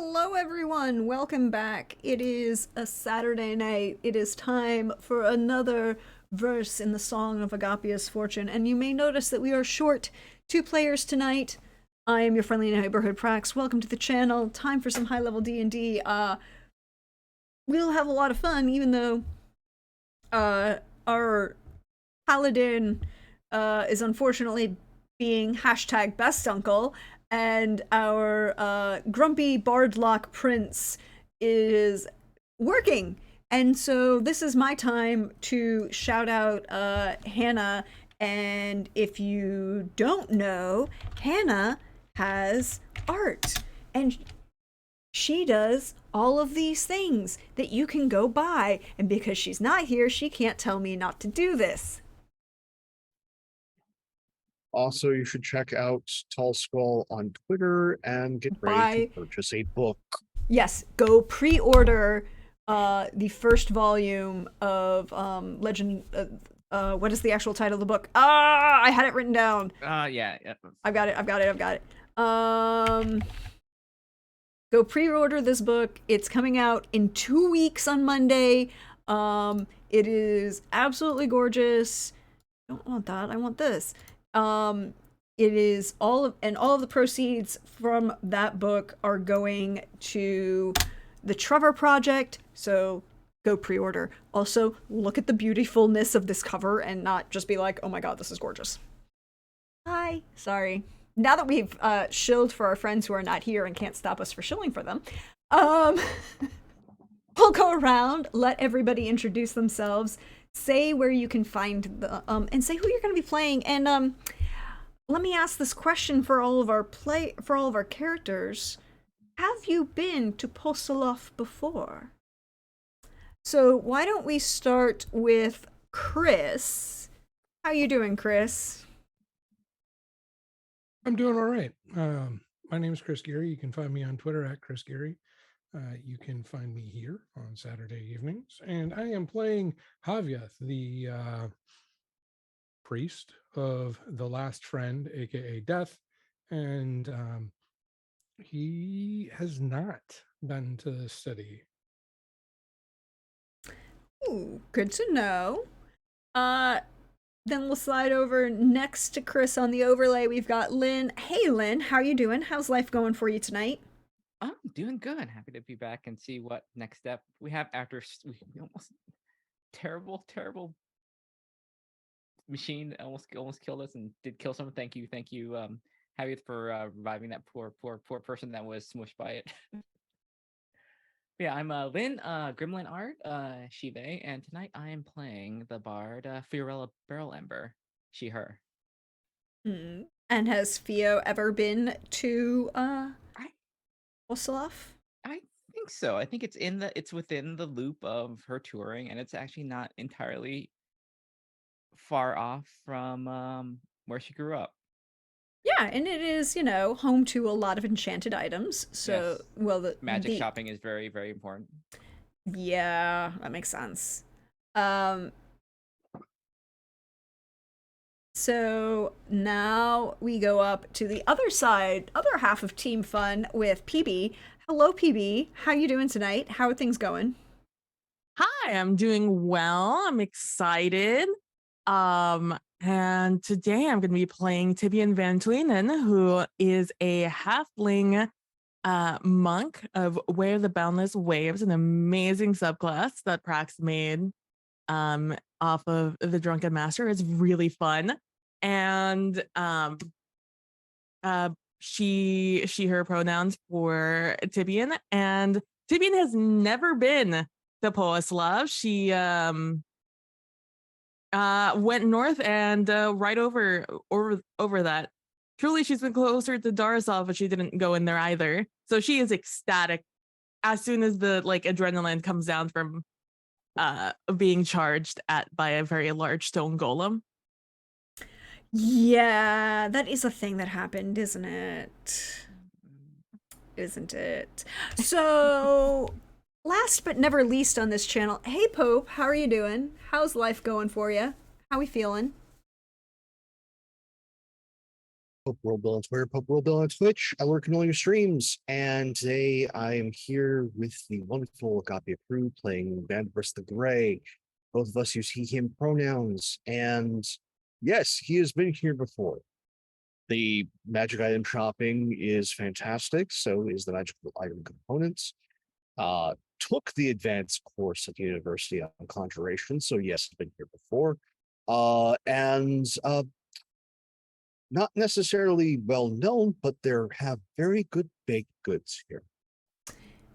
Hello, everyone. Welcome back. It is a Saturday night. It is time for another verse in the Song of Agapia's Fortune. And you may notice that we are short 2 players tonight. I am your friendly neighborhood Prax. Welcome to the channel. Time for some high-level D&D. We'll have a lot of fun, even though our paladin is unfortunately being hashtag best uncle, and our grumpy bardlock prince is working. And so this is my time to shout out Hannah. And if you don't know, Hannah has art. And she does all of these things that you can go buy. And because she's not here, she can't tell me not to do this. Also, you should check out Tall Skull on Twitter and get ready to Buy, purchase a book. yes, go pre-order the first volume of Legend. What is the actual title of the book? Ah, I had it written down. Yeah. I've got it. Go pre-order this book. It's coming out in 2 weeks on Monday. It is absolutely gorgeous. I don't want that. I want this. It is all of the proceeds from that book are going to the Trevor Project. So go pre-order. Also, look at the beautifulness of this cover and not just be like, "Oh my god, this is gorgeous." Hi, sorry. Now that we've shilled for our friends who are not here and can't stop us for shilling for them, we'll go around, let everybody introduce themselves, say where you can find the and say who you're going to be playing. And let me ask this question for all of our characters: have you been to Postoloff before? So why don't we start with Chris? How you doing, Chris? I'm doing all right. My name is Chris Geary. You can find me on Twitter at Chris Geary. You can find me here on Saturday evenings, and I am playing Javieth, the priest of the last friend, aka Death, and he has not been to the city. Ooh, good to know. Then we'll slide over next to Chris on the overlay. We've got Lynn. Hey, Lynn, how you doing? How's life going for you tonight? I'm doing good. Happy to be back and see what next step we have after we almost terrible machine almost killed us and did kill someone. Thank you, Javier, for reviving that poor person that was smushed by it. Yeah, I'm Lynn, Gremlin Art, Shive, and tonight I am playing the bard Fiorella Barrel Ember, she her. And has Theo ever been to Oslov? I think so. I think it's within the loop of her touring, and it's actually not entirely far off from where she grew up. Yeah, and it is, home to a lot of enchanted items. So, Yes. well, the Magic shopping is very, very important. Yeah, that makes sense. So now we go up to the other side, other half of Team Fun with PB. Hello, PB. How you doing tonight? How are things going? Hi, I'm doing well. I'm excited. And today I'm going to be playing Tibian Van Twenen, who is a halfling monk of Where the Boundless Waves, an amazing subclass that Prax made off of the Drunken Master. It's really fun. And she her pronouns for Tibian, and Tibian has never been to Poeslav. She went north and right over that. Truly, she's been closer to Darasov, but she didn't go in there either. So she is ecstatic as soon as the adrenaline comes down from being charged at by a very large stone golem. Yeah, that is a thing that happened, isn't it? Isn't it? So, last but never least on this channel, hey Pope, how are you doing? How's life going for you? How we feeling? Pope World Bill on Twitter, Pope World Bill on Twitch. I work in all your streams, and today I am here with the wonderful Agapia crew playing Band vs. the Grey. Both of us use he, him pronouns, and yes, he has been here before. The magic item shopping is fantastic, so is the magical item components. Took the advanced course at the university on conjuration, so yes, I've been here before. And not necessarily well known, but there have very good baked goods here.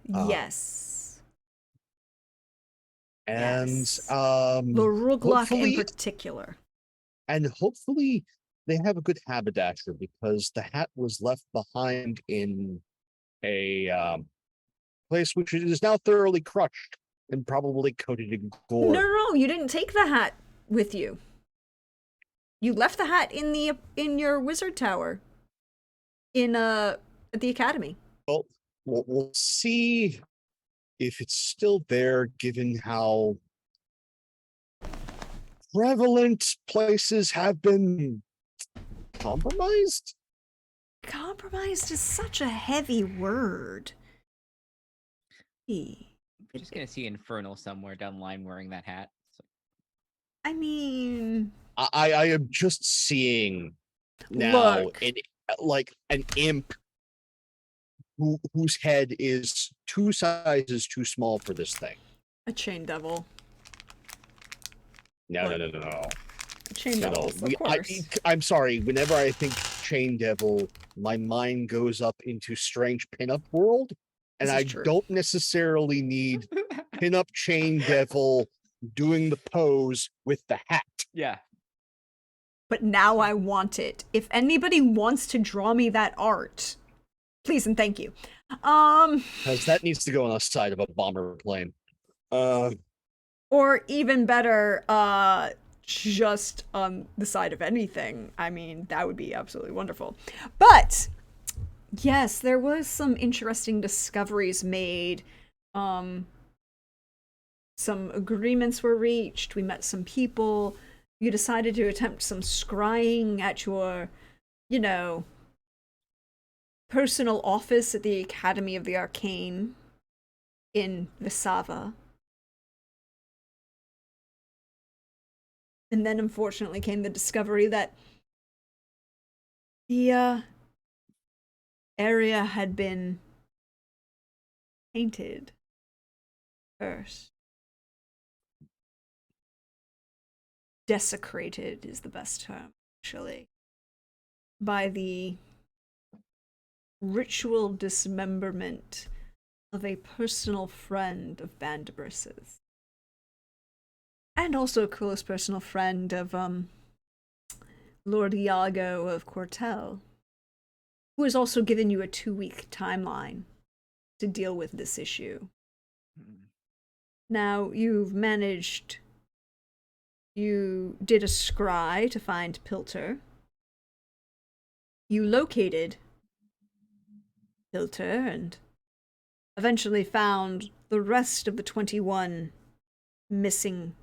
Yes. And Yes. The Ruglock in particular. And hopefully they have a good haberdasher, because the hat was left behind in a place which is now thoroughly crushed and probably coated in gore. No, you didn't take the hat with you. You left the hat in your wizard tower at the academy. Well, we'll see if it's still there, given how prevalent places have been compromised. Compromised is such a heavy word. I'm just gonna see Infernal somewhere down the line wearing that hat. So. I mean, I am just seeing now an imp whose head is 2 sizes too small for this thing. A chain devil. No. A chain devil, of course. I'm sorry. Whenever I think chain devil, my mind goes up into strange pinup world, and I don't necessarily need pinup chain devil doing the pose with the hat. Yeah. But now I want it. If anybody wants to draw me that art, please and thank you. Because that needs to go on the side of a bomber plane. Or even better, just on the side of anything. I mean, that would be absolutely wonderful. But yes, there was some interesting discoveries made. Some agreements were reached. We met some people. You decided to attempt some scrying at your, personal office at the Academy of the Arcane in Visava. And then, unfortunately, came the discovery that the area had been painted first. Desecrated is the best term, actually, by the ritual dismemberment of a personal friend of Bandabris's. And also a close personal friend of Lord Iago of Cortel, who has also given you a 2-week timeline to deal with this issue. Now, you did a scry to find Pilter. You located Pilter and eventually found the rest of the 21 missing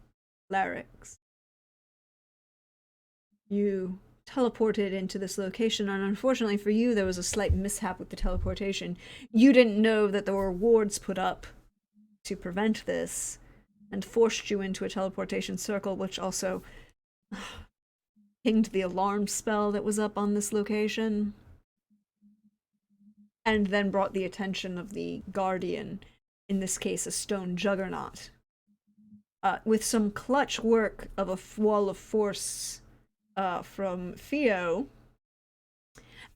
clerics. You teleported into this location, and unfortunately for you, there was a slight mishap with the teleportation. You didn't know that there were wards put up to prevent this, and forced you into a teleportation circle, which also pinged the alarm spell that was up on this location, and then brought the attention of the Guardian, in this case a stone juggernaut. With some clutch work of a wall of force from Theo,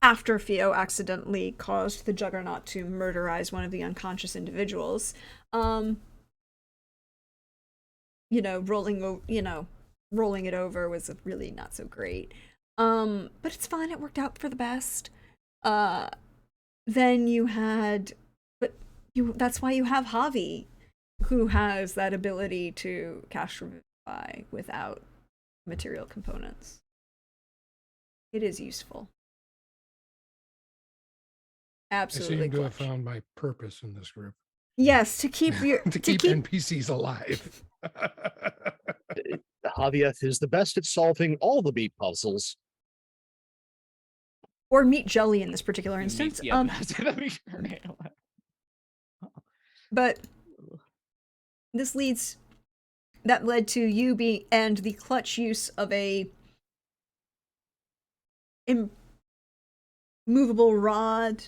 after Theo accidentally caused the juggernaut to murderize one of the unconscious individuals, rolling it over was really not so great. But it's fine, it worked out for the best. Then you had, that's why you have Javi, who has that ability to cast Revivify without material components. It is useful. Absolutely. I seem to have clutch. found my purpose in this group. Yes, to keep your to keep NPCs alive. Javieth is the best at solving all the beat puzzles. or meat jelly in this particular Me- instance. yeah, that'd be sure. But this led to you being and the clutch use of a immovable rod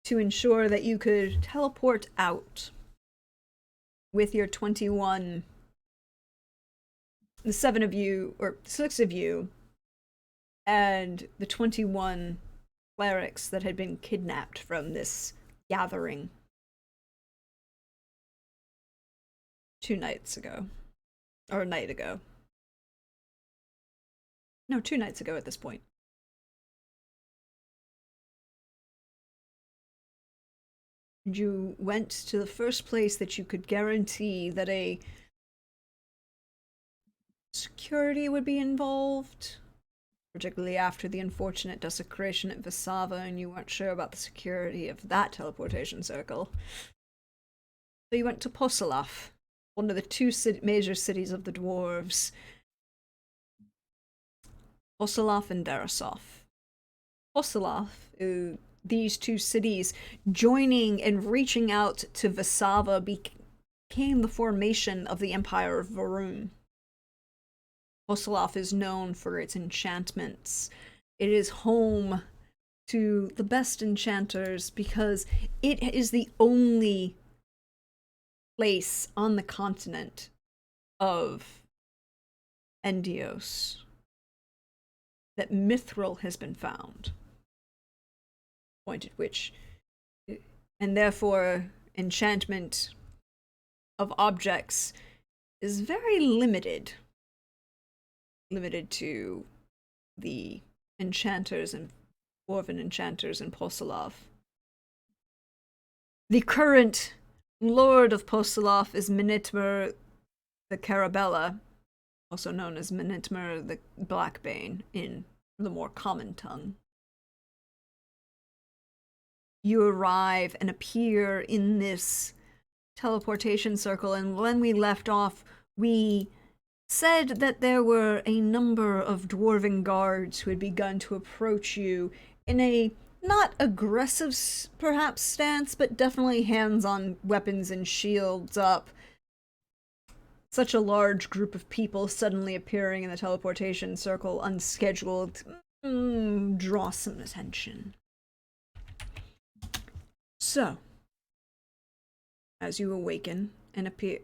to ensure that you could teleport out with your 21, the 7 of you, or 6 of you, and the 21 clerics that had been kidnapped from this gathering 2 nights ago. Or a night ago. No, 2 nights ago at this point. And you went to the first place that you could guarantee that a security would be involved, particularly after the unfortunate desecration at Visava, and you weren't sure about the security of that teleportation circle. So you went to Posalaf, one of the 2 major cities of the Dwarves. Posalaf and Darasov. Posalaf, these 2 cities joining and reaching out to Visava became the formation of the Empire of Varun. Posalaf is known for its enchantments. It is home to the best enchanters because it is the only place on the continent of Endios that mithril has been found. Point at which, and therefore enchantment of objects is very limited to the enchanters and dwarven enchanters in Posalaf. The current lord of Posalaf is Minitmer the Carabella, also known as Minitmer the Blackbane in the more common tongue. You arrive and appear in this teleportation circle, and when we left off, we said that there were a number of dwarven guards who had begun to approach you in a not aggressive, perhaps, stance, but definitely hands on weapons and shields up. Such a large group of people suddenly appearing in the teleportation circle unscheduled draw some attention. So, as you awaken and appear,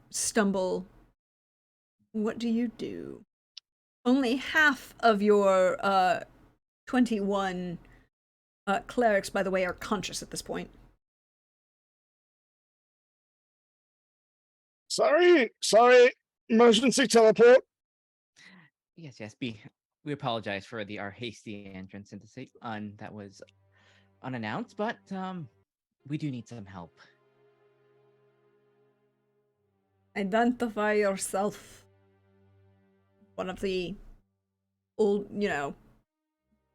stumble, what do you do? Only half of your 21 clerics, by the way, are conscious at this point. Sorry, emergency teleport. Yes. We apologize for our hasty entrance into that was unannounced, but we do need some help. Identify yourself. One of the old,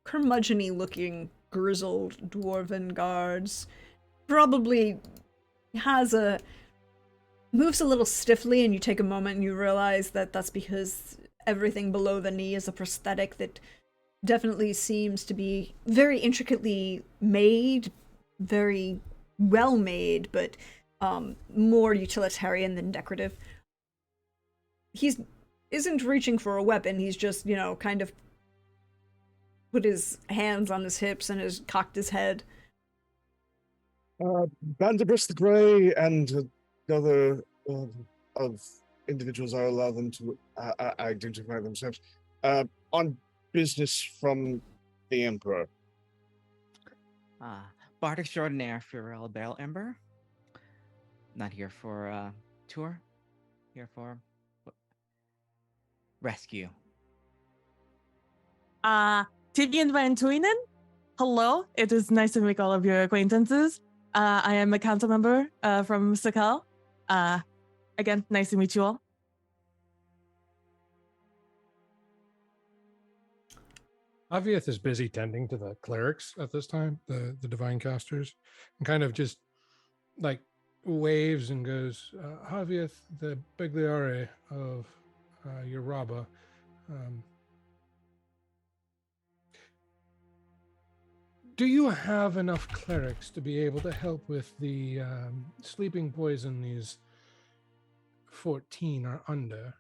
curmudgeon-y looking grizzled dwarven guards probably moves a little stiffly, and you take a moment and you realize that that's because everything below the knee is a prosthetic that definitely seems to be very intricately made, very well made, but more utilitarian than decorative. He isn't reaching for a weapon, he's just, kind of put his hands on his hips and has cocked his head. Bandibus the Grey and the other of individuals I allow them to identify themselves on business from the Emperor. Bard Extraordinaire Furel Bell Ember. Not here for tour. Here for rescue. Tibian Van Tuinen? Hello, it is nice to make all of your acquaintances. I am a council member from Sakal. Again, nice to meet you all. Aviath is busy tending to the clerics at this time, the divine casters, and kind of just like waves and goes, Aviath, the Begliare of Yoraba, Do you have enough clerics to be able to help with the sleeping poison these 14 are under?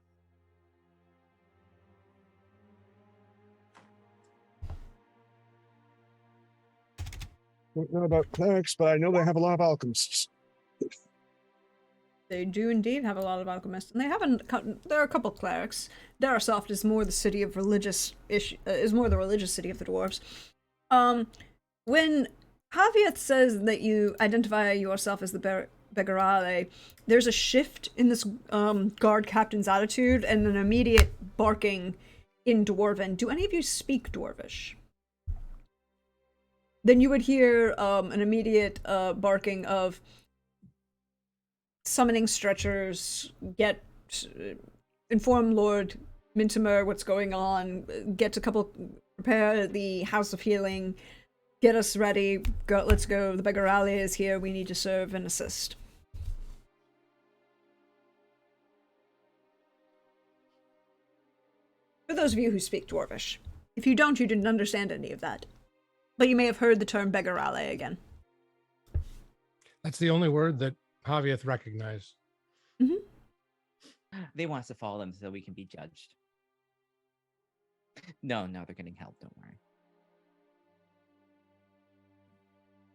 Don't know about clerics, but I know they have a lot of alchemists. They do indeed have a lot of alchemists, and they haven't. There are a couple clerics. Darasoft is more the city of religious is more the religious city of the dwarves. When Javieth says that you identify yourself as the Begarale, there's a shift in this guard captain's attitude and an immediate barking in Dwarven. Do any of you speak Dwarvish? Then you would hear an immediate barking of summoning stretchers, inform Lord Mintimer what's going on, prepare the House of Healing, get us ready, let's go, the Begarale is here, we need to serve and assist. For those of you who speak Dwarvish. If you don't, you didn't understand any of that. But you may have heard the term Begarale again. That's the only word that Javieth recognized. Mm-hmm. They want us to follow them so we can be judged. No, they're getting help. Don't worry.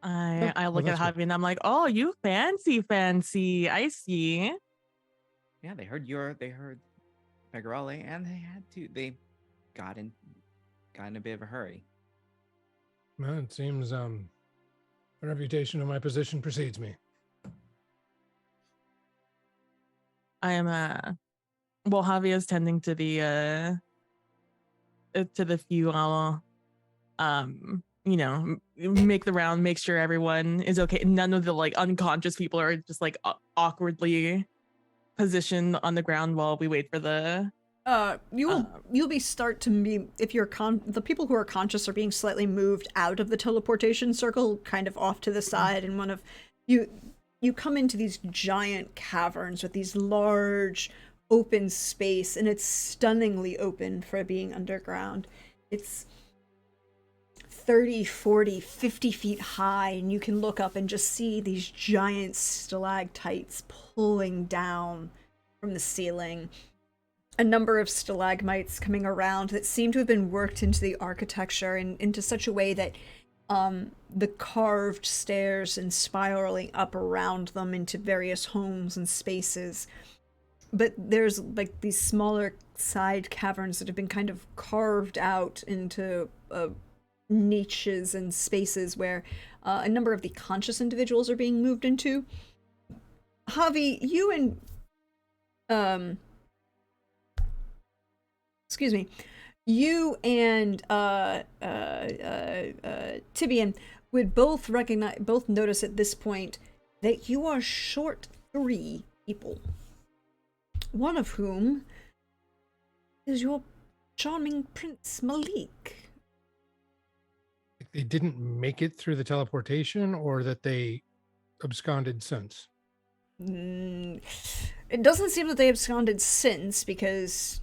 I look at Javi and I'm like, oh, you fancy. I see. Yeah, they heard Megarale, and they got in a bit of a hurry. Well, it seems the reputation of my position precedes me. I am well, Javi is tending to the few make the round, make sure everyone is okay. None of the like unconscious people are just like awkwardly positioned on the ground while we wait for the you'll be start to be, if you're the people who are conscious are being slightly moved out of the teleportation circle, kind of off to the side, and one of you come into these giant caverns with these large open space, and it's stunningly open for being underground. It's 30, 40, 50 feet high, and you can look up and just see these giant stalactites pulling down from the ceiling. A number of stalagmites coming around that seem to have been worked into the architecture and into such a way that the carved stairs and spiraling up around them into various homes and spaces. But there's like these smaller side caverns that have been kind of carved out into niches and spaces where a number of the conscious individuals are being moved into. Javi, you and you and Tibian would both notice at this point that you are short 3 people. One of whom is your charming Prince Malik. They didn't make it through the teleportation, or that they absconded since? It doesn't seem that they absconded since, because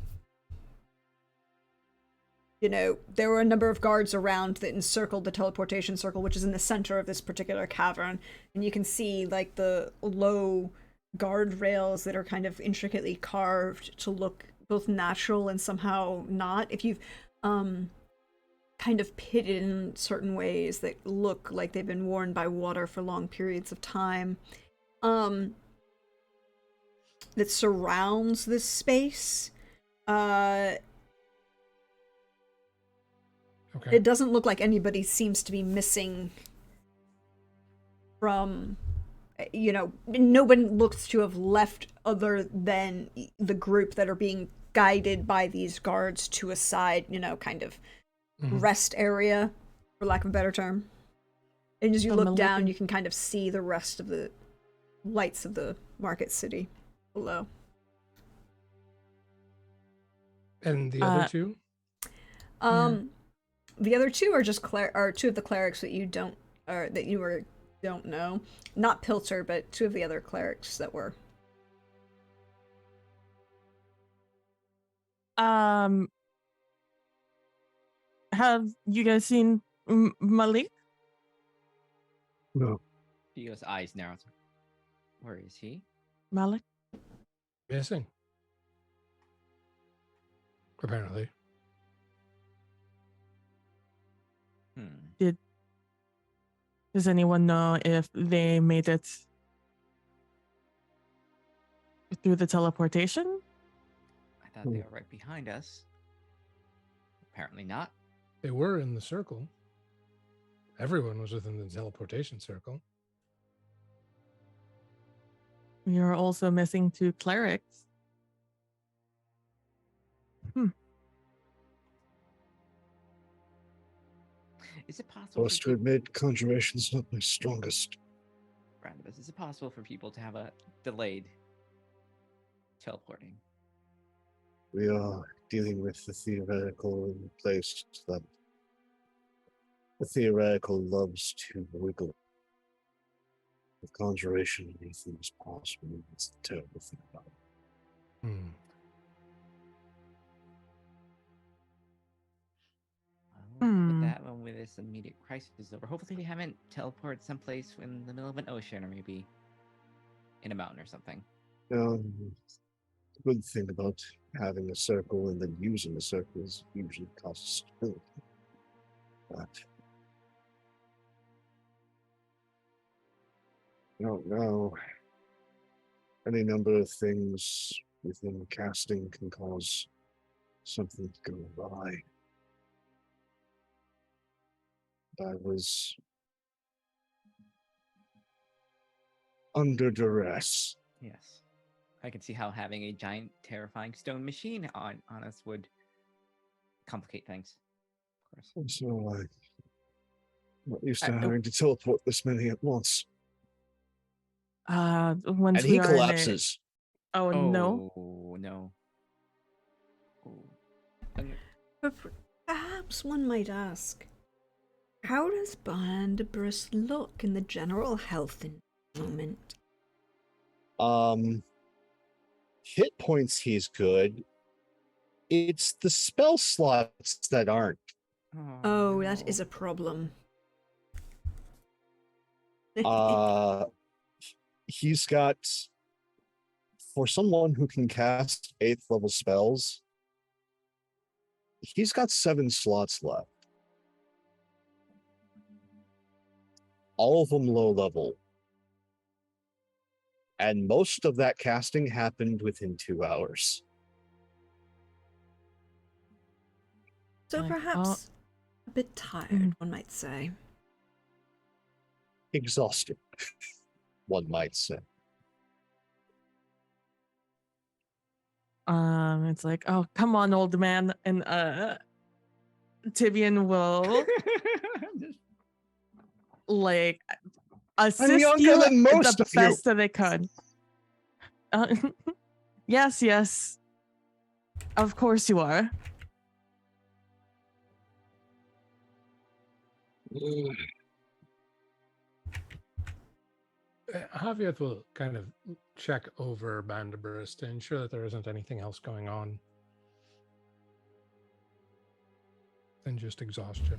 there were a number of guards around that encircled the teleportation circle, which is in the center of this particular cavern, and you can see like the low guard rails that are kind of intricately carved to look both natural and somehow not. If you've kind of pitted in certain ways that look like they've been worn by water for long periods of time, that surrounds this space. Okay. It doesn't look like anybody seems to be missing from, no one looks to have left other than the group that are being guided by these guards to a side, kind of rest area, for lack of a better term. And as you look down, you can kind of see the rest of the lights of the market city below. And the other two? The other two are just two of the clerics that you don't know. Not Pilter, but two of the other clerics that were. Have you guys seen Malik? No. Dio's eyes narrow. Where is he? Malik? Missing. Apparently. Does anyone know if they made it through the teleportation? I thought they were right behind us. Apparently not. They were in the circle. Everyone was within the teleportation circle. We are also missing 2 clerics. Is it possible? Forced to admit, conjuration's not my strongest. Randomus, is it possible for people to have a delayed teleporting? We are dealing with the theoretical in place that the theoretical loves to wiggle. With conjuration, anything is possible. It's the terrible thing about it. With that one, with this immediate crisis is over, hopefully they haven't teleported someplace in the middle of an ocean or maybe in a mountain or something. The good thing about having a circle and then using a circle is usually causes stability. But I don't know. Any number of things within casting can cause something to go awry. I was under duress. Yes. I can see how having a giant, terrifying stone machine on us would complicate things. Of course. So I'm not used to having to teleport this many at once. Once And we he are collapses. Oh no. Oh, no. Oh. But perhaps one might ask, how does Banderbus look in the general health environment? Hit points he's good. It's the spell slots that aren't. Oh, that is a problem. He's got, for someone who can cast 8th level spells, he's got 7 slots left. All of them low level. And most of that casting happened within 2 hours. So Like, perhaps a bit tired, one might say. Exhausted, one might say. It's like, oh, come on, old man. And Tibian will like assist younger you than most the of you. best that they could. Yes. Of course you are. Javier will kind of check over Banderbus to ensure that there isn't anything else going on than just exhaustion.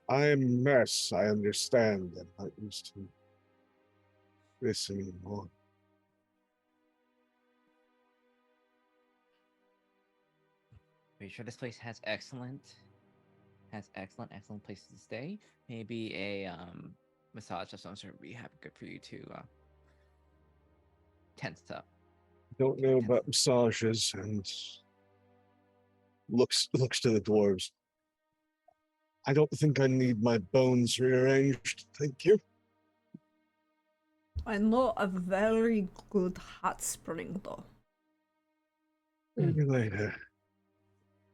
I'm a mess. I understand. I'm not used to this anymore. Are you sure this place has excellent places to stay? Maybe a massage of some sort of rehab good for you to tense up. Don't know about massages, and looks to the dwarves. I don't think I need my bones rearranged. Thank you. I know a very good hot spring, though. Maybe later.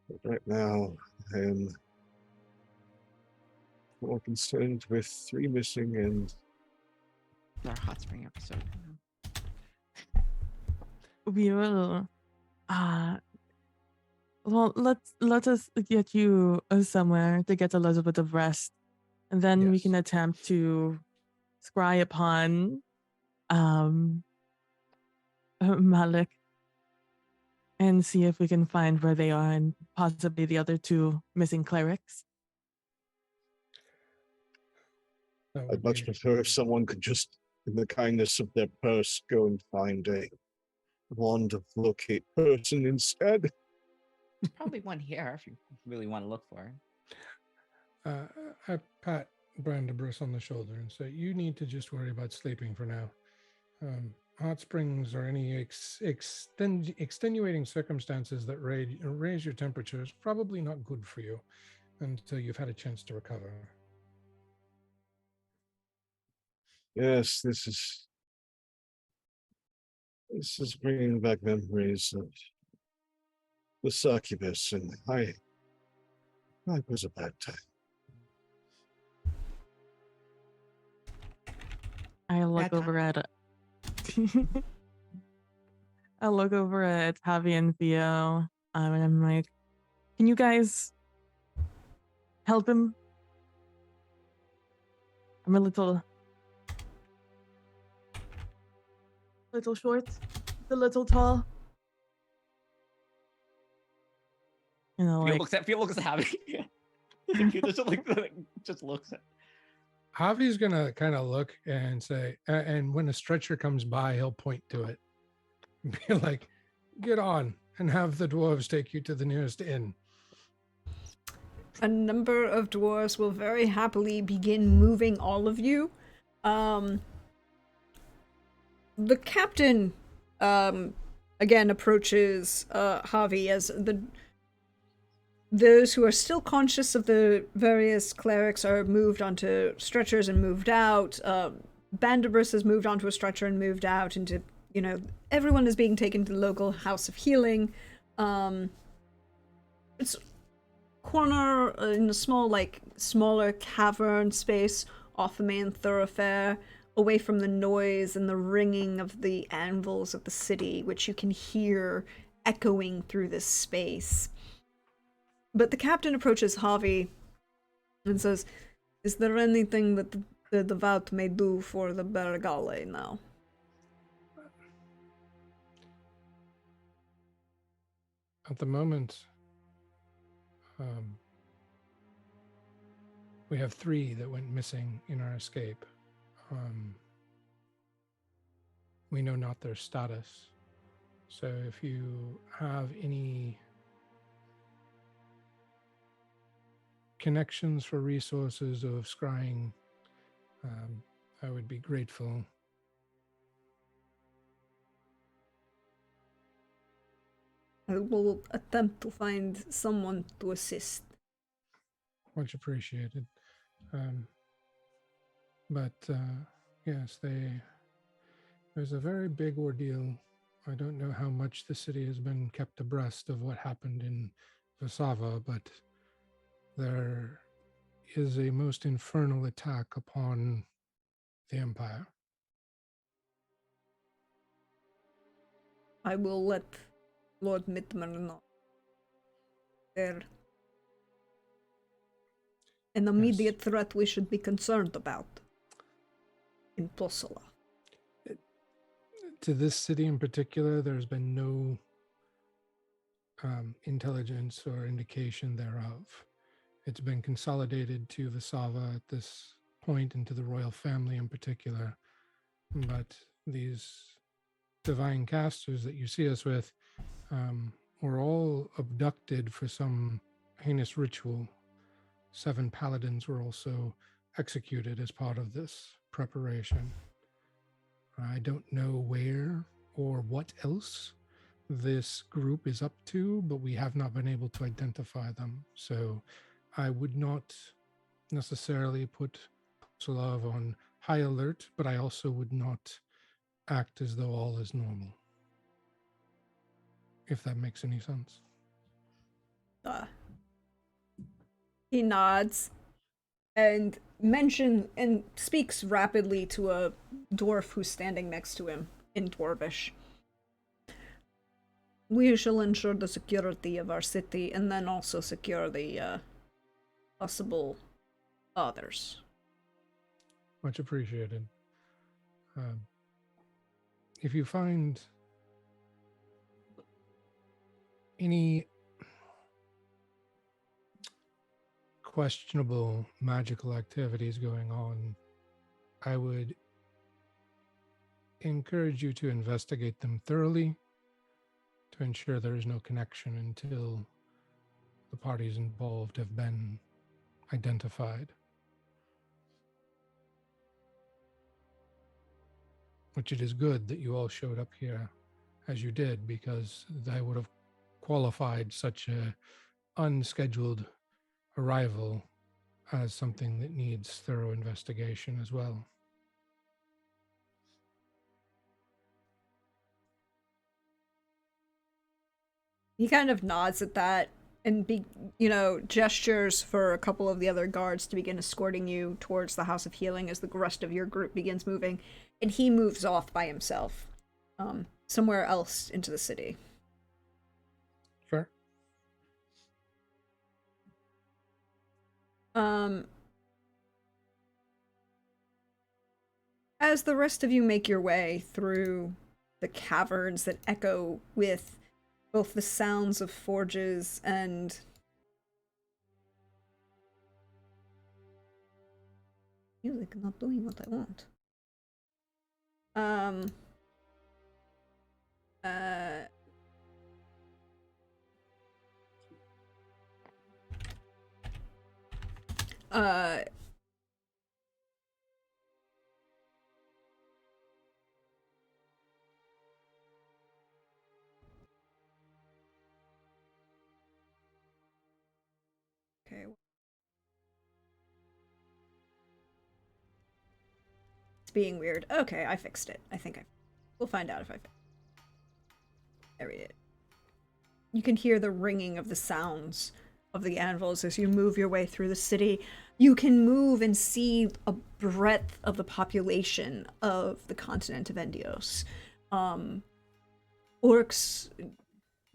But right now, I am more concerned with 3 missing and Our hot spring episode. We will well, let us get you somewhere to get a little bit of rest, and then we can attempt to scry upon Malik and see if we can find where they are and possibly the other 2 missing clerics. That I'd would much be prefer if someone could just, in the kindness of their purse, go and find a wand of locate person instead. There's probably one here if you really want to look for it. I pat Brandibus on the shoulder and say, "You need to just worry about sleeping for now. Hot springs or any extenuating circumstances that raise your temperature is probably not good for you until you've had a chance to recover." Yes, this is bringing back memories of the succubus, and I was a bad time. I look Bad time. over at I look over at Javi and Theo, and I'm like, "Can you guys help him? I'm a little short, a little tall." You know, Feel like looks happy. Feel just looks at. Javi's gonna kind of look and say, and when a stretcher comes by, he'll point to it, be like, "Get on," and have the dwarves take you to the nearest inn. A number of dwarves will very happily begin moving all of you. The captain, again approaches Javi as those who are still conscious of the various clerics are moved onto stretchers and moved out. Bandibus has moved onto a stretcher and moved out into, everyone is being taken to the local house of healing. It's corner in a smaller cavern space off the main thoroughfare, away from the noise and the ringing of the anvils of the city, which you can hear echoing through this space. But the captain approaches Javi and says, "Is there anything that the devout may do for the Bergale now?" At the moment, we have 3 that went missing in our escape. We know not their status. So if you have any connections for resources of scrying, I would be grateful. I will attempt to find someone to assist. Much appreciated. But yes, there's a very big ordeal. I don't know how much the city has been kept abreast of what happened in Vasava, but there is a most infernal attack upon the Empire. I will let Lord Mittmer know. There an immediate threat we should be concerned about in Possola. To this city in particular, there's been no intelligence or indication thereof. It's been consolidated to Vasava at this point, and to the royal family in particular. But these divine casters that you see us with were all abducted for some heinous ritual. 7 paladins were also executed as part of this preparation. I don't know where or what else this group is up to, but we have not been able to identify them. So I would not necessarily put Solov on high alert, but I also would not act as though all is normal. If that makes any sense. He nods and speaks rapidly to a dwarf who's standing next to him in Dwarvish. We shall ensure the security of our city and then also secure the possible others. Much appreciated. If you find any questionable magical activities going on I would encourage you to investigate them thoroughly to ensure there is no connection until the parties involved have been identified. Which it is good that you all showed up here as you did, because I would have qualified such a unscheduled arrival as something that needs thorough investigation as well. He kind of nods at that and gestures for a couple of the other guards to begin escorting you towards the House of Healing as the rest of your group begins moving, and he moves off by himself, somewhere else into the city. Fair. As the rest of you make your way through the caverns that echo with both the sounds of forges and music not doing what I want. Okay. It's being weird. Okay, I fixed it. We'll find out if I There we go. You can hear the ringing of the sounds of the anvils as you move your way through the city. You can move and see a breadth of the population of the continent of Endios. Orcs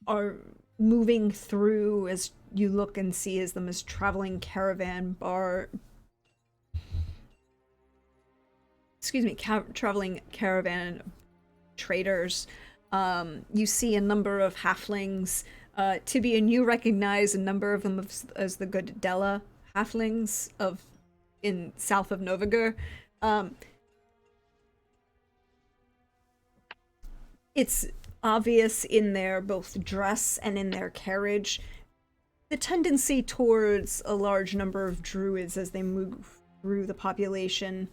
are moving through as you look and see as them as traveling caravan traveling caravan traders. You see a number of halflings. Tibian, you recognize a number of them as the good Della halflings in south of Novigur. It's obvious in their both dress and in their carriage the tendency towards a large number of druids as they move through the population.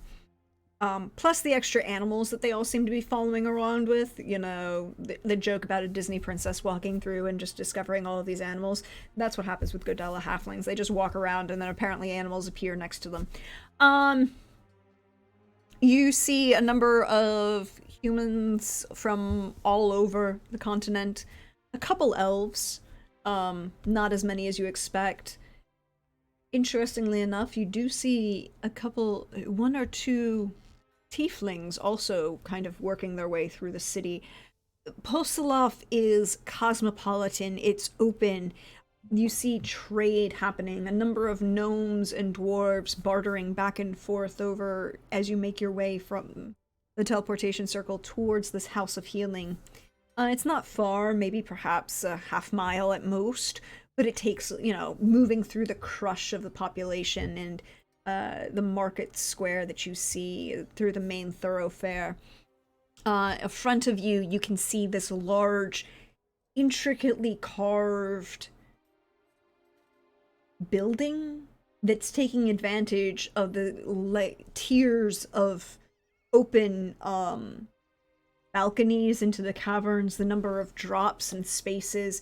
Plus the extra animals that they all seem to be following around with. The joke about a Disney princess walking through and just discovering all of these animals. That's what happens with Godella halflings. They just walk around and then apparently animals appear next to them. You see a number of humans from all over the continent. A couple elves. Not as many as you expect. Interestingly enough, you do see one or two tieflings also kind of working their way through the city. Postoloff is cosmopolitan, it's open. You see trade happening, a number of gnomes and dwarves bartering back and forth over as you make your way from the teleportation circle towards this House of Healing. It's not far, maybe perhaps a half mile at most, but it takes, moving through the crush of the population and the market square that you see through the main thoroughfare. In front of you, you can see this large, intricately carved building that's taking advantage of the tiers of open balconies into the caverns, the number of drops and spaces,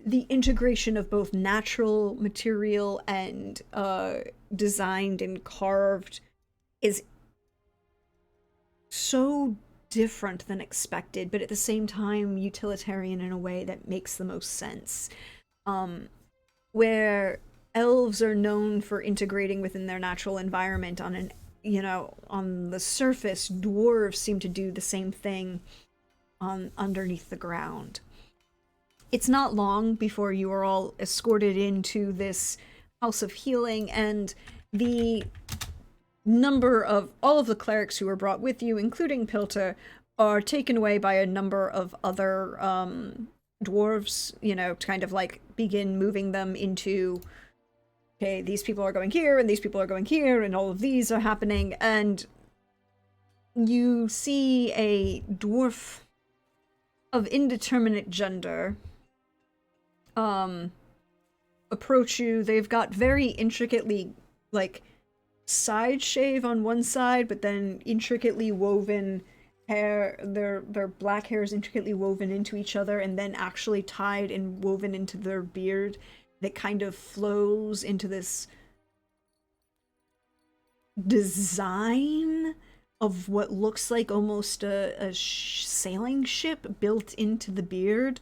the integration of both natural material and designed and carved is so different than expected, but at the same time utilitarian in a way that makes the most sense. Where elves are known for integrating within their natural environment on the surface, dwarves seem to do the same thing underneath the ground. It's not long before you are all escorted into this House of Healing, and the number of all of the clerics who were brought with you, including Pilter, are taken away by a number of other dwarves, to kind of like begin moving them into, okay, these people are going here, and these people are going here, and all of these are happening, and you see a dwarf of indeterminate gender approach you. They've got very intricately, like, side shave on one side, but then intricately woven hair. Their black hair is intricately woven into each other, and then actually tied and woven into their beard that kind of flows into this design of what looks like almost a sailing ship built into the beard.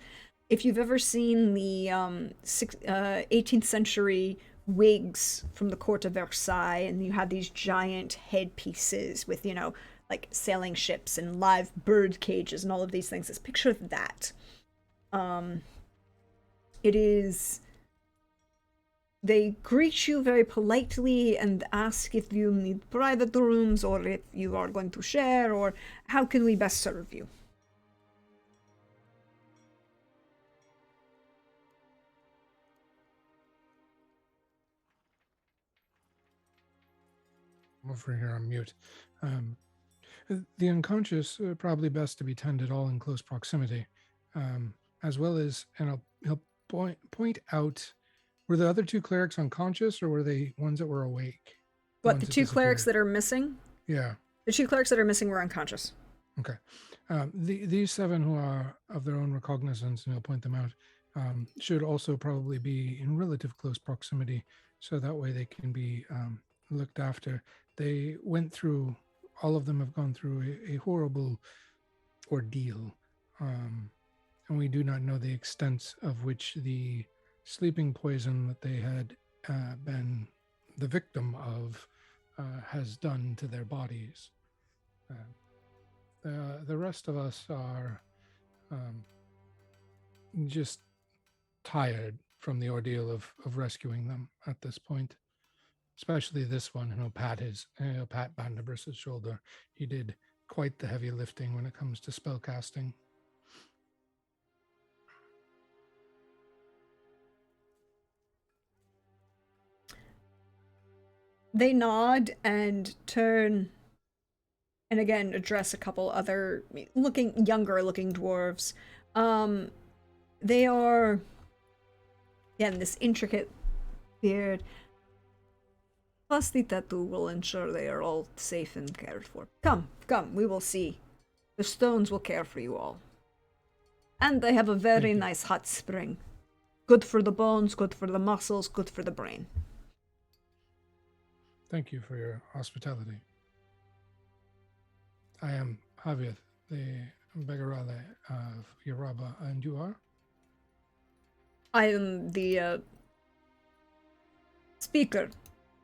If you've ever seen the 18th century wigs from the court of Versailles, and you had these giant headpieces with, you know, like sailing ships and live bird cages and all of these things, this picture of that. It is... They greet you very politely and ask if you need private rooms or if you are going to share, or how can we best serve you. I'm over here on mute. The unconscious probably best to be tended all in close proximity, as well as, and he'll point out. Were the other two clerics unconscious, or were they ones that were awake? What, the two clerics that are missing? Yeah. The two clerics that are missing were unconscious. Okay. These 7 who are of their own recognizance, and he'll point them out, should also probably be in relative close proximity, so that way they can be looked after. They went through, all of them have gone through a horrible ordeal, and we do not know the extent of which the sleeping poison that they had been the victim of has done to their bodies. The rest of us are just tired from the ordeal of rescuing them at this point. Especially this one, and he'll pat Bandabrus's shoulder. He did quite the heavy lifting when it comes to spell casting. They nod and turn and again address a couple other younger looking dwarves. They are, again, this intricate beard. Plus the tattoo will ensure they are all safe and cared for. Come, we will see. The stones will care for you all. And they have a very nice hot spring. Good for the bones, good for the muscles, good for the brain. Thank you for your hospitality. I am Javier, the Begarale of Yaraba, and you are? I am the speaker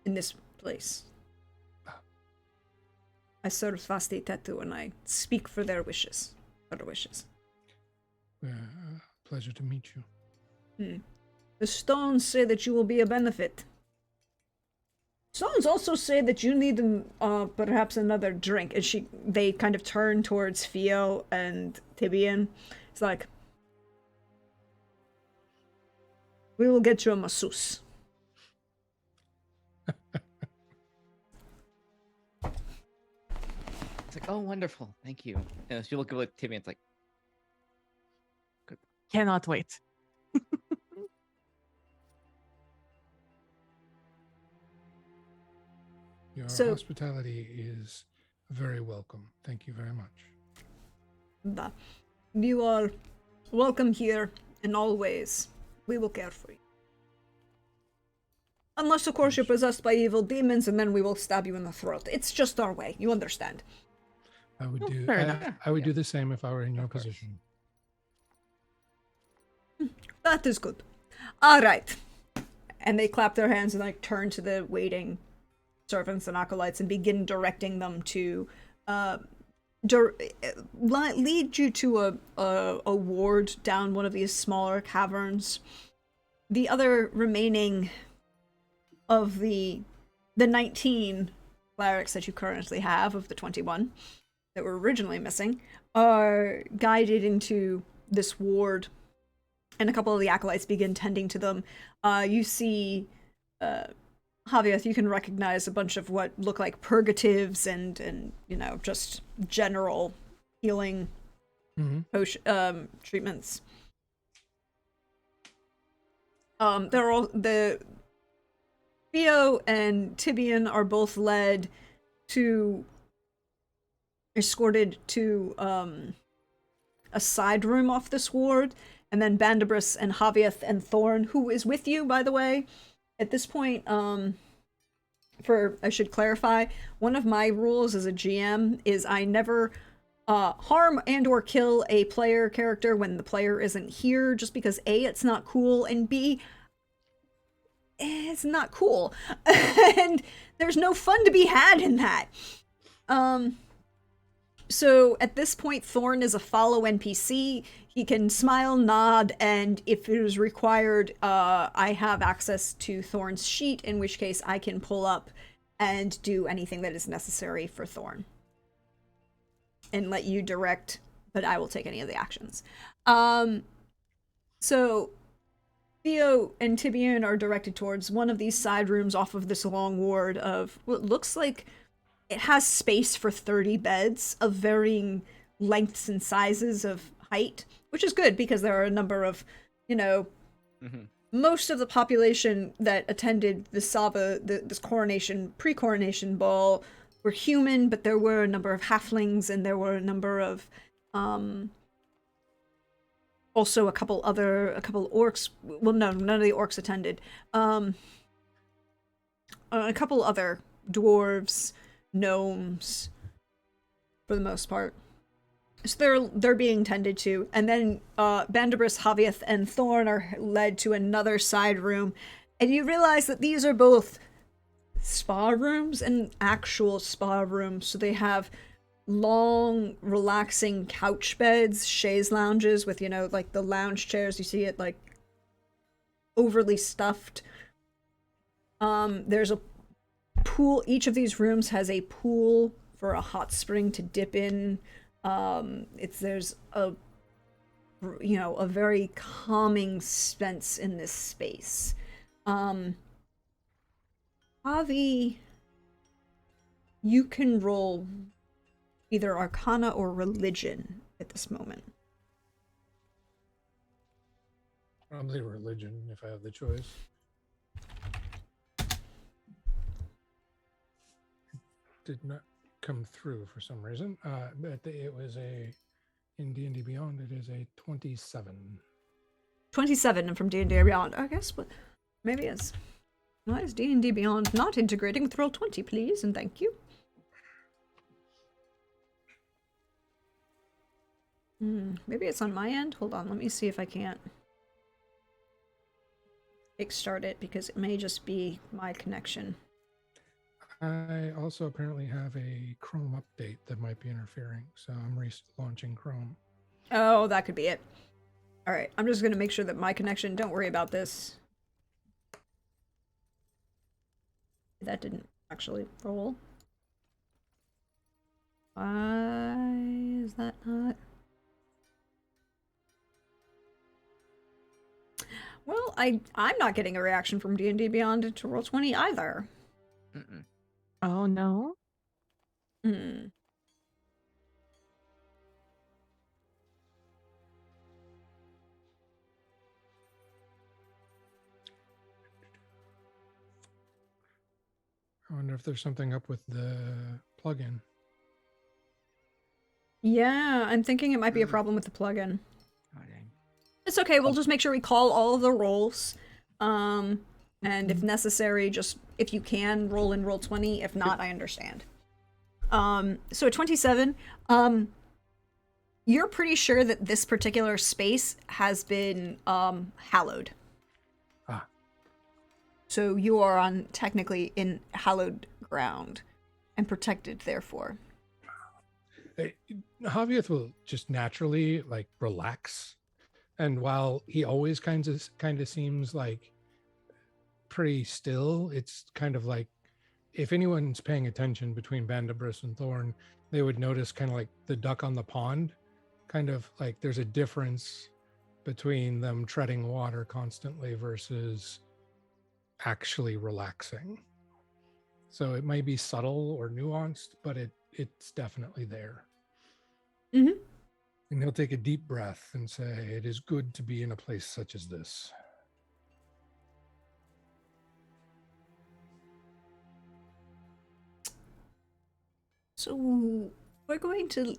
in this place. I serve Fasti Tattoo and I speak for their wishes. Pleasure to meet you. The stones say that you will be a benefit. Stones also say that you need perhaps another drink. And they kind of turn towards Fio and Tibian. It's like, we will get you a masseuse. It's like, oh, wonderful, thank you. And she look at Tibian, it's like, Cannot wait. Your So- hospitality is very welcome. Thank you very much. You are welcome here in all ways. We will care for you. Unless, of course, you're possessed by evil demons, and then we will stab you in the throat. It's just our way. You understand. I would do. fair enough. I would do the same if I were in your position. That is good. All right. And they clap their hands and like turn to the waiting servants and acolytes and begin directing them to lead you to a ward down one of these smaller caverns. The other remaining of the 19 clerics that you currently have of the 21 that were originally missing are guided into this ward, and a couple of the acolytes begin tending to them. You see Javier, you can recognize a bunch of what look like purgatives and just general healing treatments. They're all the Theo and Tibian are both escorted to a side room off this ward, and then Bandibris and Javieth and Thorn, who is with you, by the way. At this point, I should clarify, one of my rules as a GM is I never harm and or kill a player character when the player isn't here, just because A, it's not cool, and B, it's not cool. And there's no fun to be had in that. So at this point, Thorn is a follow NPC. He can smile, nod, and if it is required, I have access to Thorn's sheet, in which case I can pull up and do anything that is necessary for Thorn. And let you direct, but I will take any of the actions. So Theo and Tibian are directed towards one of these side rooms off of this long ward of what looks like it has space for 30 beds of varying lengths and sizes of height, which is good because there are a number of, most of the population that attended the Saba, this pre-coronation ball were human, but there were a number of halflings and there were a number of, also a couple orcs. Well, no, none of the orcs attended. A couple other dwarves, gnomes, for the most part. So they're being tended to, and then Bandibris, Javieth, and Thorn are led to another side room, and you realize that these are both spa rooms and actual spa rooms. So they have long, relaxing couch beds, chaise lounges with like the lounge chairs. You see it like overly stuffed. There's a pool. Each of these rooms has a pool for a hot spring to dip in. There's a very calming sense in this space. Javi, you can roll either Arcana or Religion at this moment. Probably Religion if I have the choice. Did not come through for some reason. But it was in D&D Beyond, it is a 27. 27 from D&D Beyond. I guess maybe it's... Why is D&D Beyond not integrating with Roll20, please, and thank you. Maybe it's on my end. Hold on, let me see if I can't kickstart it, because it may just be my connection. I also apparently have a Chrome update that might be interfering, so I'm relaunching Chrome. Oh, that could be it. All right, I'm just going to make sure that my connection, don't worry about this. That didn't actually roll. Why is that not? Well, I'm not getting a reaction from D&D Beyond to Roll20 either. Oh, no? Hmm. I wonder if there's something up with the plugin. Yeah, I'm thinking it might be a problem with the plugin. Oh, dang. It's okay, we'll just make sure we call all of the rolls. And if necessary, just, if you can, roll in Roll20. If not, I understand. So at 27, you're pretty sure that this particular space has been hallowed. Ah. So you are technically in hallowed ground and protected, therefore. Javieth will just naturally relax, and while he always kind of seems like pretty still, it's kind of like if anyone's paying attention between Bandibris and Thorn, they would notice kind of like the duck on the pond, kind of like there's a difference between them treading water constantly versus actually relaxing. So it may be subtle or nuanced, but it's definitely there. Mm-hmm. And he'll take a deep breath and say, "It is good to be in a place such as this." So we're going to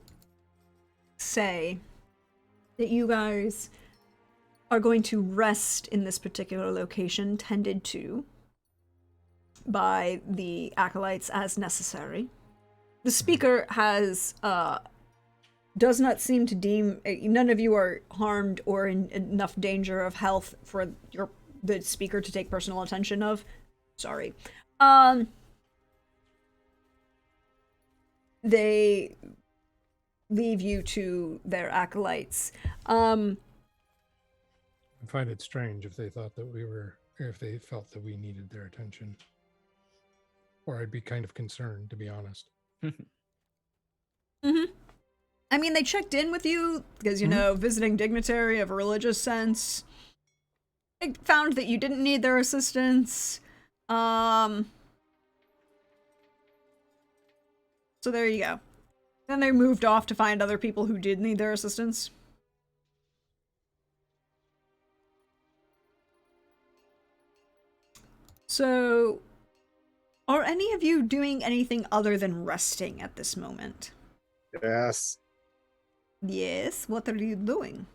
say that you guys are going to rest in this particular location, tended to by the acolytes as necessary. The speaker has does not seem to deem none of you are harmed or in enough danger of health for the speaker to take personal attention of. Sorry. They leave you to their acolytes. I find it strange if they thought that if they felt that we needed their attention. Or I'd be kind of concerned, to be honest. Mm-hmm. I mean, they checked in with you because, you know, visiting dignitary of a religious sense. They found that you didn't need their assistance. So there you go. Then they moved off to find other people who did need their assistance. So, are any of you doing anything other than resting at this moment? Yes. Yes, what are you doing?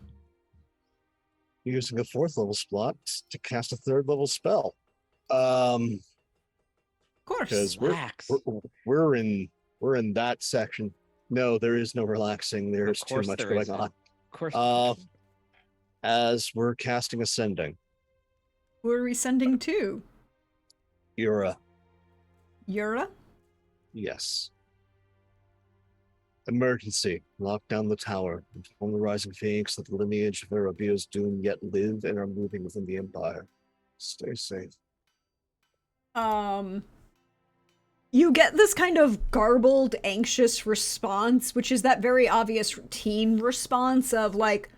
Using a 4th level slot to cast a 3rd level spell. Of course. Because Relax. we're in that section. No, there is no relaxing. There's too much going on. Of course. As we're casting Ascending. Who are we sending to? Yura. Yura? Yes. Emergency. Lock down the tower. Inform the Rising Phoenix that the lineage of Agapia's doom yet live and are moving within the Empire. Stay safe. You get this kind of garbled, anxious response, which is that very obvious routine response of like,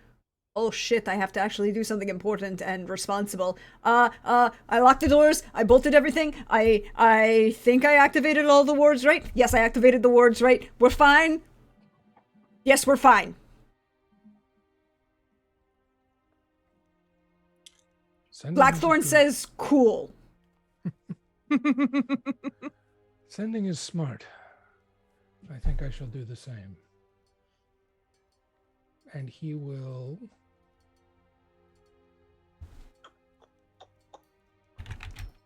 oh shit, I have to actually do something important and responsible. I locked the doors, I bolted everything, I think I activated all the wards right. Yes, I activated the wards right. We're fine. Yes, we're fine. Blackthorn says, cool. Sending is smart. I think I shall do the same. And he will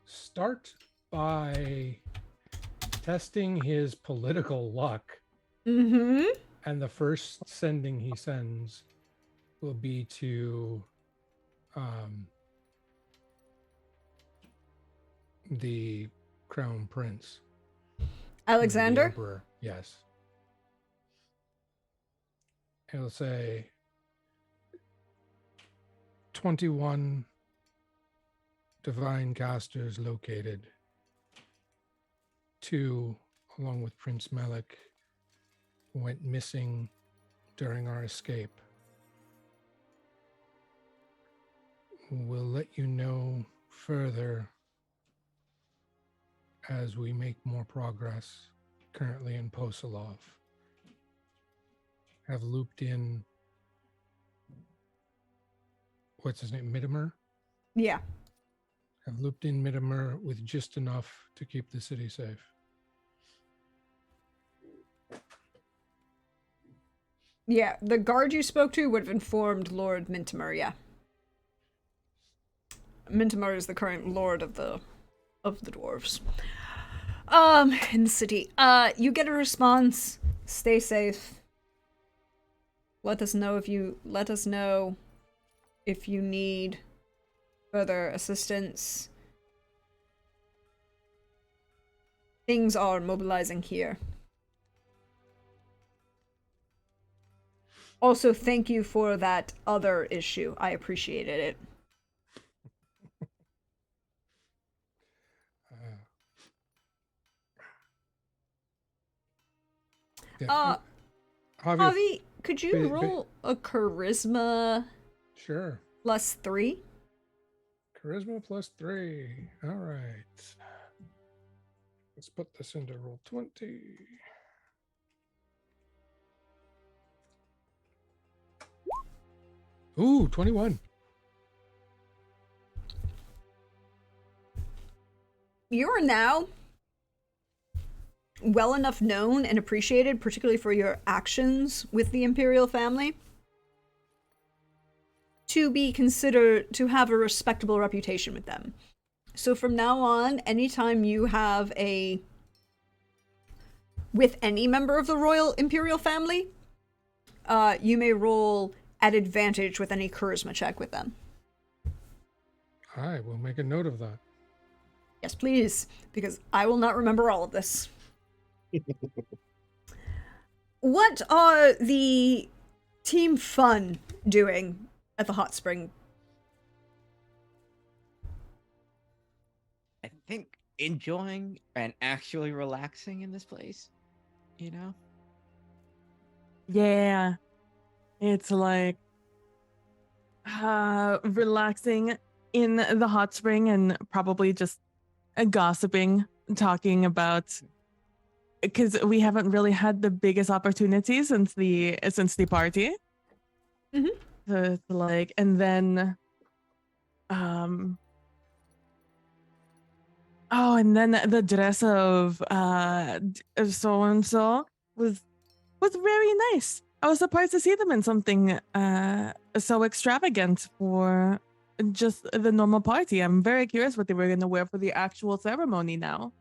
start by testing his political luck. Mm-hmm. And the first sending he sends will be to the Crown Prince. Alexander? The Emperor, yes. It'll say 21 divine casters located. 2, along with Prince Malik, went missing during our escape. We'll let you know further as we make more progress currently in Posilov. Have looped in, what's his name, Midimer? Yeah. Have looped in Midimer with just enough to keep the city safe. Yeah, the guard you spoke to would have informed Lord Mintimer, yeah. Mintimer is the current lord of the dwarves. In the city. You get a response. Stay safe. Let us know if you need further assistance. Things are mobilizing here. Also, thank you for that other issue. I appreciated it. Javi, could you roll a charisma? Sure. +3? Charisma +3. All right. Let's put this into roll 20. Ooh, 21. You're now well enough known and appreciated, particularly for your actions with the Imperial family, to be considered to have a respectable reputation with them. So from now on, anytime you have with any member of the Royal Imperial family, you may roll at advantage with any charisma check with them. I will make a note of that. Yes, please, because I will not remember all of this. What are the Team Fun doing at the hot spring? I think enjoying and actually relaxing in this place, you know? Yeah. It's like relaxing in the hot spring and probably just gossiping, talking about, because we haven't really had the biggest opportunity since the party. Mhm. So it's like, and then oh, and then the dress of so and so was very nice. I was surprised to see them in something so extravagant for just the normal party. I'm very curious what they were going to wear for the actual ceremony now.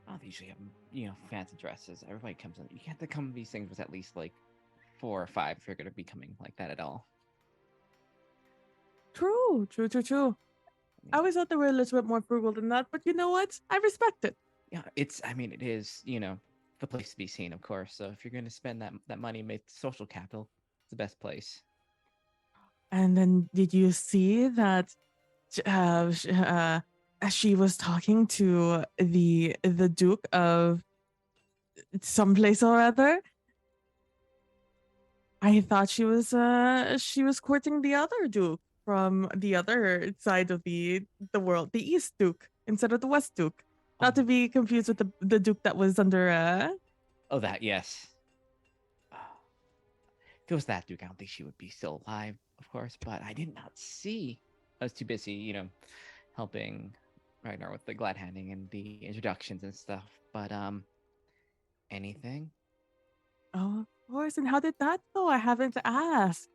Oh, they usually have, fancy dresses. Everybody comes in. You have to come to these things with at least like 4 or 5 if you're going to be coming like that at all. True. I always thought they were a little bit more frugal than that, but you know what? I respect it. Yeah, it is, the place to be seen, of course. So if you're going to spend that money, make social capital, it's the best place. And then did you see that she was talking to the Duke of someplace or other? I thought she was courting the other Duke from the other side of the world, the East Duke instead of the West Duke. Not to be confused with the Duke that was under Oh, that, yes. If it was that Duke, I don't think she would be still alive, of course, but I did not see. I was too busy, helping Ragnar with the glad handing and the introductions and stuff. But anything? Oh, of course. And how did that go? I haven't asked.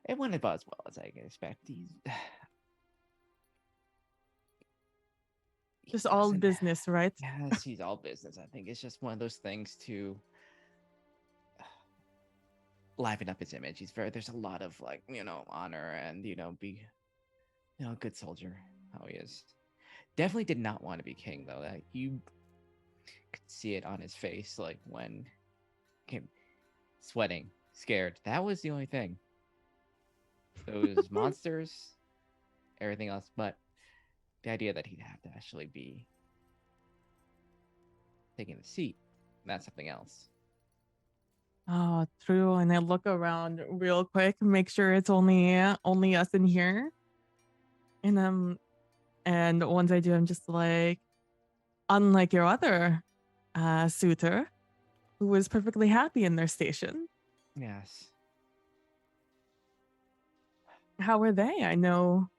It went about as well as I can expect. Just all business, right? Yes, he's all business. I think it's just one of those things to liven up his image. There's a lot of honor and be a good soldier. How he is. Definitely did not want to be king though. That you could see it on his face, like when he came sweating, scared. That was the only thing. Those monsters, everything else, but the idea that he'd have to actually be taking the seat, that's something else. Oh, true. And I look around real quick, make sure it's only us in here. And once I do, I'm just like, unlike your other suitor, who was perfectly happy in their station. Yes. How were they? I know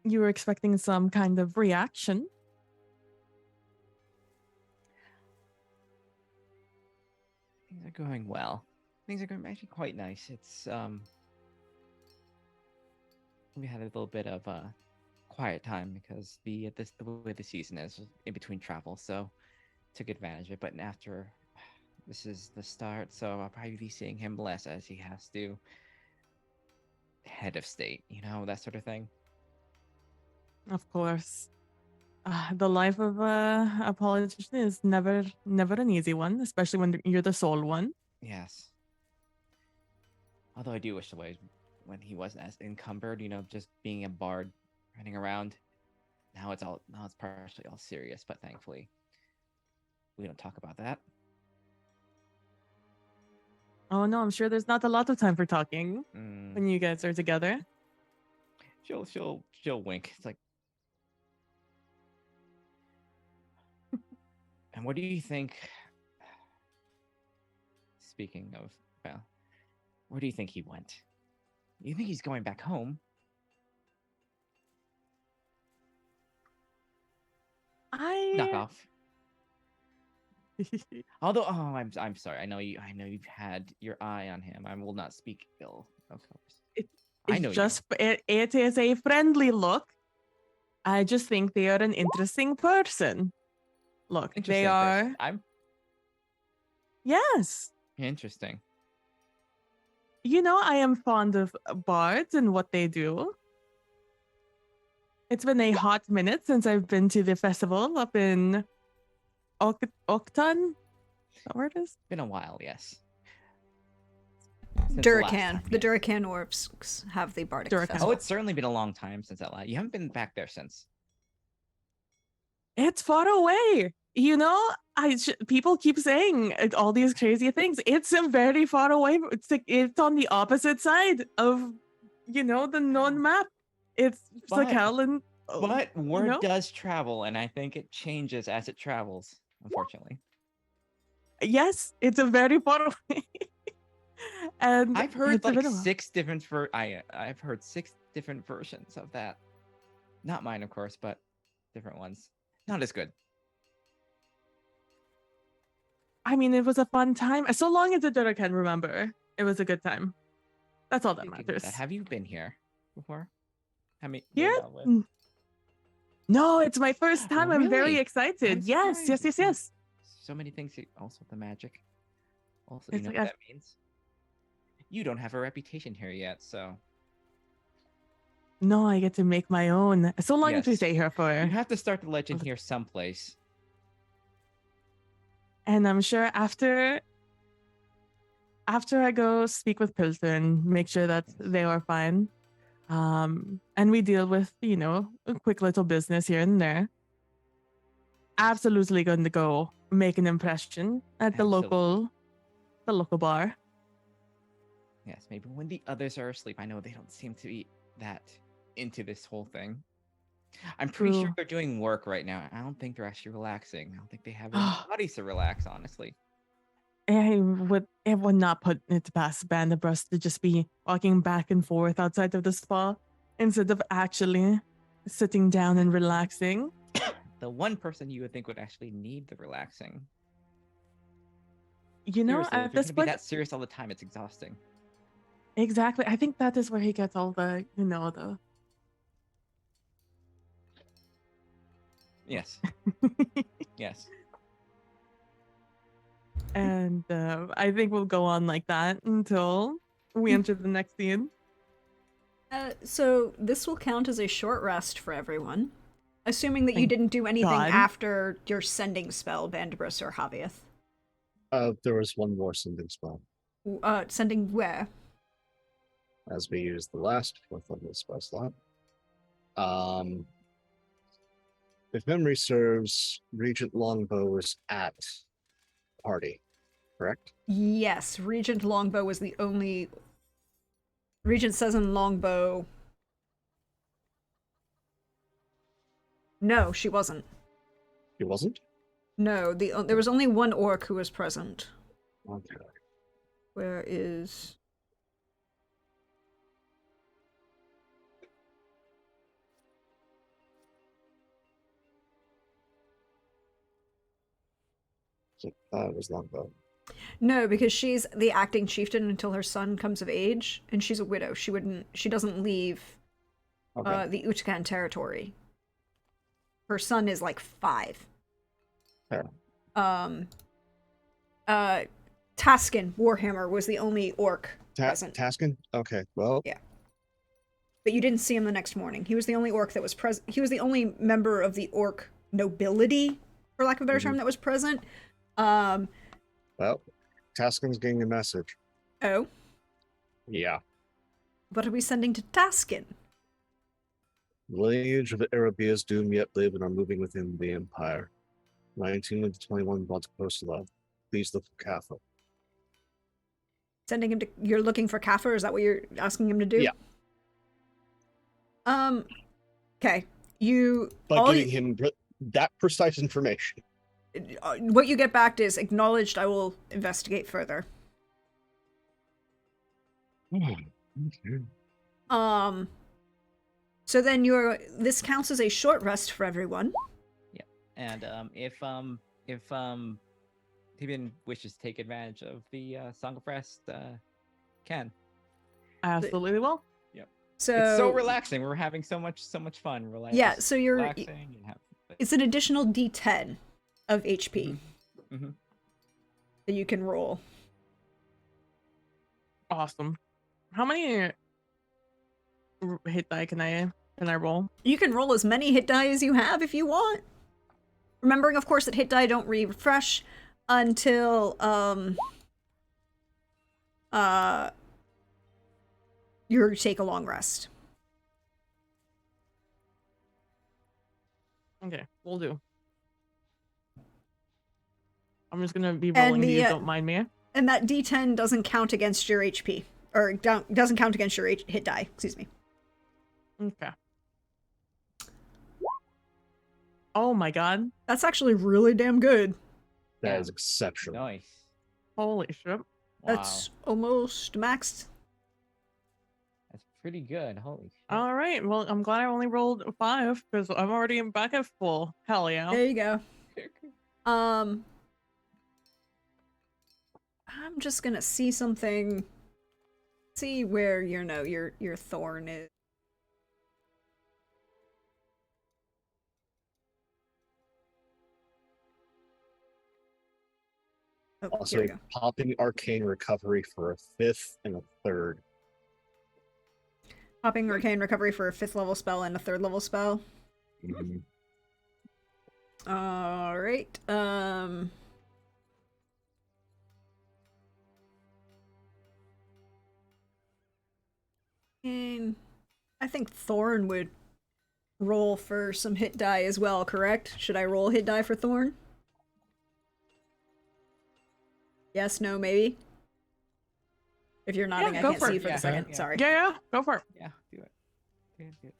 you were expecting some kind of reaction. Things are going well. Things are going actually quite nice. It's we had a little bit of a quiet time because the way the season is in between travel, so took advantage of it. But after this is the start, so I'll probably be seeing him less as he has to head of state, that sort of thing. Of course. The life of a politician is never an easy one, especially when you're the sole one. Yes. Although I do wish the way when he wasn't as encumbered, just being a bard running around. Now it's partially all serious, but thankfully we don't talk about that. Oh no, I'm sure there's not a lot of time for talking when you guys are together. She'll wink. It's like, And what do you think? Speaking of, well, where do you think he went? You think he's going back home? Knock off. Although, oh, I'm sorry. I know you've had your eye on him. I will not speak ill, of course. I know It's just it is a friendly look. I just think they are an interesting person. Look, Interesting they are. person. I'm Yes. interesting. You know, I am fond of bards and what they do. It's been a hot minute since I've been to the festival up in Octon. Is that where it is? Been a while, yes. Since the last Duracan. time, The yes. Duracan Orcs have the Bardic Duracan. Festival. Oh, it's certainly been a long time since that last. You haven't been back there since. It's far away. You know, people keep saying all these crazy things. It's very far away. It's on the opposite side of, the known map. It's But- Helen. But word know? does travel, and I think it changes as it travels, unfortunately. Yes, it's a very far away. And I've heard it's like been a while. 6 different I've heard 6 different versions of that. Not mine, of course, but different ones. Not as good. I mean, it was a fun time. So long as I can remember, it was a good time. That's all that Speaking of matters. that, have you been here before? How many? Here? No, it's my first time. I'm very Really? excited. I'm Yes. surprised. So many things. Also, the magic. Also, you It's know like what that means? You don't have a reputation here yet, so No, I get to make my own. So long as we Yes. stay here for. you have to start the legend here someplace. And I'm sure after I go speak with Pilter and make sure that they are fine, and we deal with, a quick little business here and there, absolutely going to go make an impression at the local bar. Yes, maybe when the others are asleep. I know they don't seem to be that into this whole thing. I'm pretty sure True. they're doing work right now. I don't think they're actually relaxing. I don't think they have enough bodies to relax, honestly. It would not put it past Bandabrush to just be walking back and forth outside of the spa instead of actually sitting down and relaxing. The one person you would think would actually need the relaxing. You know, Seriously, if at you're this gonna be point, that serious all the time, it's exhausting. exactly. I think that is where he gets all the, the. Yes. Yes. And I think we'll go on like that until we enter the next scene. So this will count as a short rest for everyone, assuming that you Thank didn't do anything God. after your sending spell, Vandabris or Javieth. There was one more sending spell Sending where? as we used the last 4th level spell slot. If memory serves, Regent Longbow was at party, correct? Yes, Regent Longbow was the only. Regent Sezen Longbow. No, she wasn't. He wasn't? No, there was only one orc who was present. Okay. Where is? So it was Longbow. No, because she's the acting chieftain until her son comes of age, and she's a widow. She doesn't leave Okay. the Uchican territory. Her son is like 5. Fair. Taskin Warhammer was the only orc present. Taskin? Okay, well. Yeah. But you didn't see him the next morning. He was the only orc that was present. He was the only member of the orc nobility, for lack of a better term, that was present. Well, Taskin's getting a message. Oh, Yeah. what are we sending to Taskin? The lineage of Agapia's doom yet live and are moving within the Empire. 19 of the 21 brought to post love. Please look for Katha. Sending him to. You're looking for Kafir? Is that what you're asking him to do? Yeah. Okay. You. By all giving him that precise information. what you get back is acknowledged. I will investigate further. Okay. So then this counts as a short rest for everyone. And if Tibian wishes to take advantage of the Song of Rest, can. I absolutely will. So It's so relaxing. We're having so much fun. We're yeah, just so you're relaxing and having. it's an additional D10 of HP Mm-hmm. that you can roll. Awesome. How many hit die can I roll? You can roll as many hit die as you have if you want. Remembering, of course, that hit die don't refresh until you take a long rest. Okay, we'll do. I'm just gonna be rolling these. Don't mind me. And that D10 doesn't count against your HP, or doesn't count against your hit die. Excuse me. Okay. Oh my god. That's actually really damn good. That is exceptional. Nice. Holy shit. Wow. That's almost maxed. That's pretty good. Holy shit. All right. Well, I'm glad I only rolled 5 because I'm already back at full. Hell yeah. There you go. I'm just gonna see something. See where your thorn is. Oh, Also, here we go. popping arcane recovery for a 5th and a 3rd. Popping arcane recovery for a 5th level spell and a 3rd level spell. Mhm. All right. And I think Thorn would roll for some hit die as well, correct? Should I roll hit die for Thorn? Yes, no, maybe? If you're nodding, I go can't for see it. you for Yeah, the second. yeah. Sorry. Yeah, go for it. Yeah, do it. Do it.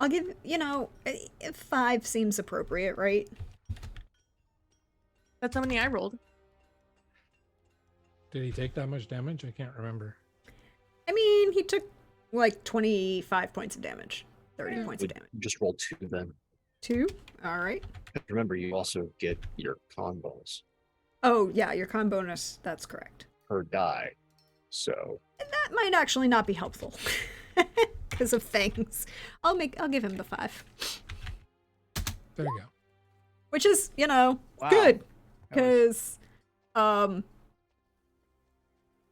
I'll give, 5 seems appropriate, right? That's how many I rolled. Did he take that much damage? I can't remember. I mean, he took like 25 points of damage. 30 points of damage. Just roll 2 then. 2? Alright. Remember, you also get your con bonus Oh, yeah, your con bonus. That's correct. per die. So And that might actually not be helpful. Because of things. I'll give him the 5. There you go. Which is, Wow. good. That was- Because,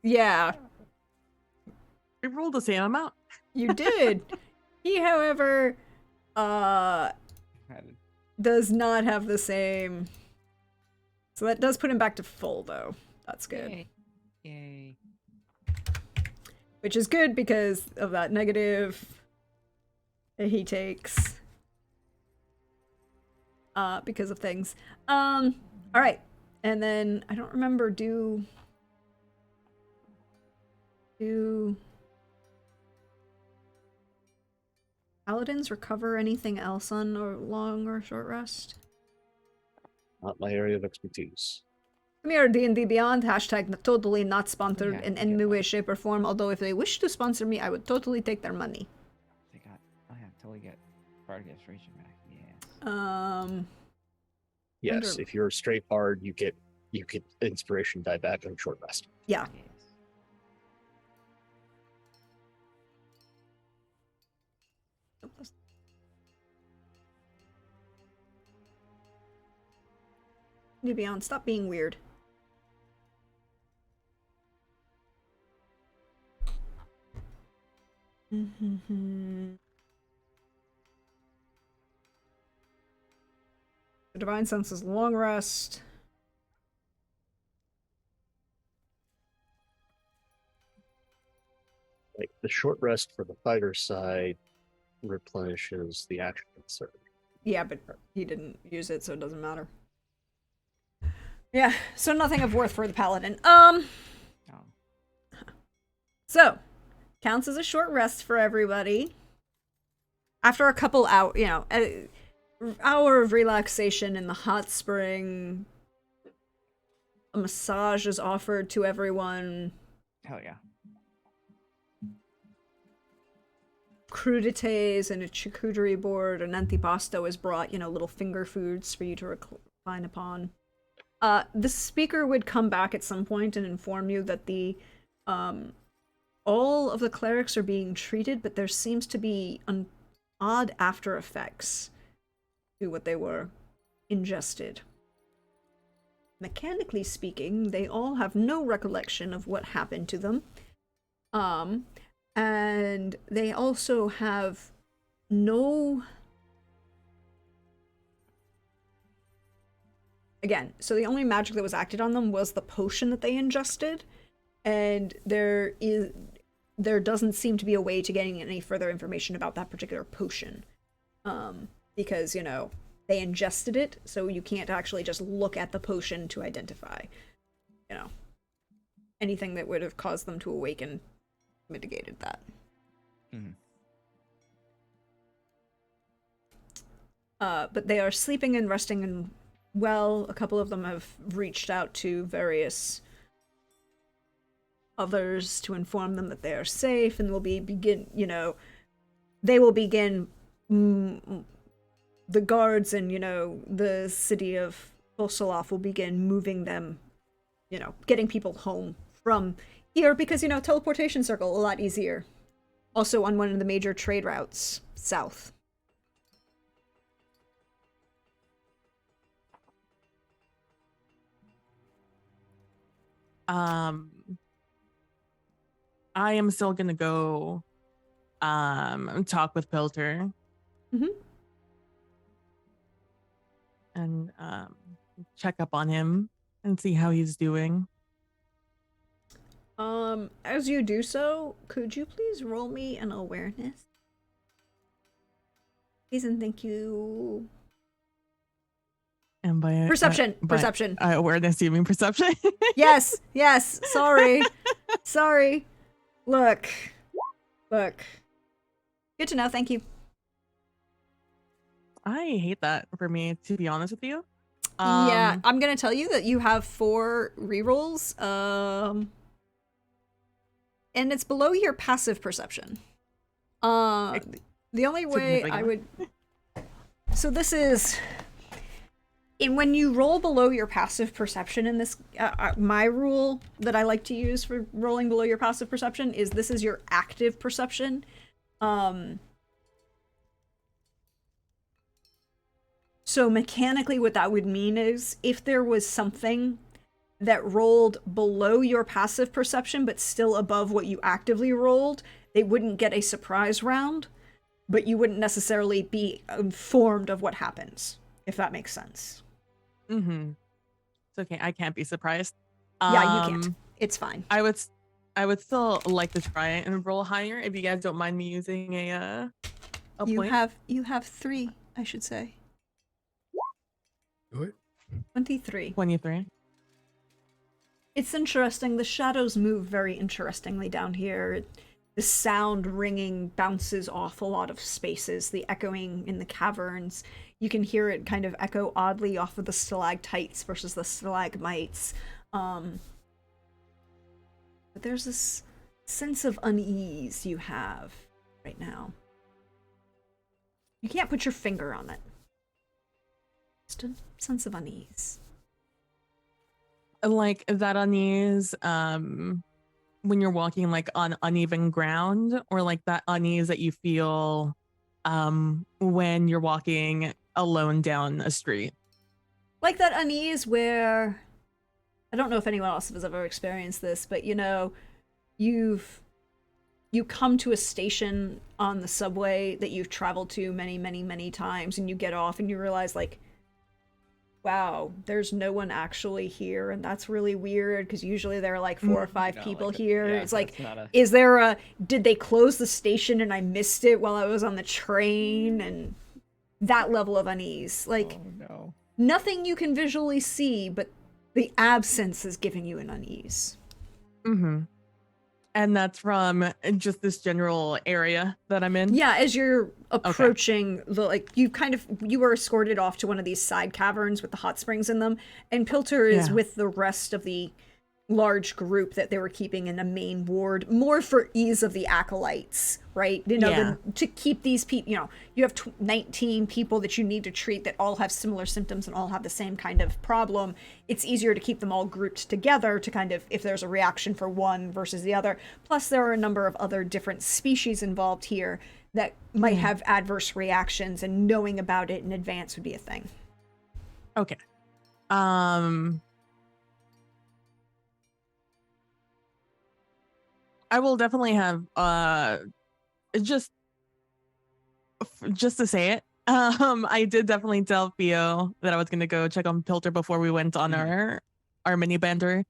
yeah, We rolled the same amount. you did. He, however, had- does not have the same. So that does put him back to full, though. That's good. Yay. Yay. Which is good because of that negative that he takes. Because of things. Alright. And then, I don't remember, do Paladins recover anything else on a long or short rest? not my area of expertise. Come here, D&D Beyond, hashtag totally not sponsored Yeah, in I any get way, that. shape, or form, although if they wish to sponsor me, I would totally take their money. I have totally get Bardic Inspiration back. Yes. Yes, Wonder- if you're a straight bard, you get inspiration die back on short rest. Yeah. Yes. D&D Beyond, stop being weird. The Divine Sense is long rest. Like the short rest for the fighter side replenishes the action surge. Yeah, but he didn't use it, so it doesn't matter. Yeah, so nothing of worth for the paladin. Oh. So, counts as a short rest for everybody. After a couple out, hour of relaxation in the hot spring. A massage is offered to everyone. Hell yeah. Crudités and a charcuterie board. An antipasto is brought, little finger foods for you to recline upon. The speaker would come back at some point and inform you that all of the clerics are being treated, but there seems to be odd after effects to what they were ingested. Mechanically speaking, they all have no recollection of what happened to them. And they also have no... Again, so the only magic that was acted on them was the potion that they ingested, and there doesn't seem to be a way to getting any further information about that particular potion. Because, they ingested it, so you can't actually just look at the potion to identify, anything that would have caused them to awaken mitigated that. Mm-hmm. But they are sleeping and resting and well. A couple of them have reached out to various others to inform them that they are safe and will they will begin the guards and, the city of Bosoloff will begin moving them, getting people home from here because, teleportation circle, a lot easier. Also on one of the major trade routes, south. I am still gonna go talk with Pilter. Mm-hmm. And check up on him and see how he's doing. As you do so, could you please roll me an awareness? Please and thank you. And by Perception. Awareness, you mean perception? Yes. Sorry. Look. Good to know. Thank you. I hate that for me, to be honest with you. Yeah, I'm gonna tell you that you have 4 rerolls. And it's below your passive perception. The only way I would... So this is... And when you roll below your passive perception in this... my rule that I like to use for rolling below your passive perception is this is your active perception. So mechanically what that would mean is if there was something that rolled below your passive perception but still above what you actively rolled, they wouldn't get a surprise round, but you wouldn't necessarily be informed of what happens, if that makes sense. Mm-hmm. It's okay. I can't be surprised. Yeah, you can't. It's fine. I would still like to try it and roll higher if you guys don't mind me using a point. You have 3, I should say. Do it. 23. 23. It's interesting. The shadows move very interestingly down here. The sound ringing bounces off a lot of spaces, the echoing in the caverns. You can hear it kind of echo oddly off of the stalactites versus the stalagmites. But there's this sense of unease you have right now. You can't put your finger on it. Just a sense of unease. Like that unease, when you're walking like on uneven ground, or like that unease that you feel when you're walking alone down a street. Like that unease where, I don't know if anyone else has ever experienced this, but you come to a station on the subway that you've traveled to many, many, many times, and you get off and you realize like, wow, there's no one actually here, and that's really weird because usually there are like 4 or 5 people here. Yeah, it's like, is there did they close the station and I missed it while I was on the train? And that level of unease. Like, oh, no. Nothing you can visually see, but the absence is giving you an unease. Mm-hmm. And that's from just this general area that I'm in? Yeah, as you're approaching the you were escorted off to one of these side caverns with the hot springs in them, and Pilter is Yeah. with the rest of the large group that they were keeping in a main ward, more for ease of the acolytes, right? Yeah. To keep these people, you have 19 people that you need to treat that all have similar symptoms and all have the same kind of problem. It's easier to keep them all grouped together to kind of, if there's a reaction for one versus the other. Plus, there are a number of other different species involved here that might have adverse reactions, and knowing about it in advance would be a thing. Okay. I will definitely have just to say it. I did definitely tell Theo that I was gonna go check on Pilter before we went on our mini banter.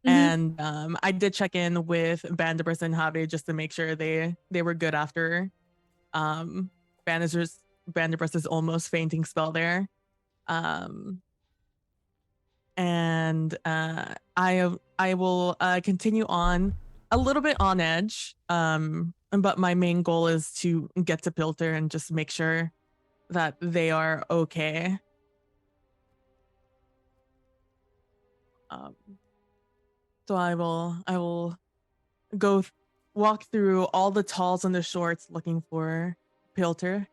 And I did check in with Banderbus and Javi just to make sure they were good after Banderbus's almost fainting spell there. And I will continue on a little bit on edge, but my main goal is to get to Pilter and just make sure that they are okay. So I will go walk through all the talls and the shorts looking for Pilter.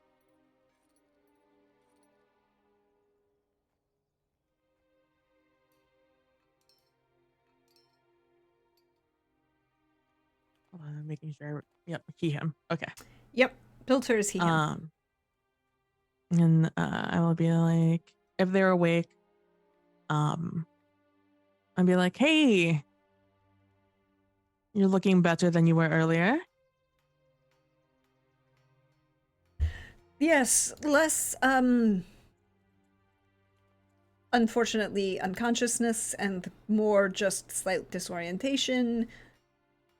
Making sure. Yep, him. Okay. Yep, Pilter is him. And I will be like, if they're awake, I'll be like, hey, you're looking better than you were earlier. Yes, less unfortunately unconsciousness and more just slight disorientation.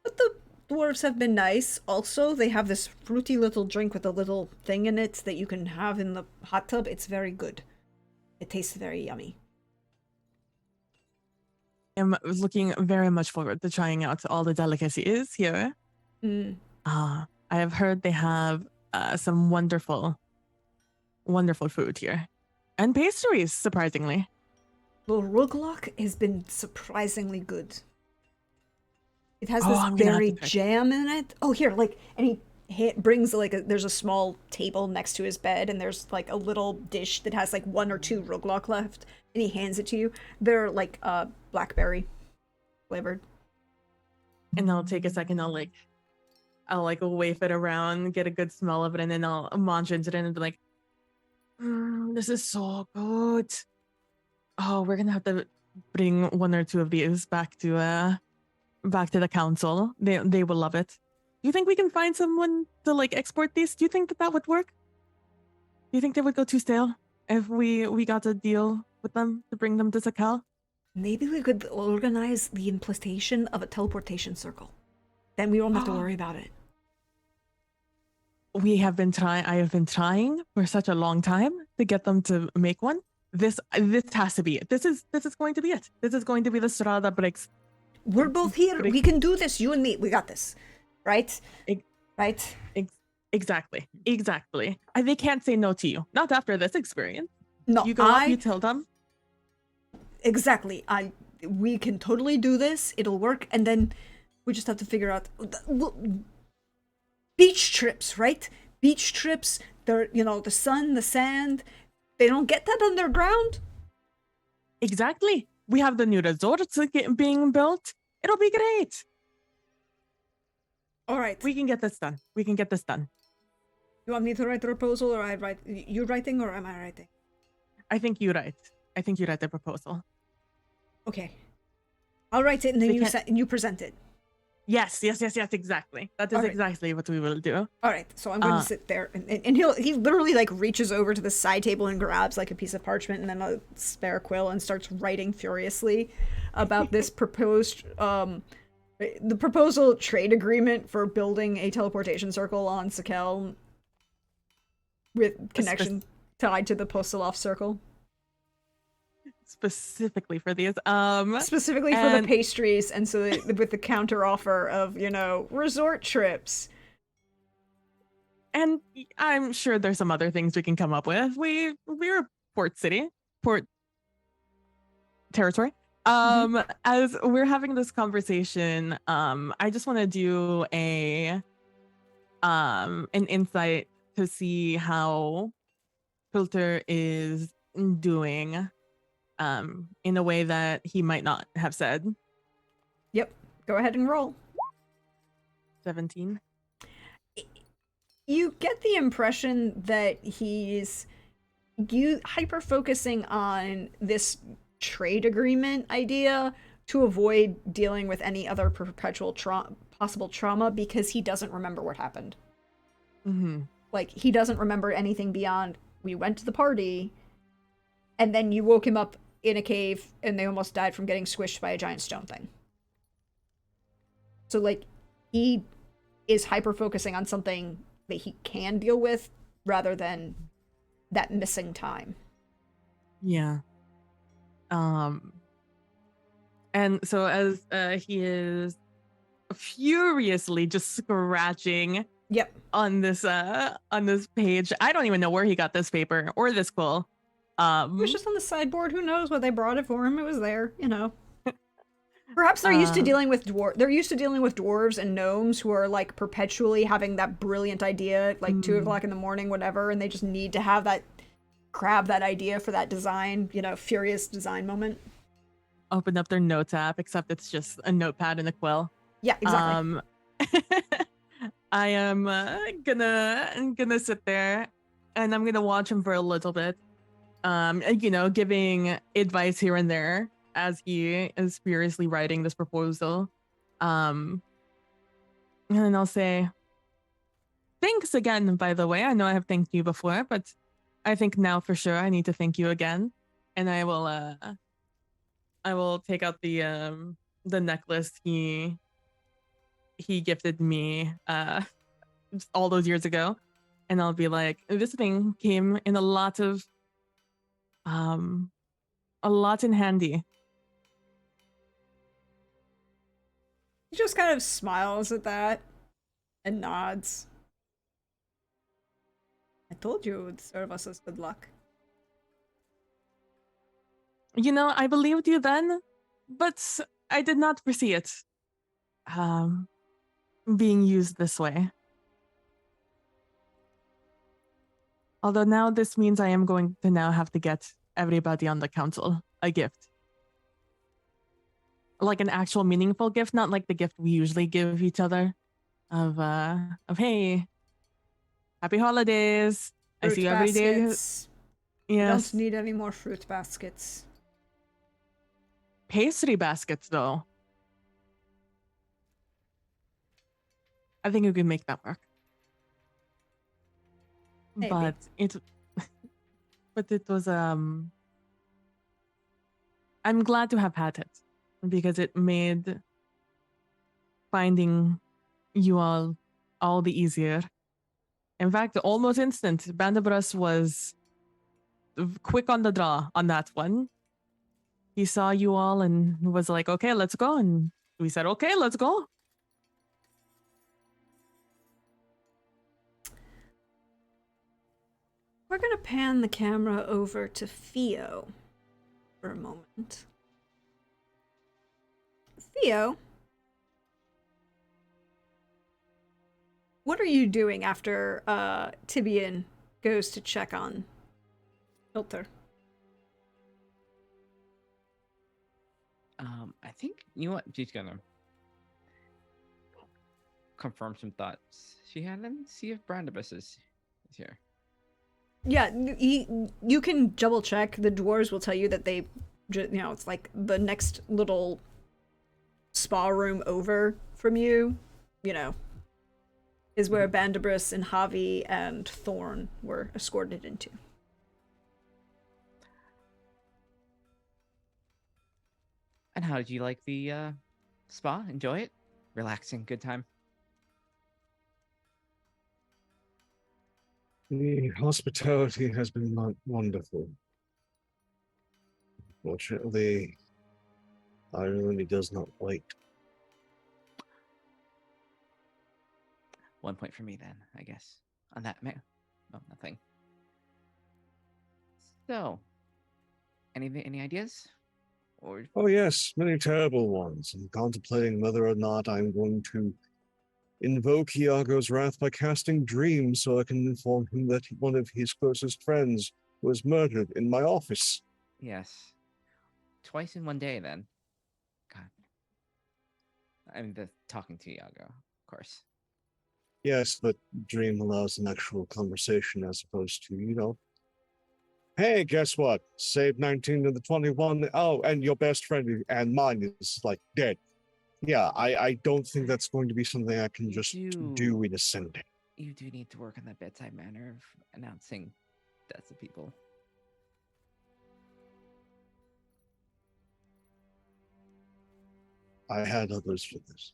But the dwarves have been nice. Also, they have this fruity little drink with a little thing in it that you can have in the hot tub. It's very good. It tastes very yummy. I'm looking very much forward to trying out all the delicacies here. I have heard they have some wonderful food here. And pastries, surprisingly. The ruglock has been surprisingly good. It has I'm this gonna have berry to try. jam in it. Oh, here, and he brings there's a small table next to his bed, and there's a little dish that has 1 or 2 ruglock left, and he hands it to you. They're blackberry flavored. And I'll take a second, I'll wafe it around, get a good smell of it, and then I'll munch into it and be like, this is so good. Oh, we're gonna have to bring 1 or 2 of these back to the council. They will love it. Do you think we can find someone to export these? Do you think that would work? Do you think they would go too stale if we got a deal with them to bring them to Sakal? Maybe we could organize the implementation of a teleportation circle. Then we won't have to worry about it. I have been trying for such a long time to get them to make one. This has to be it. This is going to be it. This is going to be the straw that breaks. We're both here. We can do this. You and me. We got this. Right? Right? Exactly. They can't say no to you. Not after this experience. No, you go up, you tell them. Exactly. We can totally do this. It'll work. And then we just have to figure out beach trips, right? Beach trips. They're, the sun, the sand. They don't get that underground. Exactly. We have the new resorts being built. It'll be great. All right. We can get this done. You want me to write the proposal, or I write? You writing, or am I writing? I think you write. The proposal. Okay. I'll write it, and then you present it. Yes, exactly. That is exactly what we will do. All right, so I'm going to sit there, and he literally reaches over to the side table and grabs a piece of parchment and then a spare quill and starts writing furiously about this proposed the proposal trade agreement for building a teleportation circle on Sakel with connection tied to the Postelov circle. specifically for these. Specifically for the and- pastries, and so with the counter offer of, resort trips. And I'm sure there's some other things we can come up with. We're port city, port territory. As we're having this conversation, I just want to do an insight to see how Filter is doing in a way that he might not have said. Yep. Go ahead and roll. 17. You get the impression that he's hyper focusing on this trade agreement idea to avoid dealing with any other perpetual possible trauma, because he doesn't remember what happened. Mm-hmm. Like, he doesn't remember anything beyond, we went to the party, and then you woke him up in a cave, and they almost died from getting squished by a giant stone thing. So, like, he is hyper focusing on something that he can deal with rather than that missing time. Yeah. And so as he is furiously just scratching Yep. on this page, I don't even know where he got this paper or this quill. It was just on the sideboard. Who knows what they brought it for him? It was there, Perhaps they're used to dealing with dwarves and gnomes who are like perpetually having that brilliant idea at like 2 o'clock in the morning, whatever, and they just need to have grab that idea for that design, furious design moment. Open up their notes app, except it's just a notepad and a quill. Yeah, exactly. I am gonna sit there and I'm gonna watch him for a little bit. Giving advice here and there as he is furiously writing this proposal. And then I'll say, thanks again, by the way. I know I have thanked you before, but I think now for sure I need to thank you again. And I will take out the necklace he gifted me all those years ago. And I'll be like, this thing came in a lot in handy. He just kind of smiles at that and nods. I told you it would serve us as good luck. I believed you then, but I did not foresee it being used this way. Although now this means I am going to now have to get everybody on the council a gift. Like an actual meaningful gift, not like the gift we usually give each other of hey, happy holidays. I see you every day. Yes. We don't need any more fruit baskets. Pastry baskets, though. I think you can make that work. Maybe. But it was I'm glad to have had it because it made finding you all the easier. In fact, almost instant. Bandabras was quick on the draw on that one. He saw you all and was like, okay, let's go. And we said, okay, let's go. We're going to pan the camera over to Theo for a moment. Theo, what are you doing after Tibian goes to check on Filter? I think, you know what, she's gonna confirm some thoughts she had and see if Brandibus is here. Yeah, you can double check. The dwarves will tell you that they, it's like the next little spa room over from you, is where Bandabris and Javi and Thorn were escorted into. And how did you like the spa? Enjoy it? Relaxing, good time? The hospitality has been wonderful. Fortunately, irony does not wait. 1 point for me then, I guess. On that, no, nothing. So, any ideas? Or Oh yes, many terrible ones. I'm contemplating whether or not I'm going to invoke Iago's wrath by casting dreams so I can inform him that one of his closest friends was murdered in my office. yes, twice in 1 day then. God, I mean the talking to Iago, of course. Yes, but dream allows an actual conversation as opposed to, hey, guess what? Save 19 to the 21. Oh, and your best friend and mine is like dead. Yeah, I don't think that's going to be something I can just do in a Sunday. You do need to work on that bedside manner of announcing deaths of people. I had others for this.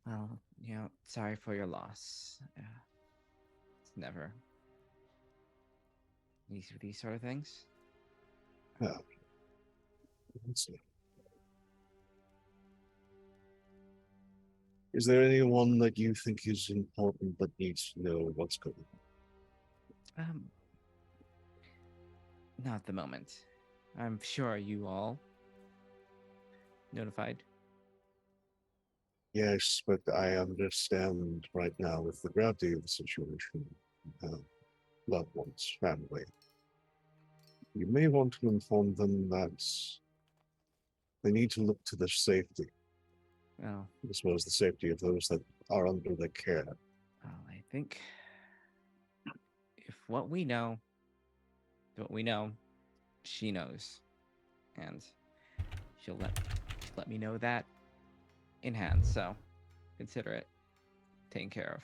Well, sorry for your loss. It's never easy with these sort of things. Yeah. Let's see. Is there anyone that you think is important but needs to know what's going on? Not at the moment. I'm sure you all notified. Yes, but I understand right now with the gravity of the situation, loved ones, family. You may want to inform them that they need to look to their safety, Well, as well as the safety of those that are under their care. well, I think if what we know, she knows, and she'll let me know that in hand. So consider it taken care of.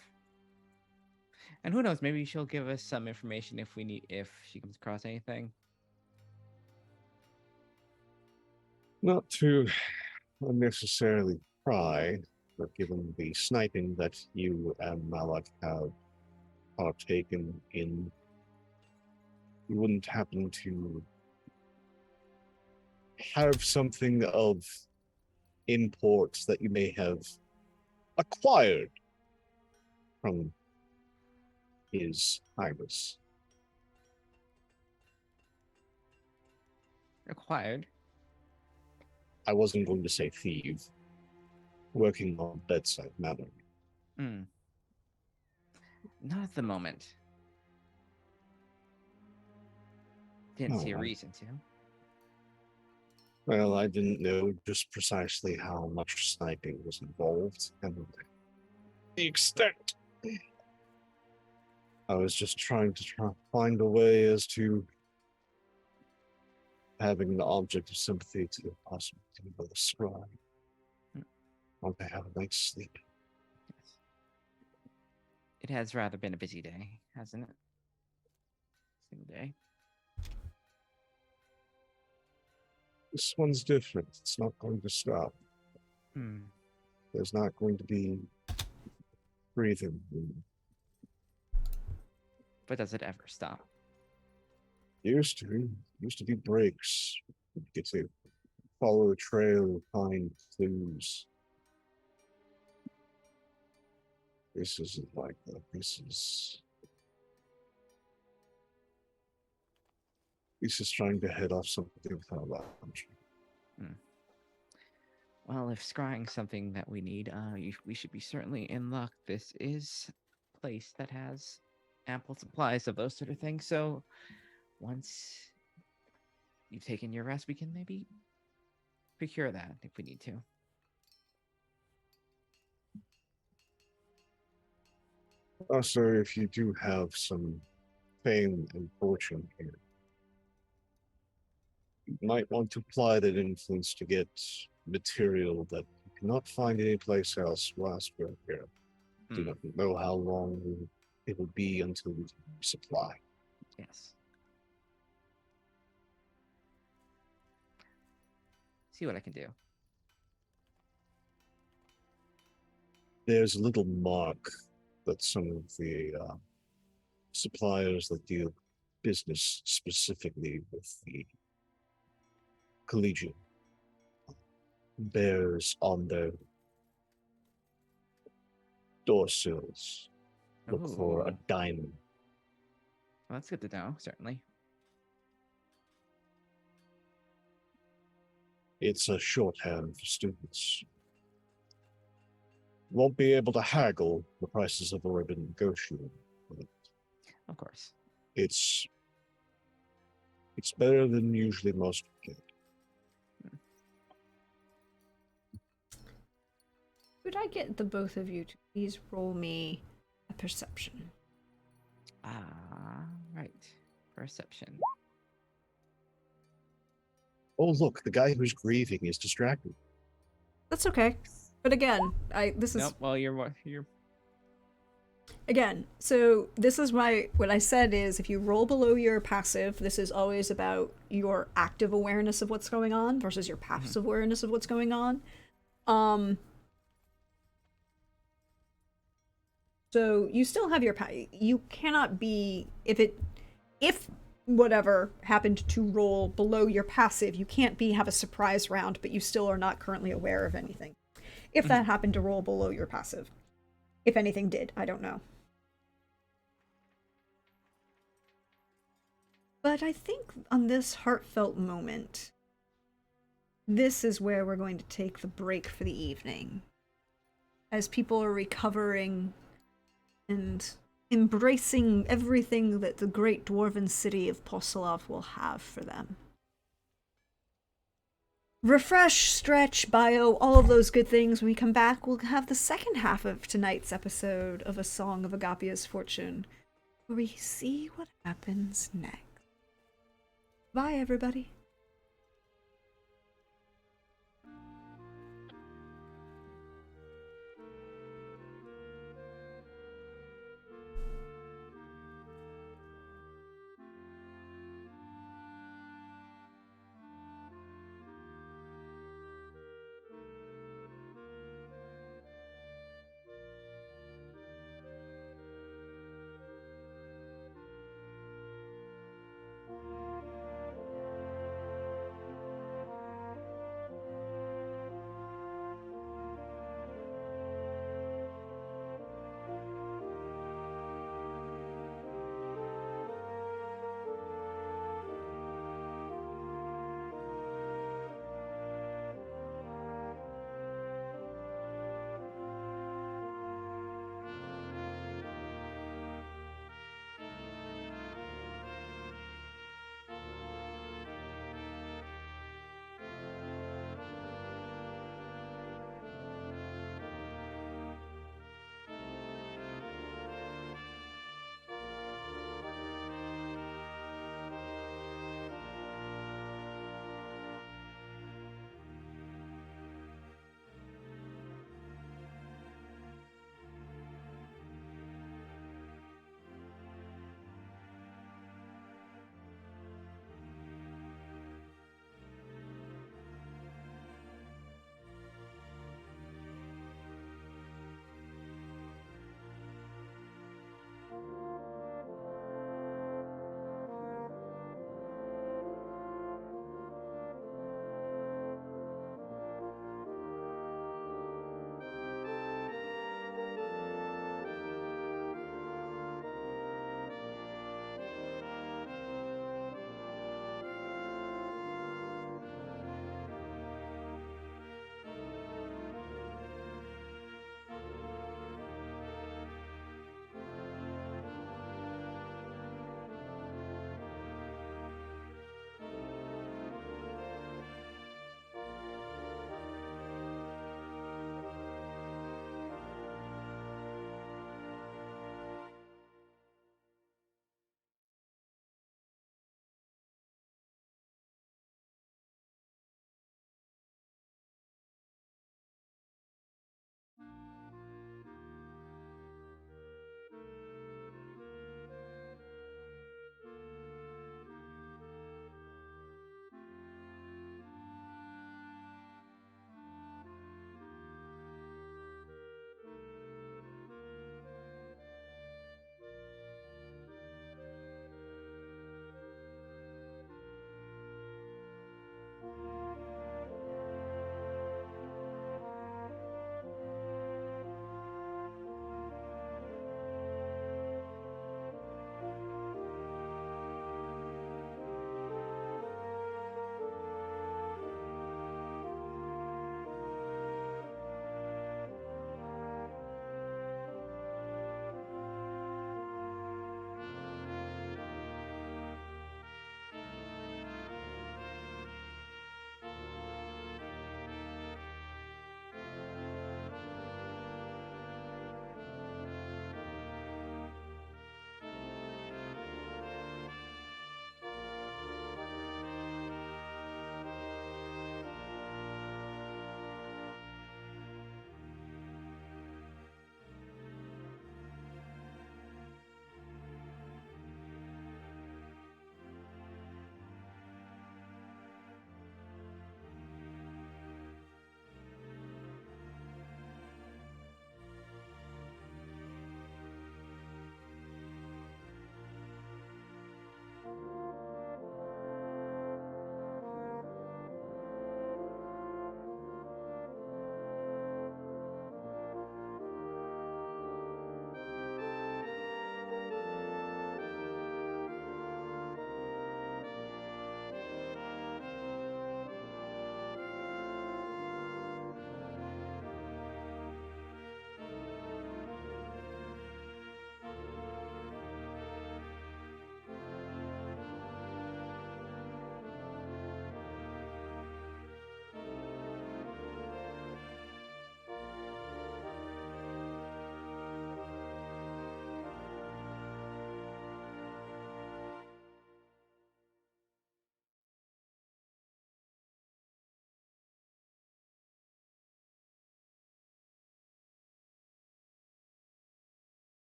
And who knows? Maybe she'll give us some information if she comes across anything. Not to unnecessarily pry, but given the sniping that you and Malak have partaken in, you wouldn't happen to have something of import that you may have acquired from His Highness. Acquired? I wasn't going to say thieve. Working on bedside manner. Not at the moment. Didn't see a reason to. Well, I didn't know just precisely how much sniping was involved and the extent. I was just trying to find a way as to having the object of sympathy to possibly be able to scribe. Want to have a night's sleep. Yes. It has rather been a busy day, hasn't it? Single day. This one's different. It's not going to stop. There's not going to be breathing. But does it ever stop? Used to be breaks. You get to follow a trail, find clues. This isn't like that. This is trying to head off something without launch. Well, if scrying's something that we need, we should be certainly in luck. This is a place that has ample supplies of those sort of things. So once you've taken your rest, we can maybe procure that if we need to. Also, if you do have some fame and fortune here, you might want to apply that influence to get material that you cannot find anyplace else whilst we're here. Do not know how long it will be until we can supply. Yes. See what I can do. There's a little mark that some of the suppliers that deal business specifically with the collegiate bears on their door sills. Look for a Ooh. diamond. Well, that's good to know, certainly. It's a shorthand for students. Won't be able to haggle. The prices have already been negotiated. But Of course. it's better than usually most get. Could I get the both of you to please roll me a perception? Right. Perception. Oh, look, the guy who's grieving is distracted. That's okay. But again, Nope. Well, you're again, so this is what I said is if you roll below your passive, this is always about your active awareness of what's going on versus your passive awareness of what's going on. So you still have your you cannot be if whatever happened to roll below your passive, you can't have a surprise round, but you still are not currently aware of anything. If that happened to roll below your passive. If anything did, I don't know. But I think on this heartfelt moment, this is where we're going to take the break for the evening. As people are recovering and embracing everything that the great dwarven city of Posselov will have for them. Refresh, stretch, bio, all of those good things. When we come back, we'll have the second half of tonight's episode of A Song of Agapia's Fortune, where we see what happens next. Bye, everybody.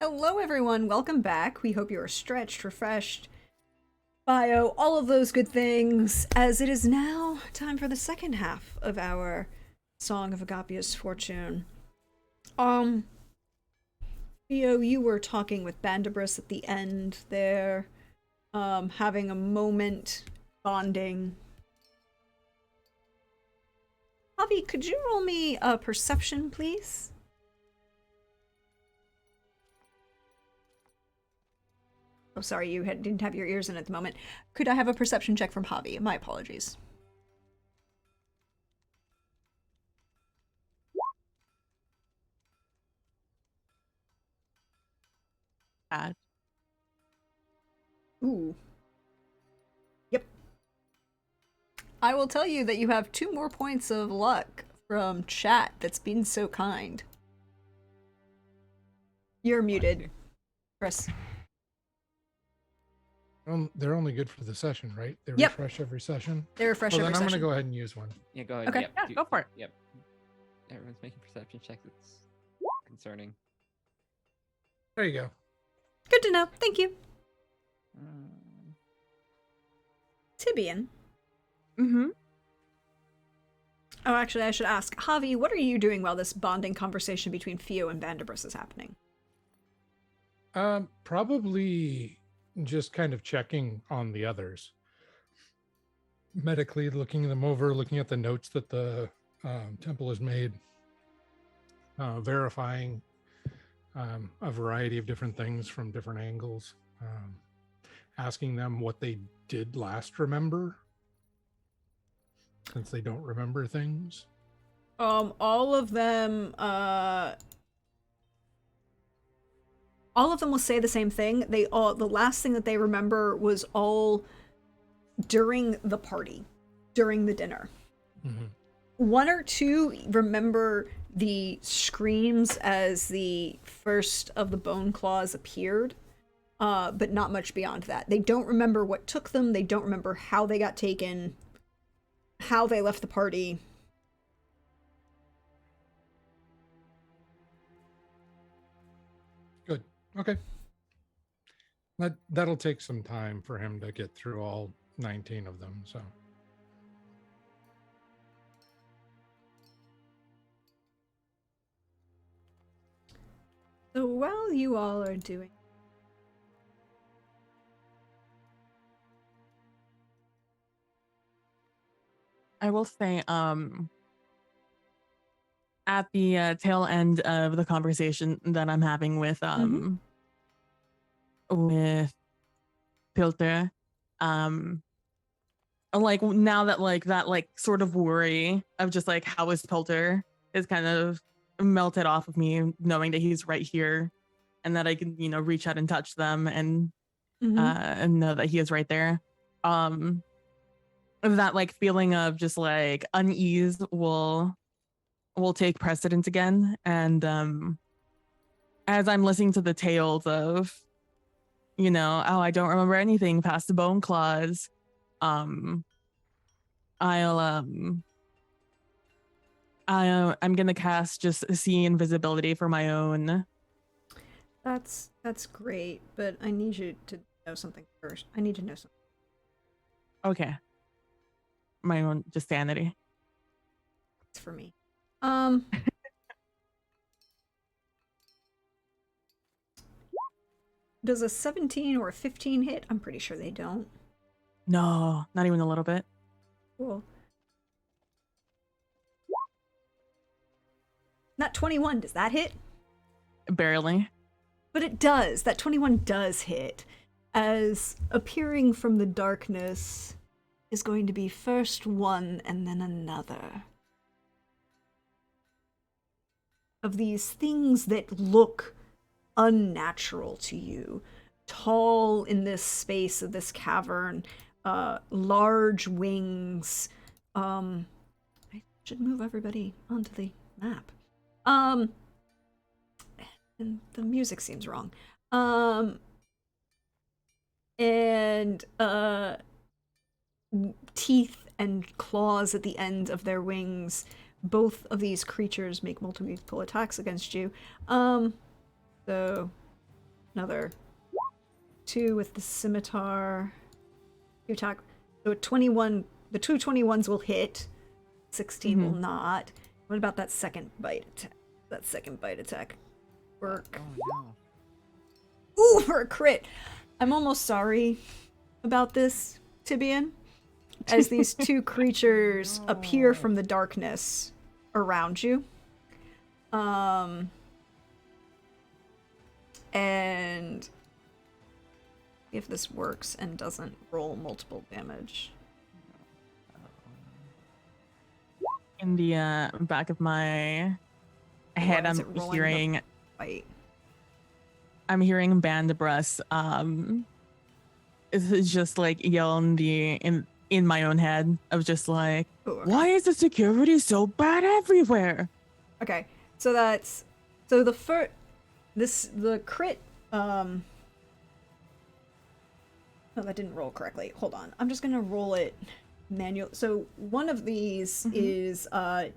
Hello, everyone. Welcome back. We hope you are stretched, refreshed, bio, all of those good things, as it is now time for the second half of our Song of Agapia's Fortune. Theo, you were talking with Bandabris at the end there, having a moment, bonding. Javi, could you roll me a perception, please? Oh, sorry, you didn't have your ears in at the moment. Could I have a perception check from Javi? My apologies. Bad. Ooh. Yep. I will tell you that you have 2 more points of luck from chat that's been so kind. You're muted, Chris. They're only good for the session, right? They Yep. refresh every session. They refresh Well, every then I'm session. going to go ahead and use one. Yeah, go ahead. Okay. Yep, Yeah, go for it. Yep. Everyone's making perception checks. It's concerning. There you go. Good to know. Thank you. Um, Tibian. Mm-hmm. Oh, actually, I should ask. Javi, what are you doing while this bonding conversation between Theo and Bandabris is happening? Probably just kind of checking on the others. Medically looking them over, looking at the notes that the temple has made, verifying a variety of different things from different angles, asking them what they did last remember, since they don't remember things. All of them will say the same thing. The last thing that they remember was all during the party, during the dinner. Mm-hmm. 1 or 2 remember the screams as the first of the bone claws appeared, but not much beyond that. They don't remember what took them. They don't remember how they got taken, how they left the party. Good. Okay. That'll take some time for him to get through all 19 of them, so. So while you all are doing, I will say, at the tail end of the conversation that I'm having with Pilter, like now that like that like sort of worry of just like how is Pilter is kind of melted off of me, knowing that he's right here and that I can, you know, reach out and touch them and know that he is right there. That like feeling of just like unease will take precedence again. And as I'm listening to the tales of, you know, oh, I don't remember anything past the bone claws, I'm gonna cast just see invisibility for my own. that's great, but I need you to know something first. I need to know something. Okay. My own just sanity. It's for me. Does a 17 or a 15 hit? I'm pretty sure they don't. No, not even a little bit. Cool. Not 21, does that hit? Barely. But it does. That 21 does hit. As appearing from the darkness is going to be first one and then another. Of these things that look unnatural to you. Tall in this space of this cavern. Large wings. I should move everybody onto the map. And the music seems wrong. And teeth and claws at the end of their wings. Both of these creatures make multiple attacks against you. So another 2 with the scimitar. 2 attack. So 21. The 2 21s will hit. 16 will not. What about that second bite attack? That second bite attack. Work. Oh no. Ooh, for a crit. I'm almost sorry about this, Tibian. As these 2 creatures appear from the darkness around you. And if this works and doesn't roll multiple damage. In the back of my head, was I'm it rolling the hearing fight? I'm hearing Bandabras it's just like yelling in my own head. I was just like, Ooh, okay. why is the security so bad everywhere? Okay, so that's so the crit. No, that didn't roll correctly. Hold on, I'm just gonna roll it manual. So one of these is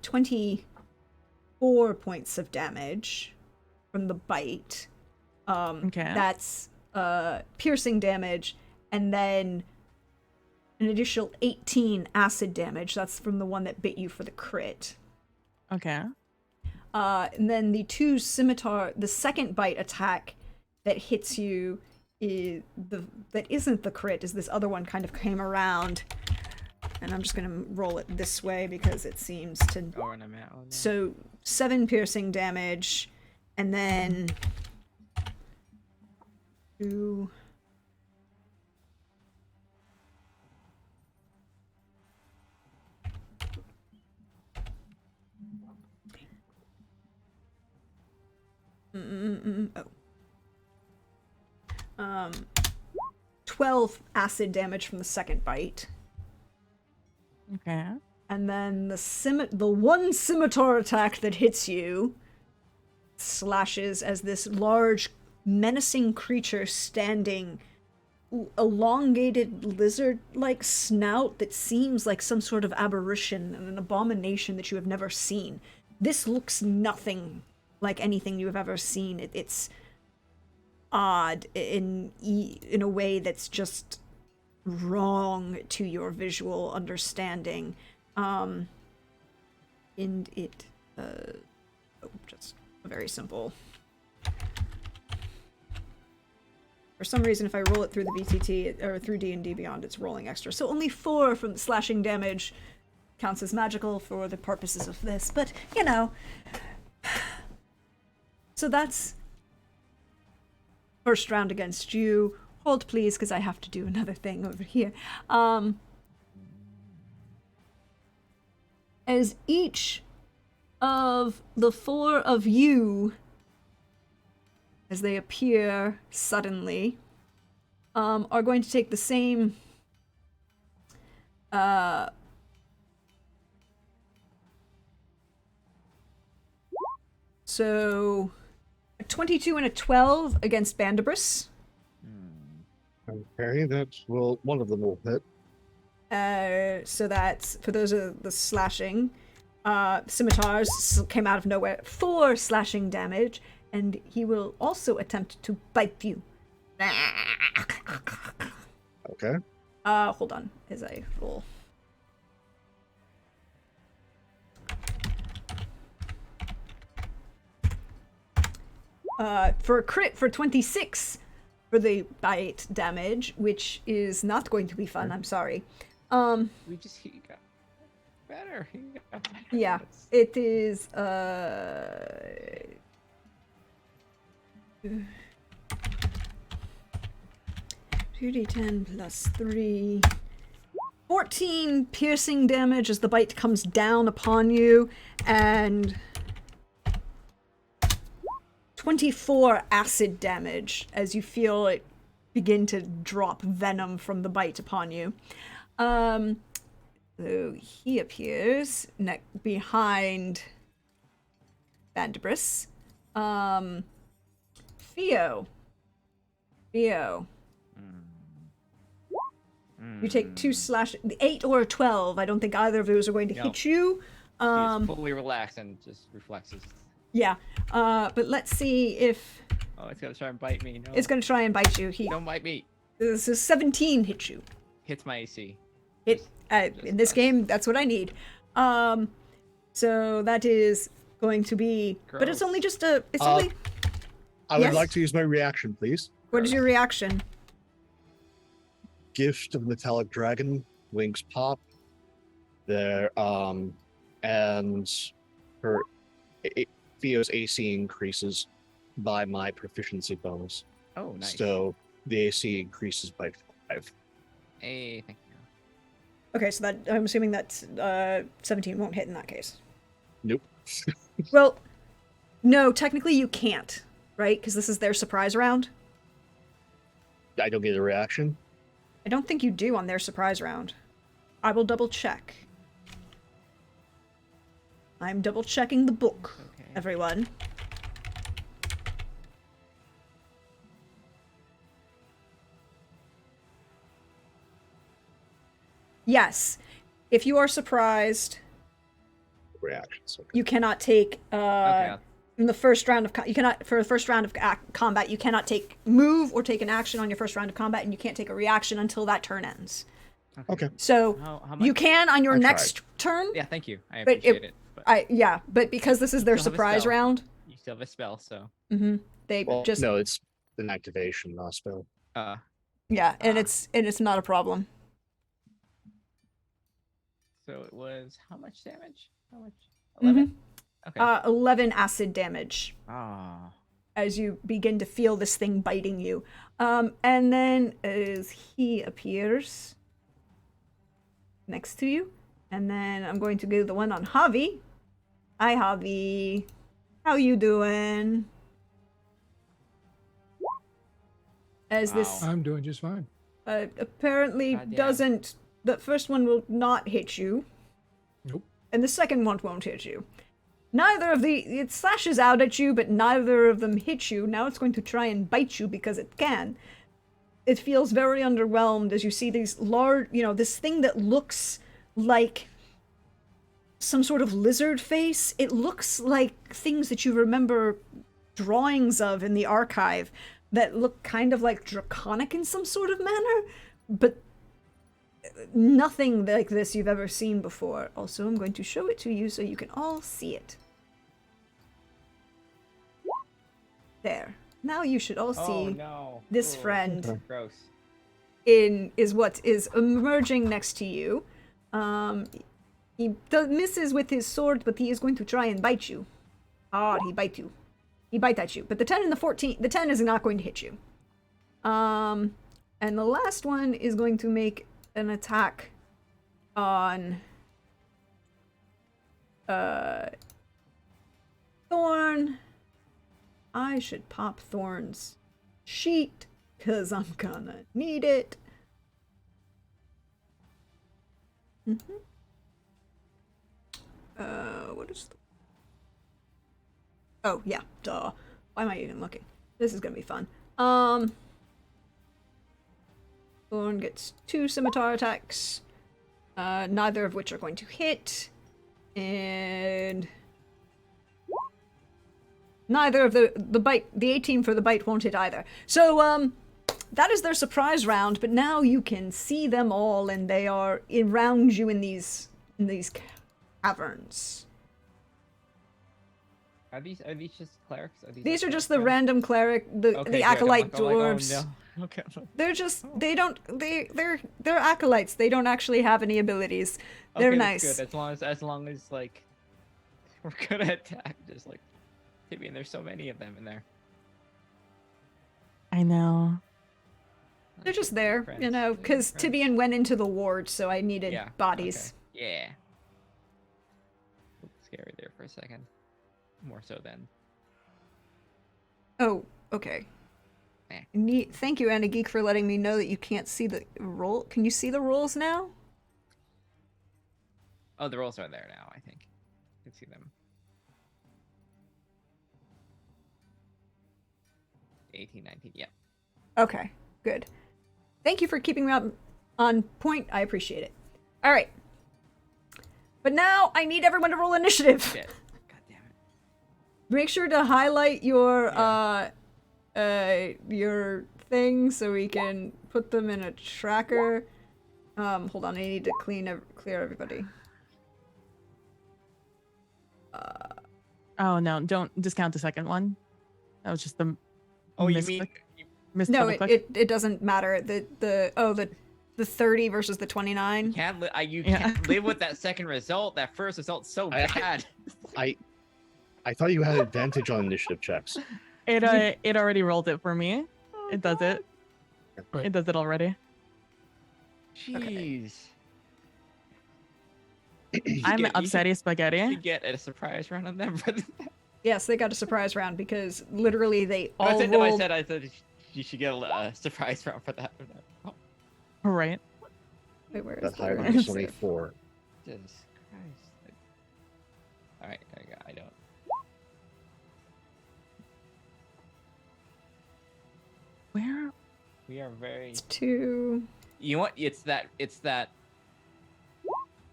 24 points of damage from the bite. Okay. That's piercing damage, and then an additional 18 acid damage. That's from the one that bit you for the crit. Okay. And then the 2 scimitar, the second bite attack that hits you that isn't the crit, is this other one kind of came around. And I'm just gonna roll it this way because it seems to. Oh, and I'm out. Oh, no. So 7 piercing damage, and then 2. Oh. 12 acid damage from the second bite. Okay. And then the one scimitar attack that hits you slashes as this large, menacing creature standing, elongated lizard-like snout that seems like some sort of aberration and an abomination that you have never seen. This looks nothing like anything you have ever seen. It's odd in a way that's just wrong to your visual understanding. And it just very simple. For some reason, if I roll it through the VTT or through D&D Beyond, it's rolling extra. So only 4 from the slashing damage counts as magical for the purposes of this. But, you know. So that's first round against you. Hold, please, because I have to do another thing over here. As each of the 4 of you, as they appear suddenly, are going to take the same so a 22 and a 12 against Bandibris. Okay, that's, well, one of them will hit. So that's, for those of the slashing, scimitars came out of nowhere. 4 slashing damage, and he will also attempt to bite you. Okay. Hold on, as I roll. For a crit for 26 for the bite damage, which is not going to be fun, I'm sorry. He got better. He got better. Yeah, it is, 2d10 plus 3. 14 piercing damage as the bite comes down upon you, and 24 acid damage as you feel it begin to drop venom from the bite upon you. So he appears behind Bandibris. Theo. You take 2 slash, 8 or 12. I don't think either of those are going to hit you. He's fully relaxed and just reflexes. Yeah. But let's see if Oh, it's gonna try and bite me. No. it's going to try and bite you. Don't bite me. This is 17 hit you. Hits my AC. In this game, that's what I need. So that is going to be, but it's Gross. only just a. It's only. I would Yes? like to use my reaction, please. What is your reaction? Gift of Metallic Dragon, wings pop. There, and Theo's AC increases by my proficiency bonus. Oh, nice. So the AC increases by 5. Hey, thank you. Okay, so that I'm assuming that 17 won't hit in that case. Nope. Well, no, technically you can't, right? Because this is their surprise round. I don't get a reaction. I don't think you do on their surprise round. I will double check. I'm double checking the book, Okay. everyone. Yes. If you are surprised, Reactions. Okay. you cannot take Okay. in the first round of for the first round of combat, you cannot move or take an action on your first round of combat, and you can't take a reaction until that turn ends. Okay. So How you much? can on your I next turn. Yeah, thank you. I But appreciate it. But but because this is their Still have a surprise spell. round, you still have a spell, so. they Well, just no, it's an activation, not a spell. and it's not a problem. So it was how much damage? How much? Mhm. 11? Okay. 11 acid damage Ah. as you begin to feel this thing biting you. And then as he appears next to you, and then I'm going to go the one on Javi. Hi, Javi. How you doing? As this I'm doing just fine. apparently Goddamn. doesn't. The first one will not hit you. Nope. And the second one won't hit you. Neither of it slashes out at you, but neither of them hit you. Now it's going to try and bite you because it can. It feels very underwhelmed as you see these large, this thing that looks like some sort of lizard face. It looks like things that you remember drawings of in the archive that look kind of like draconic in some sort of manner, but nothing like this you've ever seen before. Also, I'm going to show it to you so you can all see it. There. Now you should all see this friend Gross. is what is emerging next to you. He misses with his sword, but he is going to try and bite you. He bite you. He bite at you. But the 10 and the 14, the 10 is not going to hit you. And the last one is going to make an attack on Thorn. I should pop Thorn's sheet, because I'm gonna need it. What is oh, yeah, duh. Why am I even looking? This is gonna be fun. Thorn gets 2 scimitar attacks, neither of which are going to hit, and neither of the 18 for the bite won't hit either. So, that is their surprise round, but now you can see them all, and they are around you in these caverns. Are these just clerics? These are just the random cleric, the acolyte dwarves. Oh, no. Okay. They're just they're acolytes. They don't actually have any abilities. They're nice. That's good. As long as like we're good at attack, just like maybe, and there's so many of them in there. I know. They're just there, because Tibian went into the ward, so I needed bodies. Okay. Yeah. Scary there for a second. More so than. Oh, okay. Thank you, Anna Geek, for letting me know that you can't see the roll. Can you see the rolls now? Oh, the rolls are there now, I think. You can see them. 18, 19, yeah. Okay, good. Thank you for keeping me up on point. I appreciate it. All right. But now I need everyone to roll initiative. Shit. God damn it. Make sure to highlight your thing so we can put them in a tracker. Hold on, I need to clear everybody. Oh no, don't discount the second one. That was just the No, it doesn't matter. The 30 versus the 29. You can't live with that second result. That first result's so bad. I thought you had advantage on initiative checks. It already rolled it for me. It does it. Right. It does it already. Jeez. I'm upsetty spaghetti. You get a surprise round on them. Yes, they got a surprise round because literally they all rolled. I said you should get a surprise round for that. Oh. Right. Wait, where is That higher the- is only 4. Jesus Christ. Alright, there you go. I don't. Where? We are very. It's 2. You know what? It's that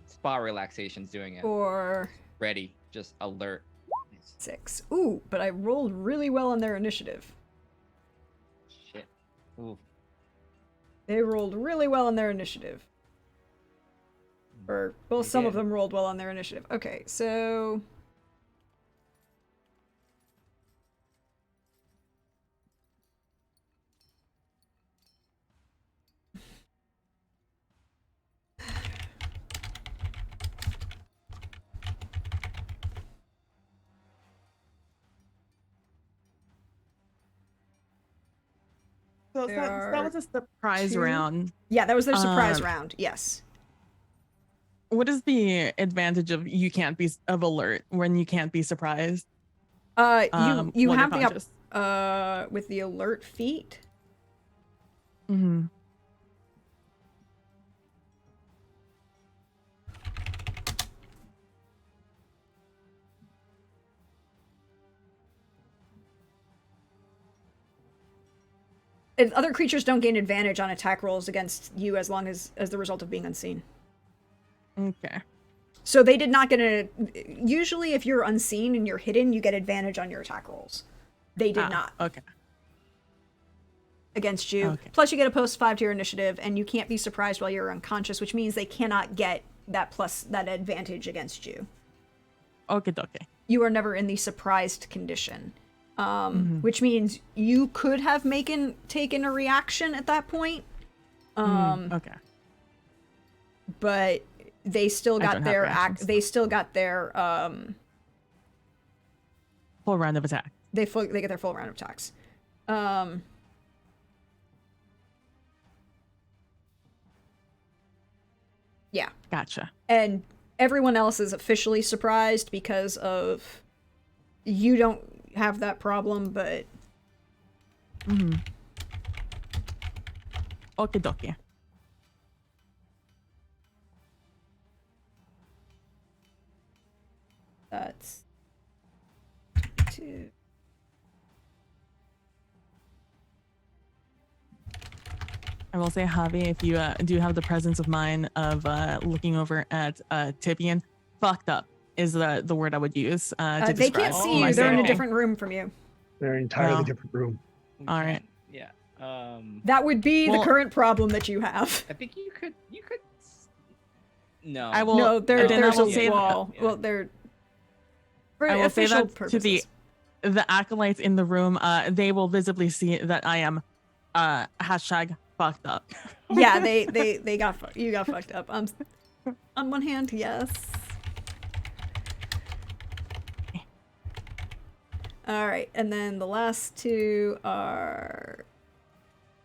spa relaxation's doing it. 4. Ready. Just alert. 6. Ooh, but I rolled really well on their initiative. Shit. Ooh. They rolled really well on their initiative. Or, well, some of them rolled well on their initiative. Okay, so... So that was a surprise round. Yeah, that was their surprise round. Yes. What is the advantage of alert when you can't be surprised? You when you're have the conscious? with the alert feat. Mm-hmm. other creatures don't gain advantage on attack rolls against you as long as the result of being unseen. Okay. So they did not get a. Usually, if you're unseen and you're hidden, you get advantage on your attack rolls. They did not Okay. against you. Okay. Plus, you get a +5 to your initiative, and you can't be surprised while you're unconscious, which means they cannot get that advantage against you. Okay. You are never in the surprised condition, which means you could have taken a reaction at that point. Okay. But they still I got don't have their reactions. They still got their Full round of attack. they get their full round of attacks. Yeah. Gotcha. And everyone else is officially surprised because of you don't have that problem, but Okay, dokie. that's 2. I will say, Javi, if you do have the presence of mind of looking over at Tibian, fucked up is the word I would use to They describe can't see you. my They're in a sanity. different room from you. They're in an entirely Oh. different room. We All right. can't- Yeah. That would be Well- the current problem that you have. I think you could. No. I will. No, then there's I will a say wall. Yeah. Well, they're for I will say official that purposes. to the acolytes in the room, they will visibly see that I am hashtag fucked up. Yeah, they got you got fucked up. On one hand, yes. All right, and then the last two are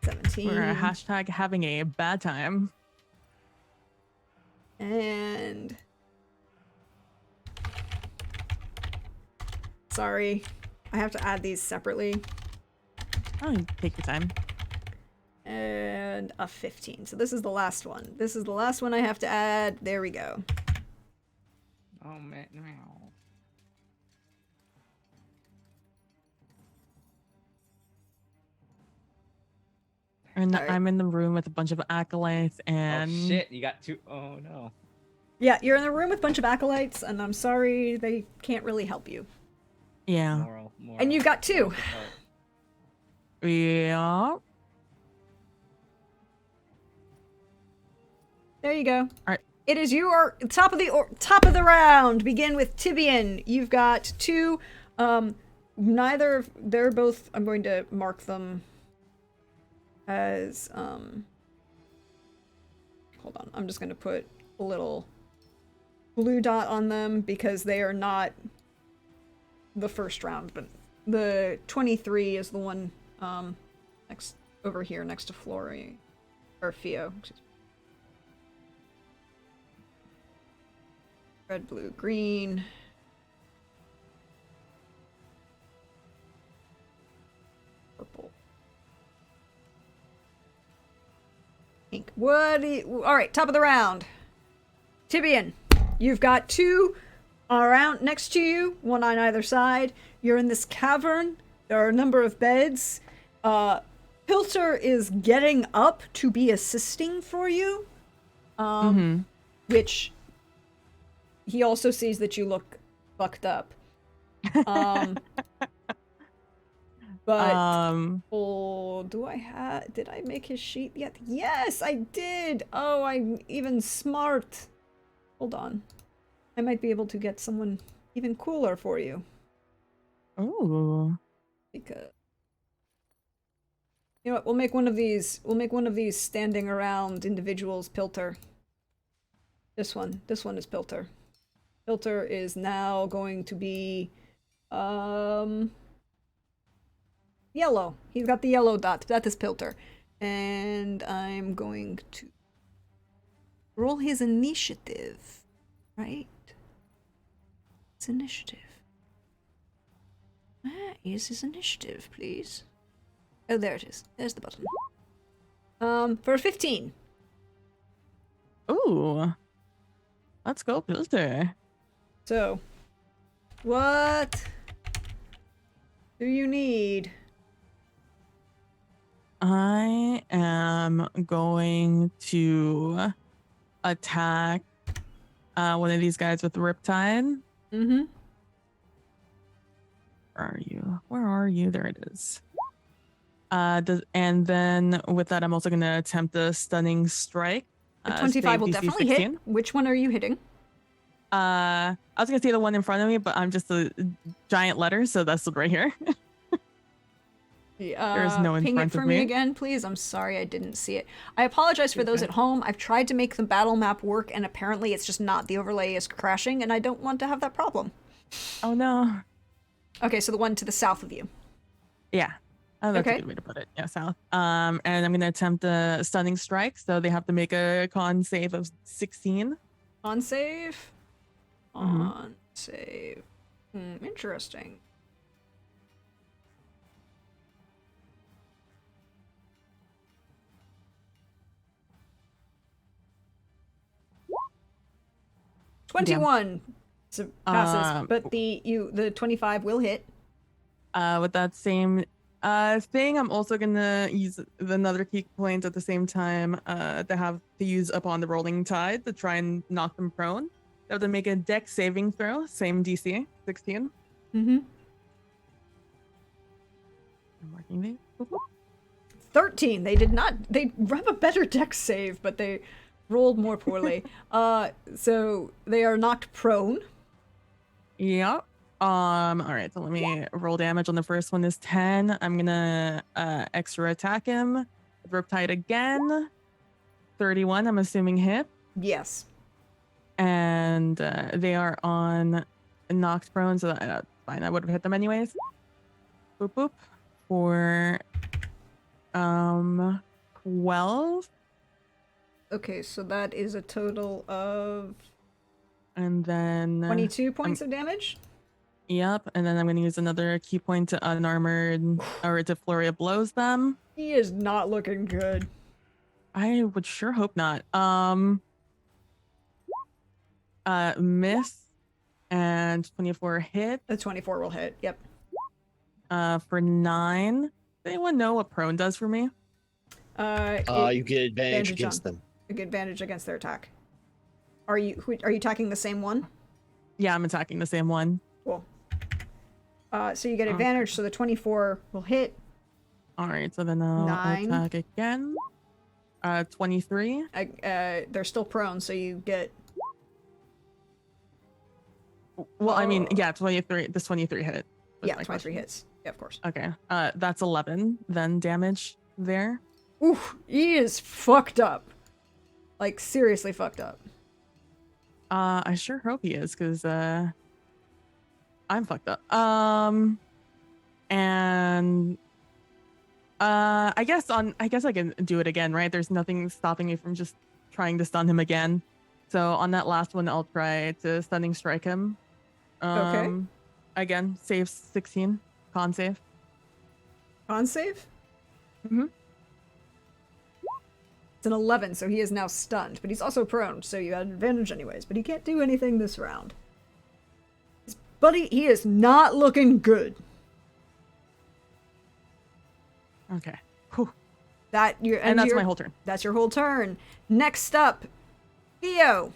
17 We're hashtag having a bad time. and sorry, I have to add these separately. Oh, take your time. And a 15. So this is the last one. This is the last one I have to add. There we go. Oh man. No. And All right. I'm in the room with a bunch of acolytes Oh and shit! You got 2. Oh no. Yeah, you're in the room with a bunch of acolytes, and I'm sorry they can't really help you. yeah. Moral. And you've got 2. Yeah. There you go. Alright. It is your top of the round. Begin with Tibian. You've got 2. They're both. I'm going to mark them as. Hold on. I'm just going to put a little blue dot on them because they are not the first round, but the 23 is the one next over here next to Flori or Fio. Excuse me. Red, blue, green. Purple. Pink. What? All right, top of the round. Tibian, you've got 2 around next to you, one on either side. You're in this cavern. There are a number of beds. Pilter is getting up to be assisting for you, which he also sees that you look fucked up. But oh, did I make his sheet yet? Yes, I did. Oh, I'm even smart. Hold on. I might be able to get someone even cooler for you. Ooh. Because you know what, we'll make one of these standing around individuals Pilter. This one is Pilter. Pilter is now going to be yellow. He's got the yellow dot. That is Pilter. And I'm going to roll his initiative. Right? It's initiative. Where is his initiative, please? Oh, there it is. There's the button. For 15. Ooh. Let's go, Pilter. So, what do you need? I am going to attack one of these guys with Riptide. Mm-hmm. Where are you? Where are you? There it is. And then with that, I'm also going to attempt a stunning strike. A 25 save will DC definitely 16. hit. Which one are you hitting? I was going to say the one in front of me, but I'm just a giant letter, so that's right here. There's no in ping front it for of me me. again, please. I'm sorry I didn't see it. I apologize for those Okay. at home. I've tried to make the battle map work, and apparently it's just not. The overlay is crashing, and I don't want to have that problem. Oh, no. Okay, so the one to the south of you. Yeah. Oh, that's Okay. a good way to put it. Yeah, south. And I'm going to attempt a stunning strike, so they have to make a con save of 16. On save. Mhm. On save. Interesting. Damn. 21 passes, but Um, the 25 will hit. With that same thing, I'm also gonna use another key point at the same time to have to use upon the rolling tide to try and knock them prone. They have to make a dex saving throw, same DC, 16. Mm-hmm. I'm marking these. Boop, boop. 13. They did not. They have a better dex save, but they rolled more poorly. So they are knocked prone. Yep. All right, so let me roll damage on the first one is 10. I'm gonna extra attack him. Riptide again. 31, I'm assuming hit. Yes. And they are on knocked prone, so that's fine. I would have hit them anyways. Boop boop. For 12. Okay, so that is a total of And then 22 points of damage. Yep, and then I'm gonna use another key point to unarmored or to flurry of blows them. He is not looking good. I would sure hope not. Miss and 24 hit. The 24 will hit. Yep. For 9. Does anyone know what prone does for me? You get advantage advantage against on- them. You get advantage against their attack. Are you attacking the same one? Yeah, I'm attacking the same one. Cool. So you get Okay. advantage, so the 24 will hit. All right, so then I'll 9. attack again. 23. They're still prone, so you get. Well, I mean, yeah, 23. This 23 hit. was Yeah, my 23 question. hits. Yeah, of course. Okay. That's 11. Then damage there. Oof, he is fucked up. Like, seriously fucked up. I sure hope he is, because I'm fucked up. And I guess I can do it again, right? There's nothing stopping me from just trying to stun him again. So on that last one, I'll try to stunning strike him. Okay. Again, save 16, con save. Con save? Mm-hmm. It's an 11, so he is now stunned, but he's also prone, so you had advantage anyways, but he can't do anything this round. Buddy, he is not looking good. Okay. Whew. And that's my whole turn. That's your whole turn. Next up, Theo.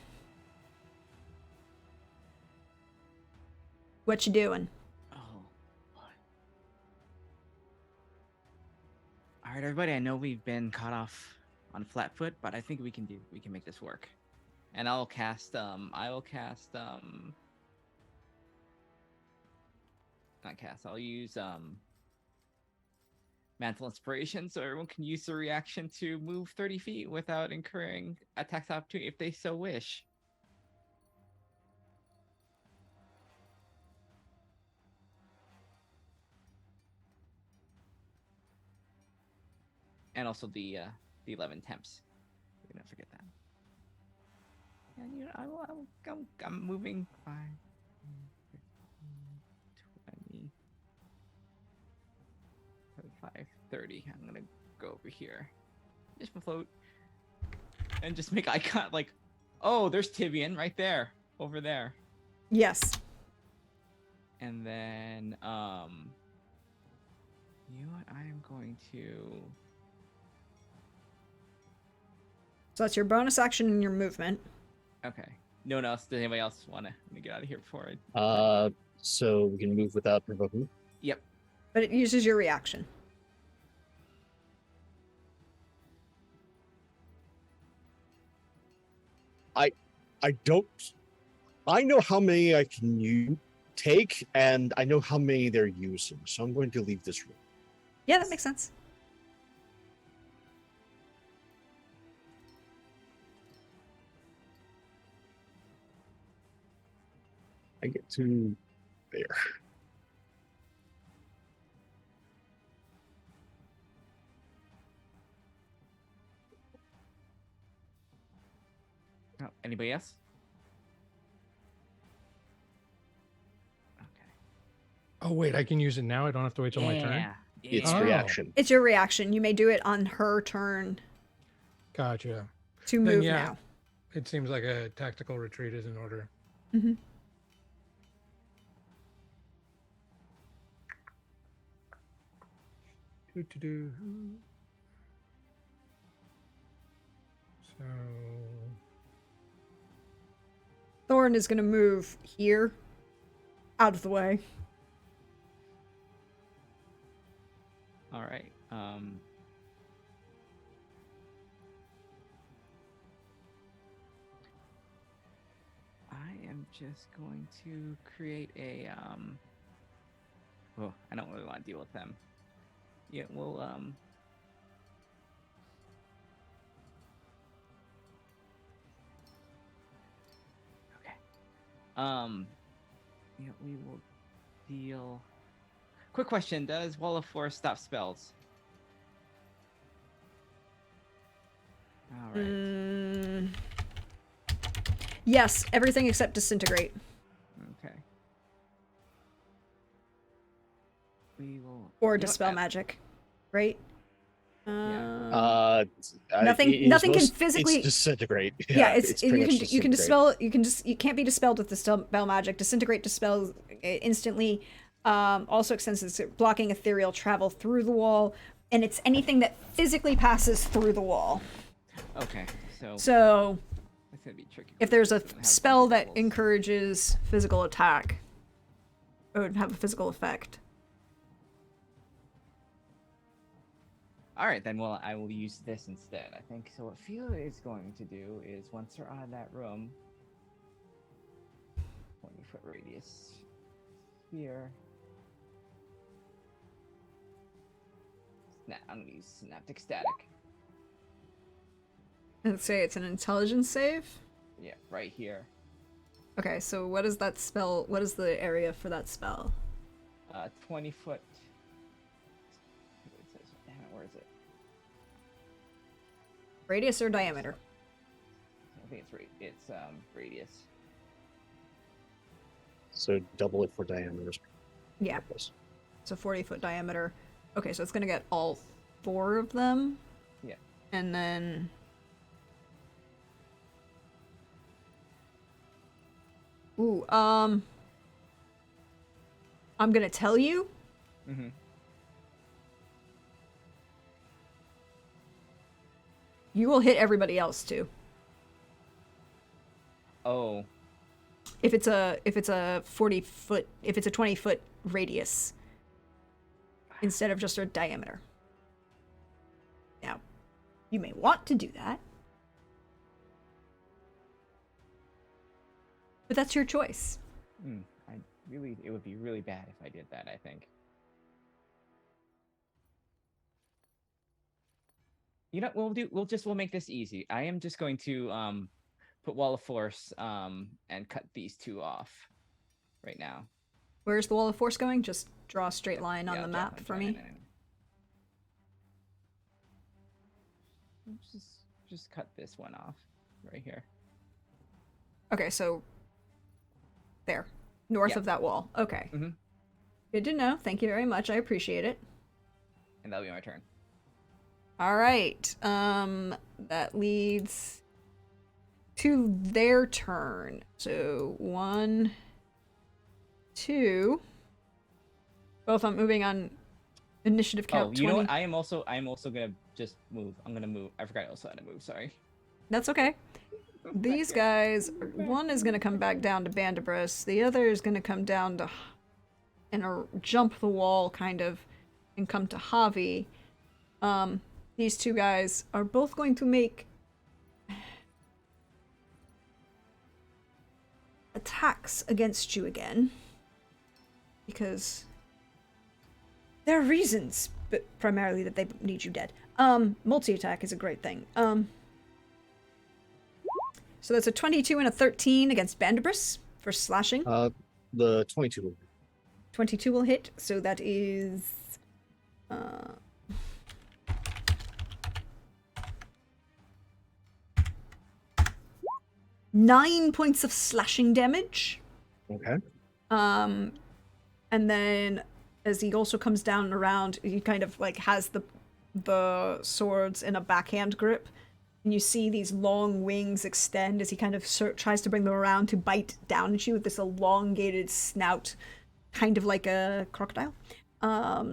What you doing? Oh, boy. All right, everybody. I know we've been caught off on flat foot, but I think we can make this work. And I'll cast not cast. I'll use Mantle Inspiration, so everyone can use the reaction to move 30 feet without incurring attacks opportunity if they so wish. And also the 11 temps. We're gonna forget that. And you know, I'm moving 5, 15, 20, 25, 30. I'm gonna go over here. Just float. And just make eye contact, like, oh, there's Tibian right there. Over there. Yes. And then, you know what? I am going to So that's your bonus action and your movement. Okay. No one else. Does anybody else want to get out of here before I? So we can move without provoking. Yep. But it uses your reaction. I don't. I know how many I can take, and I know how many they're using. So I'm going to leave this room. Yeah, that makes sense. I get to there. Oh, anybody else? Okay. Oh wait, I can use it now. I don't have to wait till my turn. Yeah. It's Oh. reaction. It's your reaction. You may do it on her turn Gotcha. to Then, move yeah. now. It seems like a tactical retreat is in order. Mm-hmm. Do-do-do. So Thorn is going to move here, out of the way. All right. I am just going to create a Oh, I don't really want to deal with them. Yeah, well, okay. Yeah, we will deal. Quick question: does Wall of Force stop spells? All right. Yes, everything except disintegrate. Okay. We will. Or you know what, dispel I- magic. Right? Nothing can physically- It's disintegrate. Yeah, it's pretty you much can disintegrate. you can't be dispelled with dispel magic. Disintegrate dispels instantly. Also extends blocking ethereal travel through the wall, and it's anything that physically passes through the wall. Okay, so So that's gonna be tricky. if there's a It's gonna have spell bunch of that doubles. encourages physical attack, it would have a physical effect. All right, then. Well, I will use this instead. I think so. What Fiona is going to do is once they're out of that room, 20-foot radius here. I'm gonna use synaptic static. Let's say it's an intelligence save. Yeah, right here. Okay, so what is that spell? What is the area for that spell? 20-foot. Damn it, where is it? Radius or diameter? I think it's radius. So double it for diameters. Yeah. So 40-foot diameter. Okay, so it's gonna get all 4 of them. Yeah. And then ooh, I'm gonna tell you. Mm-hmm. You will hit everybody else too. Oh. If it's a 40-foot, if it's a 20-foot radius instead of just a diameter. Now, you may want to do that, but that's your choice. It would be really bad if I did that, I think. You know what we'll make this easy. I am just going to put Wall of Force and cut these 2 off right now. Where's the wall of force going? Just draw a straight line on Yeah, the I'll map draw for a me. line. Just cut this one off right here. Okay, so there, north Yeah. of that wall. Okay. Mm-hmm. Good to know. Thank you very much. I appreciate it. And that'll be my turn. All right. That leads to their turn. So 1, 2. Both I'm moving on initiative count. Oh, you know 20. what? I am also gonna just move. I'm gonna move. I forgot I also had to move. Sorry. That's okay. These guys, one is going to come back down to Bandibris. The other is going to come down to and jump the wall kind of and come to Javi. These two guys are both going to make attacks against you again because there are reasons, but primarily that they need you dead. Multi-attack is a great thing. So that's a 22 and a 13 against Bandibris for slashing. The 22. 22 will hit, so that is 9 points of slashing damage. Okay. And then as he also comes down and around, he kind of like has the swords in a backhand grip. And you see these long wings extend as he kind of tries to bring them around to bite down at you with this elongated snout, kind of like a crocodile. But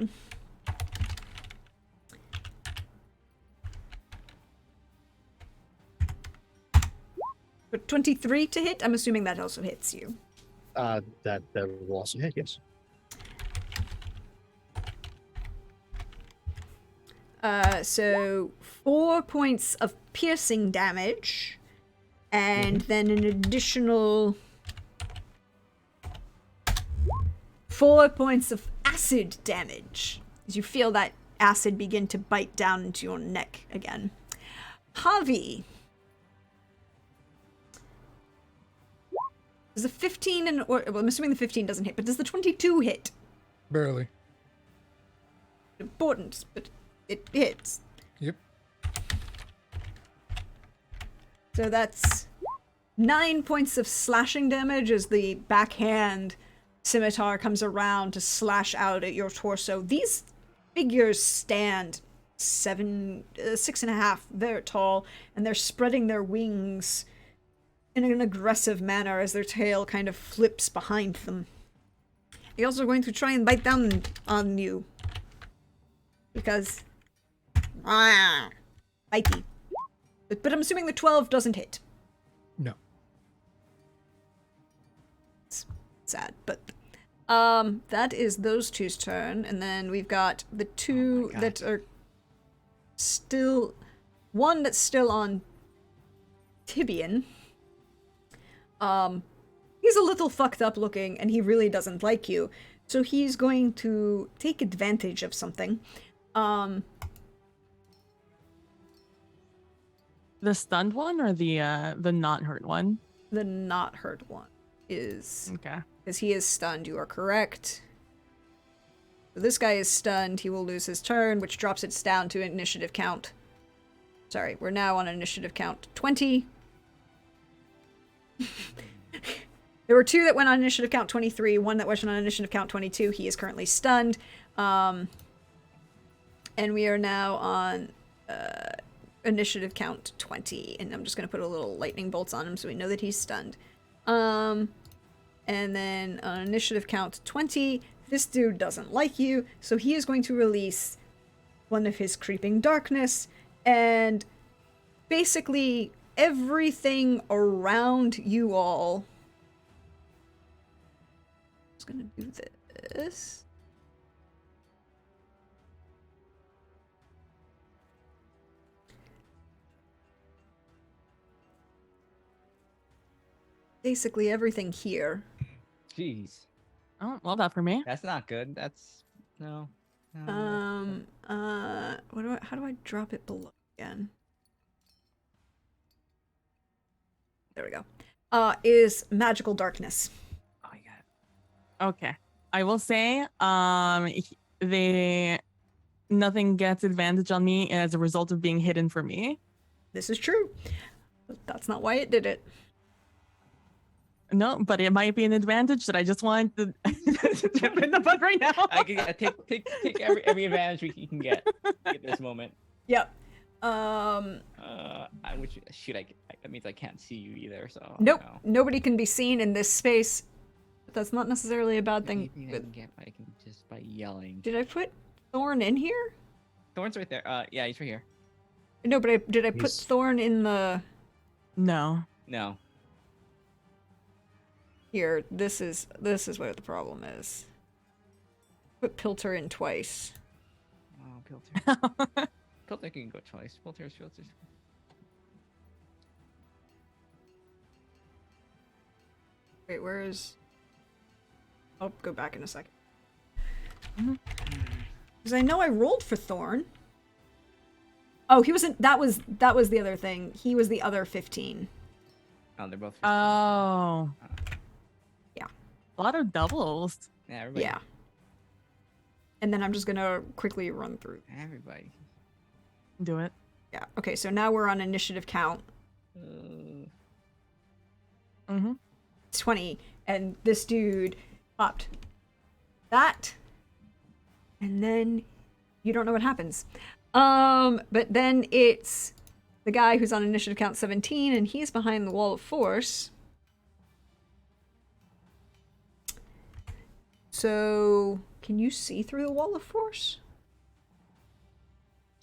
23 to hit, I'm assuming that also hits you. That will also hit, yes. So 4 points of piercing damage, and then an additional 4 points of acid damage, as you feel that acid begin to bite down into your neck again. Javi. Does the 15 well, I'm assuming the 15 doesn't hit, but does the 22 hit? Barely. Important, but it hits. Yep. So that's 9 points of slashing damage as the backhand scimitar comes around to slash out at your torso. These figures stand 6.5. They're tall, and they're spreading their wings in an aggressive manner as their tail kind of flips behind them. They're also going to try and bite down on you. Because... bitey. But I'm assuming the 12 doesn't hit. No. It's sad, but... that is those two's turn, and then we've got the two that are still... One that's still on Tibian. He's a little fucked up looking, and he really doesn't like you. So he's going to take advantage of something. The stunned one or the not hurt one? The not hurt one is... Okay. Because he is stunned, you are correct. So this guy is stunned, he will lose his turn, which drops it down to initiative count. Sorry, we're now on initiative count 20. There were two that went on initiative count 23, one that went on initiative count 22. He is currently stunned. And we are now on initiative count 20. And I'm just going to put a little lightning bolts on him so we know that he's stunned. And then on initiative count 20, this dude doesn't like you, so he is going to release one of his creeping darkness, and basically everything around you all is going to do this. Basically everything here. Jeez. Oh, well, that for me. That's not good. That's no. How do I drop it below again? There we go. Is magical darkness. Oh, you got it. Okay. I will say, nothing gets advantage on me as a result of being hidden from me. This is true. But that's not why it did it. No, but it might be an advantage that I just want to jump in the butt right now. I can take every advantage you can get at this moment. Yep. That means I can't see you either. So Nope. no. Nobody can be seen in this space. But that's not necessarily a bad thing. Anything I can get, I can just by yelling. Did I put Thorn in here? Thorn's right there. Yeah, he's right here. No, but did I put He's- Thorn in the No. No. Here, this is where the problem is. Put Pilter in twice. Oh, Pilter. Pilter can go twice. Pilter's. Wait, where is... I'll go back in a second. Mhm. Because I know I rolled for Thorn. Oh, he wasn't... That was the other thing. He was the other 15. Oh, they're both. 15. Oh. Yeah. A lot of doubles. Yeah, everybody. Yeah. And then I'm just gonna quickly run through. Everybody. Do it. Yeah. Okay, so now we're on initiative count. Mm-hmm. 20. And this dude popped that. And then you don't know what happens. But then it's the guy who's on initiative count 17, and he's behind the wall of force. So, can you see through the wall of force?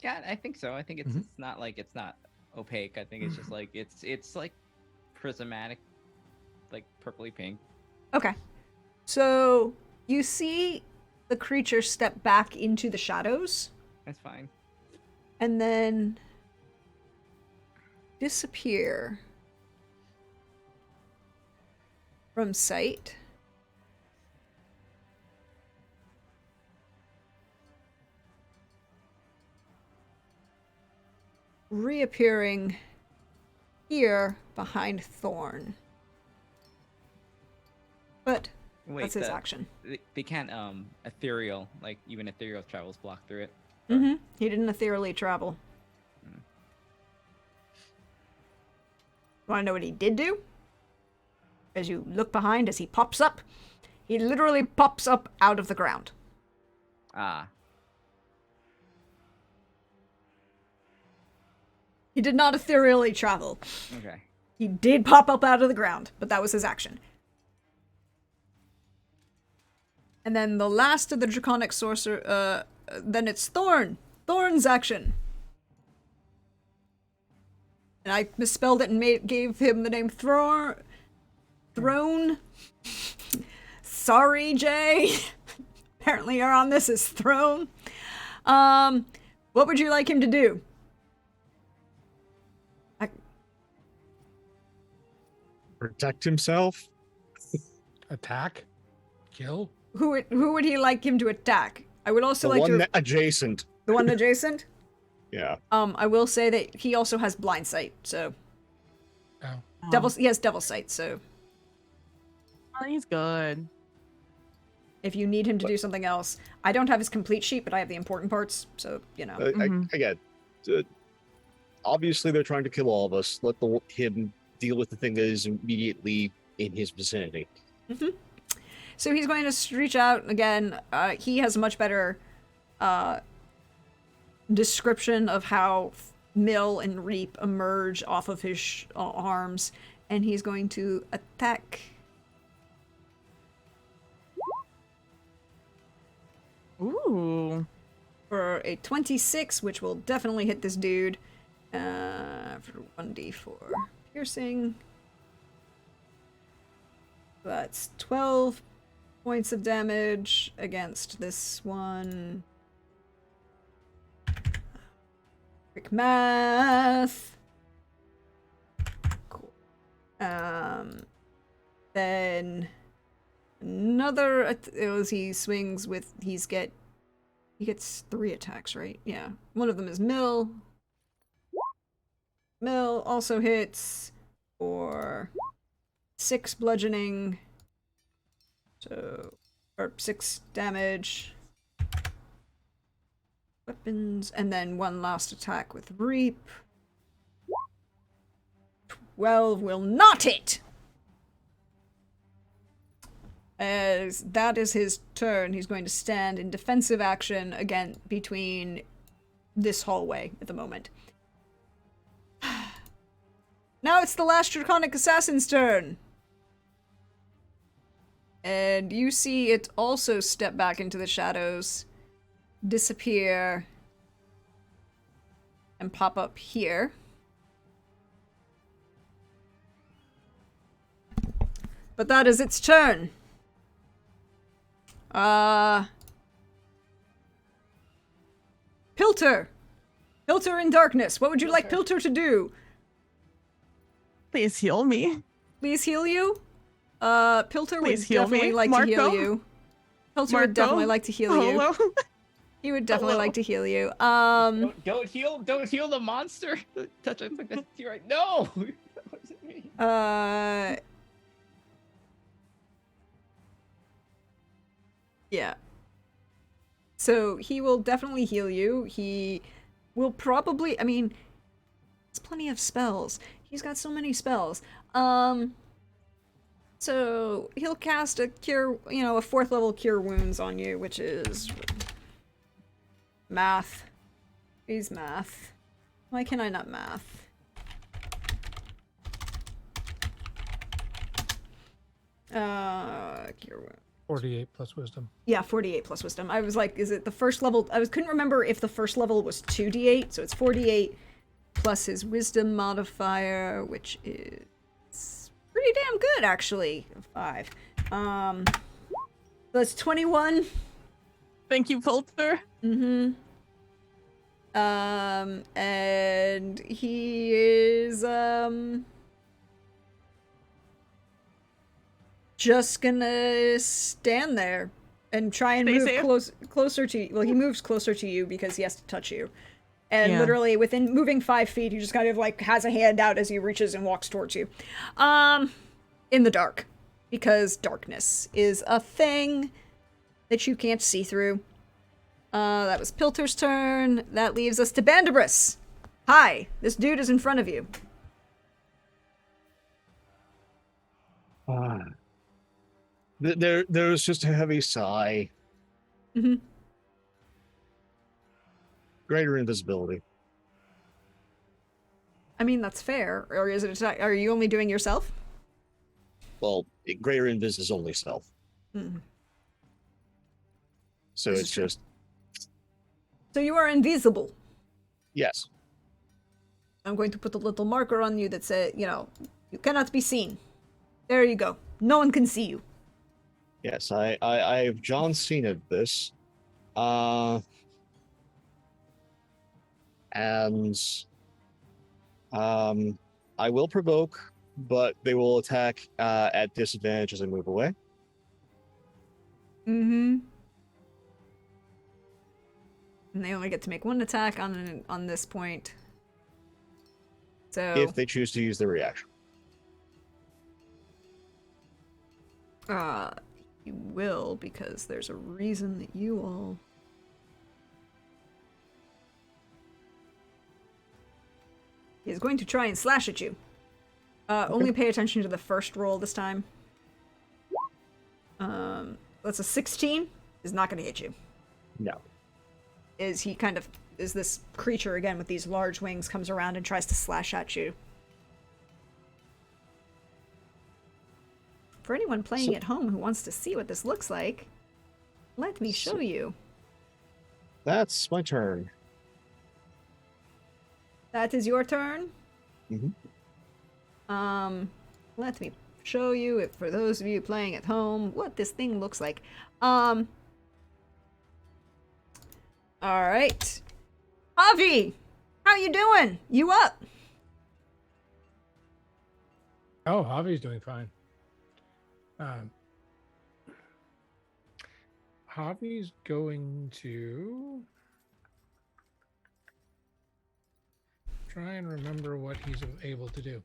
Yeah, I think so. I think it's not like it's not opaque. I think it's just like it's like prismatic, like purpley pink. Okay. So, you see the creature step back into the shadows That's fine. and then disappear from sight. Reappearing here behind Thorn. But Wait, that's his action. They can't ethereal, like even ethereal travels block through it. Mm-hmm. He didn't ethereally travel. Want to know what he did do? As you look behind, as he pops up, he literally pops up out of the ground. Ah. He did not ethereally travel. Okay. He did pop up out of the ground, but that was his action. And then the last of the Draconic Sorcerer, then it's Thorn. Thorn's action. And I misspelled it and gave him the name Throne. Sorry, Jay. Apparently you're on this as Throne. What would you like him to do? Protect himself. Attack? Kill? Who would he like him to attack? I would also The like one to... that adjacent. The one adjacent? Yeah. I will say that he also has blind sight, so... Oh. He has devil sight, so... Oh, he's good. If you need him to do something else... I don't have his complete sheet, but I have the important parts, so, you know. Again, obviously they're trying to kill all of us. Let him deal with the thing that is immediately in his vicinity. Mm-hmm. So he's going to reach out again. He has a much better description of how Mill and Reap emerge off of his arms, and he's going to attack. Ooh. For a 26, which will definitely hit this dude. For 1d4 piercing. That's 12 points of damage against this one. Quick math. Cool. Then another, he swings with, he gets 3 attacks, right? Yeah. One of them is Mill. Mill also hits for 6 bludgeoning. Or 6 damage. Weapons. And then one last attack with Reap. 12 will not hit! As that is his turn, he's going to stand in defensive action again between this hallway at the moment. Now it's the last Draconic Assassin's turn. And you see it also step back into the shadows, disappear, and pop up here. But that is its turn. Pilter! Pilter in darkness. What would you like Pilter to do? Please heal me. Please heal you? Pilter would Please heal definitely me. like to heal Marco? you. Pilter would definitely like to heal you. Hello? He would definitely Hello. like to heal you. Don't heal the monster. Touch it like that's right. No. What does it mean? Yeah. So he will definitely heal you. He will probably, I mean, it's plenty of spells. He's got so many spells. So he'll cast a cure, a 4th level cure wounds on you, which is math. He's math. Why can I not math? Cure wound. 48 plus wisdom. Yeah, 48 plus wisdom. I was like, is it the first level? Couldn't remember if the first level was 2d8, so it's 48 plus his wisdom modifier, which is pretty damn good, actually. 5. That's 21. Thank you, Pilter. Mm-hmm. And he is, just gonna stand there and try and Stay move safe. closer to you. Well, he moves closer to you because he has to touch you. And Yeah. literally within moving 5 feet, he just kind of like has a hand out as he reaches and walks towards you. In the dark. Because darkness is a thing that you can't see through. That was Pilter's turn. That leaves us to Bandibris. Hi, this dude is in front of you. There's just a heavy sigh. Mm-hmm. Greater invisibility. I mean, that's fair. Or is it? Are you only doing yourself? Well, greater invis is only stealth. Mm. So This it's is true. just, So you are invisible. yes. I'm going to put a little marker on you that says, you cannot be seen. There you go. No one can see you. Yes, I've John Cena this. And I will provoke, but they will attack at disadvantage as I move away. Mm-hmm. And they only get to make 1 attack on this point. So If they choose to use their reaction. you will, because there's a reason that you all. He is going to try and slash at you. Only pay attention to the first roll this time. That's a 16. Is not going to hit you. No. Is this creature again with these large wings comes around and tries to slash at you. For anyone playing at home who wants to see what this looks like, let me show you. That's my turn. That is your turn. Mm-hmm. Let me show you, if for those of you playing at home, what this thing looks like. All right. Avi, how you doing? You up? Oh, Javi's doing fine. Javi's going to try and remember what he's able to do.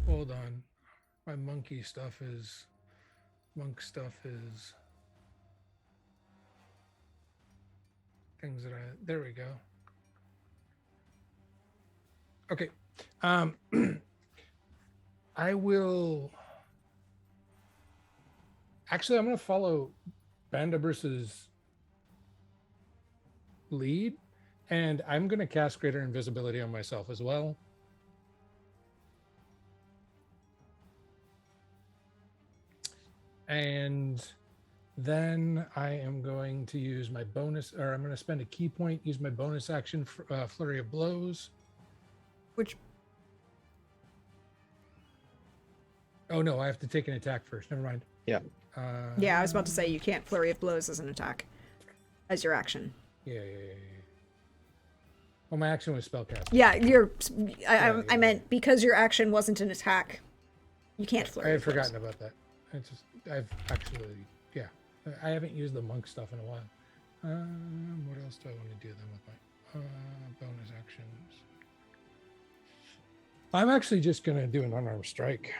Hold on. My monk stuff is things that there we go. Okay. I will actually, I'm going to follow Bandibris's lead, and I'm going to cast Greater Invisibility on myself as well. And then I am going to use my bonus, or I'm going to spend a key point, use my bonus action for Flurry of Blows. Which Oh no, I have to take an attack first. Never mind. Yeah. Yeah, I was about to say you can't flurry of blows as an attack, as your action. Yeah. Well, my action was spellcast. Yeah, I Yeah. meant because your action wasn't an attack, you can't flurry. I had of blows. forgotten about that. I've actually, yeah. I haven't used the monk stuff in a while. What else do I want to do then with my bonus actions? I'm actually just gonna do an unarmed strike.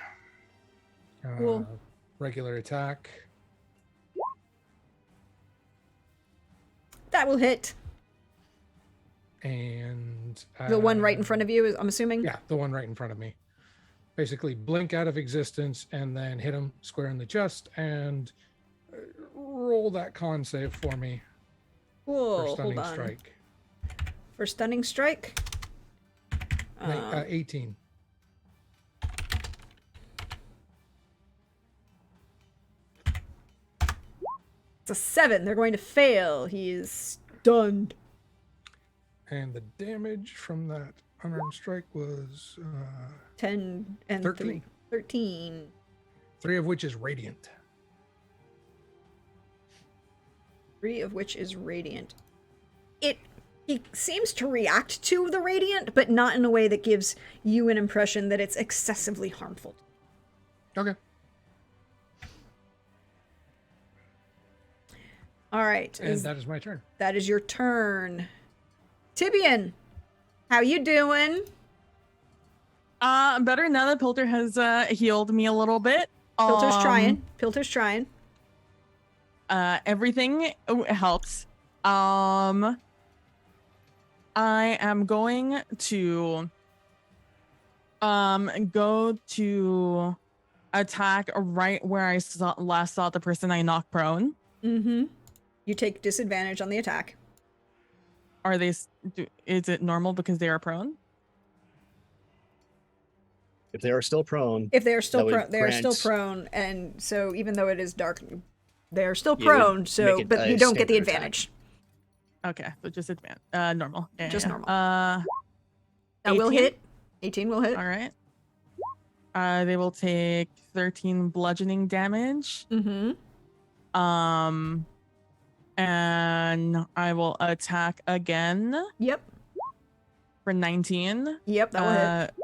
Cool. Regular attack. That will hit. And The one right in front of you, I'm assuming? Yeah, the one right in front of me. Basically blink out of existence and then hit him square in the chest and roll that con save for me Cool. for stunning Hold on. strike. For stunning strike? 18. It's a 7. They're going to fail. He is stunned. And the damage from that unarmed strike was 10 and 13. 3. 13. 3 of which is radiant. 3 of which is radiant. He seems to react to the radiant, but not in a way that gives you an impression that it's excessively harmful. Okay. All right. And that is my turn. That is your turn. Tibian, how you doing? Better now that Pilter has healed me a little bit. Pilter's trying. Pilter's trying. Everything helps. I am going to go to attack right where I last saw the person I knocked prone. Mm-hmm. You take disadvantage on the attack. Are they? Is it normal because they are prone? If they are still prone, If they are still that would prone, they are still grant- prone, and so even though it is dark, they are still Yeah, it would prone. So, make it but a you don't get the standard attack. advantage. Okay, so just normal. Yeah, Just yeah. normal. Uh, That will 18? hit. 18 will hit. All right. They will take 13 bludgeoning damage. Mm-hmm. And I will attack again Yep. for 19. Yep. That will hit.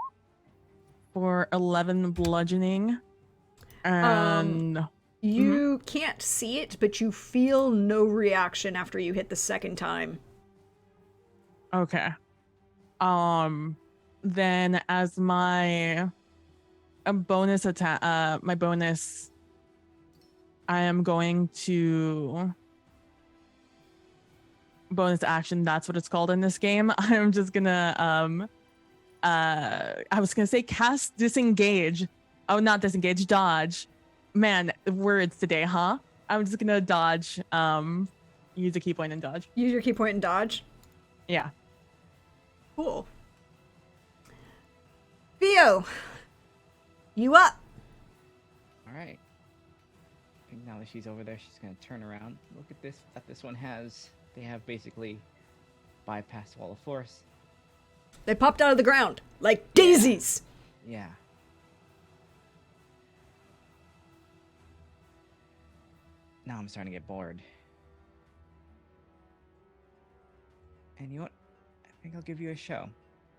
For 11 bludgeoning. And You can't see it, but you feel no reaction after you hit the second time. okay. Then as my bonus attack, my bonus, I am going to bonus action. That's what it's called in this game. I'm just gonna I was gonna say cast disengage. Oh, not disengage, dodge. Man, words today, huh? I'm just gonna dodge. Use a key point and dodge. Use your key point and dodge. Yeah. Cool. Theo, you up? All right. I think now that she's over there, she's gonna turn around. Look at this. That this one has. They have basically bypassed wall of force. They popped out of the ground like daisies. Yeah. Now I'm starting to get bored. And you know what? I think I'll give you a show.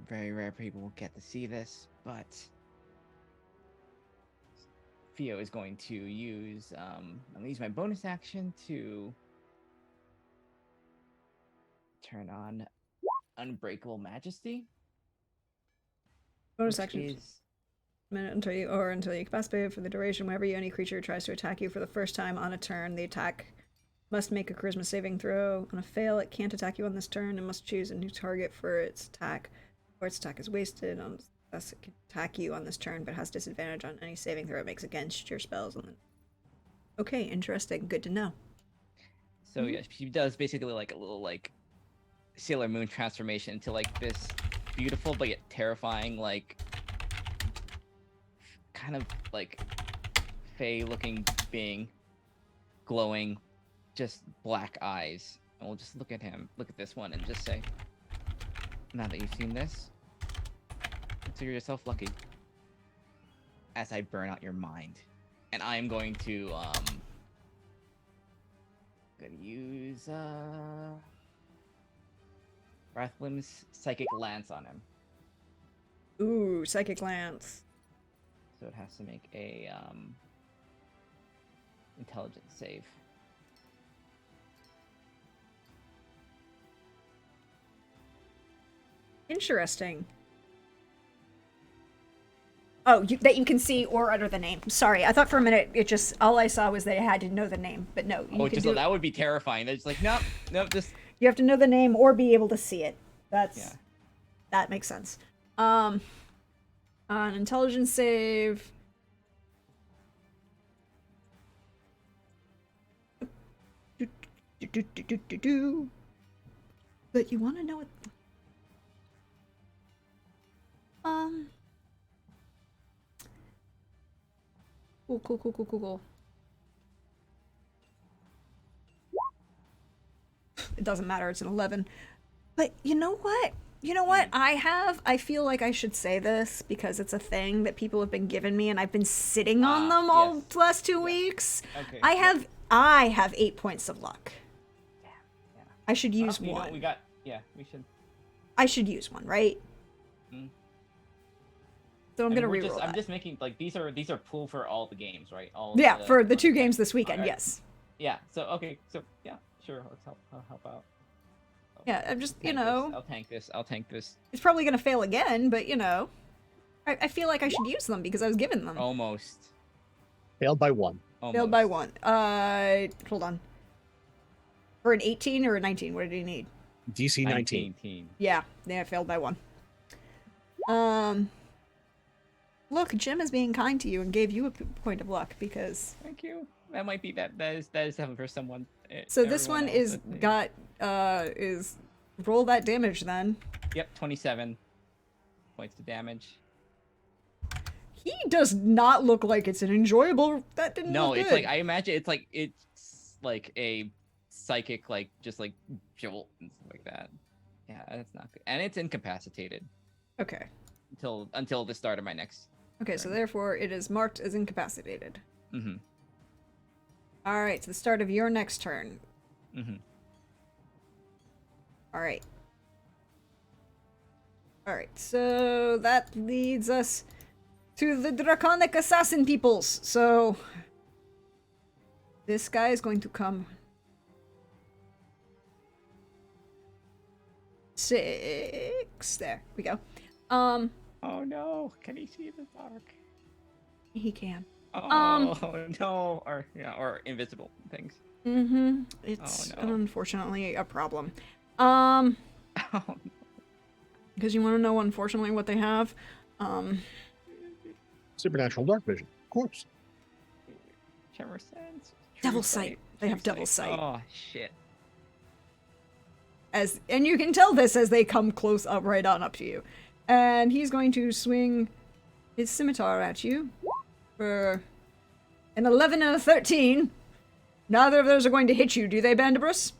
Very rare people will get to see this, but Theo is going to use I'm gonna use my bonus action to turn on Unbreakable Majesty. Bonus which action. is Minute until you incapacitate for the duration. Whenever any creature tries to attack you for the first time on a turn, the attack must make a charisma saving throw. On a fail, it can't attack you on this turn and must choose a new target for its attack, or its attack is wasted. On success, it can attack you on this turn, but has disadvantage on any saving throw it makes against your spells. And then... Okay, interesting. Good to know. So yeah, she does basically like a little like Sailor Moon transformation into like this beautiful but yet terrifying like kind of like fey looking being, glowing, just black eyes. And we'll just look at this one and just say, now that you've seen this, consider yourself lucky. as I burn out your mind. And I am going to gonna use Wrathlim's Psychic Lance on him. Ooh, Psychic Lance. So it has to make a intelligence save. Interesting. Oh, that you can see or utter the name. Sorry, I thought for a minute it just all I saw was they had to know the name, but no, you can do. That would be terrifying. They're just like, nope, just. You have to know the name or be able to see it. That makes sense. An intelligence save. But you want to know what? Cool. It doesn't matter, it's an 11. But you know what? I feel like I should say this because it's a thing that people have been giving me and I've been sitting on them all the last 2 weeks. Okay. I have 8 points of luck. Yeah. I should use one. We should. I should use one, right? So I'm gonna reroll I'm just making like these are pool for all the games, right? For the 2 games this weekend, right. Yes. Yeah. So okay. So yeah, sure. I'll help out. Yeah, I'm just I'll tank this. It's probably gonna fail again, but I feel like I should use them because I was given them. Almost. Failed by 1. Almost. Failed by 1. Hold on. For an 18 or a 19, what did he need? DC 19. Yeah, failed by 1. Look, Jim is being kind to you and gave you a point of luck because. Thank you. That might be that is something for someone. So this one is roll that damage then. Yep, 27 points to damage. He does not look like it's an enjoyable. That didn't. No, look it's good. like I imagine it's like a psychic just like jolt and stuff like that. Yeah, that's not good, and it's incapacitated. Okay. Until the start of my next. Okay, turn. so therefore it is marked as incapacitated. Mm-hmm. All right, to the start of your next turn. Mm-hmm. All right. So that leads us to the Draconic Assassin peoples. So this guy is going to come 6. There we go. Oh no! Can he see in the dark? He can. Oh no! Or invisible things. Mm-hmm. It's unfortunately a problem. Because you want to know, unfortunately, what they have. Supernatural dark vision, of course. Tremor sense. Devil sight. They have devil sight. Oh shit! And you can tell this as they come close up, right on up to you. And he's going to swing his scimitar at you for an 11 and a 13. Neither of those are going to hit you, do they, Bandibus?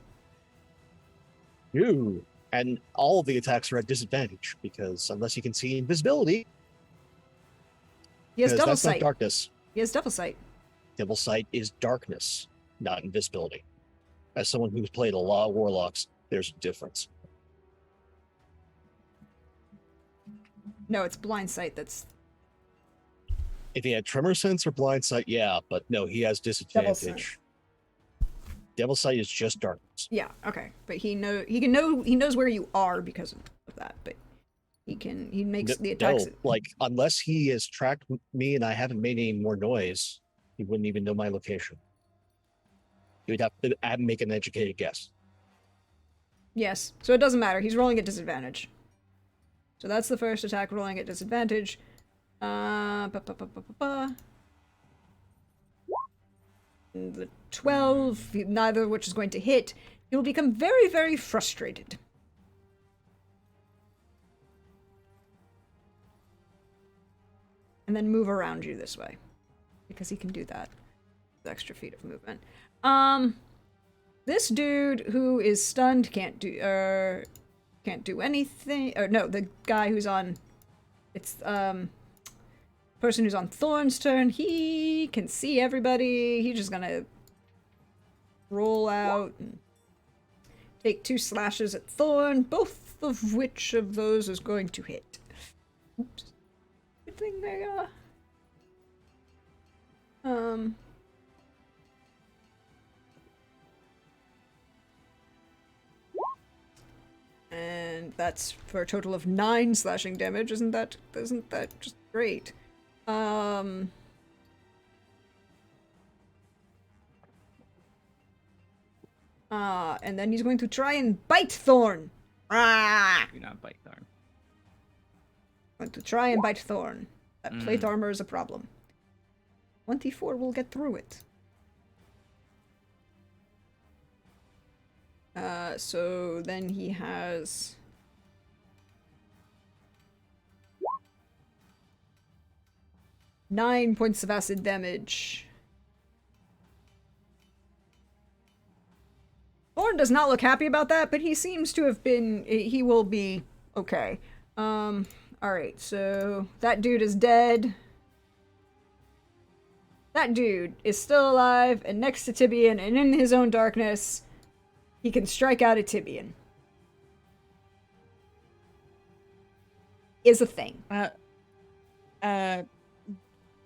You. And all of the attacks are at disadvantage because unless you can see invisibility, He has devil that's sight. not darkness. He has devil sight. Devil sight is darkness, not invisibility. As someone who's played a lot of warlocks, there's a difference. No, it's blind sight that's... If he had tremor sense or blind sight, yeah, but no, he has disadvantage. Devil sight is just darkness. Yeah, okay. But he knows where you are because of that, but he makes the attacks. No, like unless he has tracked me and I haven't made any more noise, he wouldn't even know my location. He would have to make an educated guess. Yes, so it doesn't matter. He's rolling at disadvantage. So that's the first attack, rolling at disadvantage. The 12, neither of which is going to hit. He will become very, very frustrated. And then move around you this way. Because he can do that. With extra feet of movement. This dude who is stunned can't do anything. Or no, the guy who's on... It's, person who's on Thorn's turn, he can see everybody. He's just gonna roll out and take 2 slashes at Thorn, both of which of those is going to hit. Oops. Good thing they, and that's for a total of 9 slashing damage. Isn't that just great? And then he's going to try and bite Thorn. Do not bite Thorn. Going to try and bite Thorn. That plate armor is a problem. 24 will get through it. So then he has... Nine points of acid damage. Thorn does not look happy about that, but he seems to have been... He will be okay. Alright, so that dude is dead. That dude is still alive and next to Tibian, and in his own darkness, he can strike out at Tibian. Is a thing.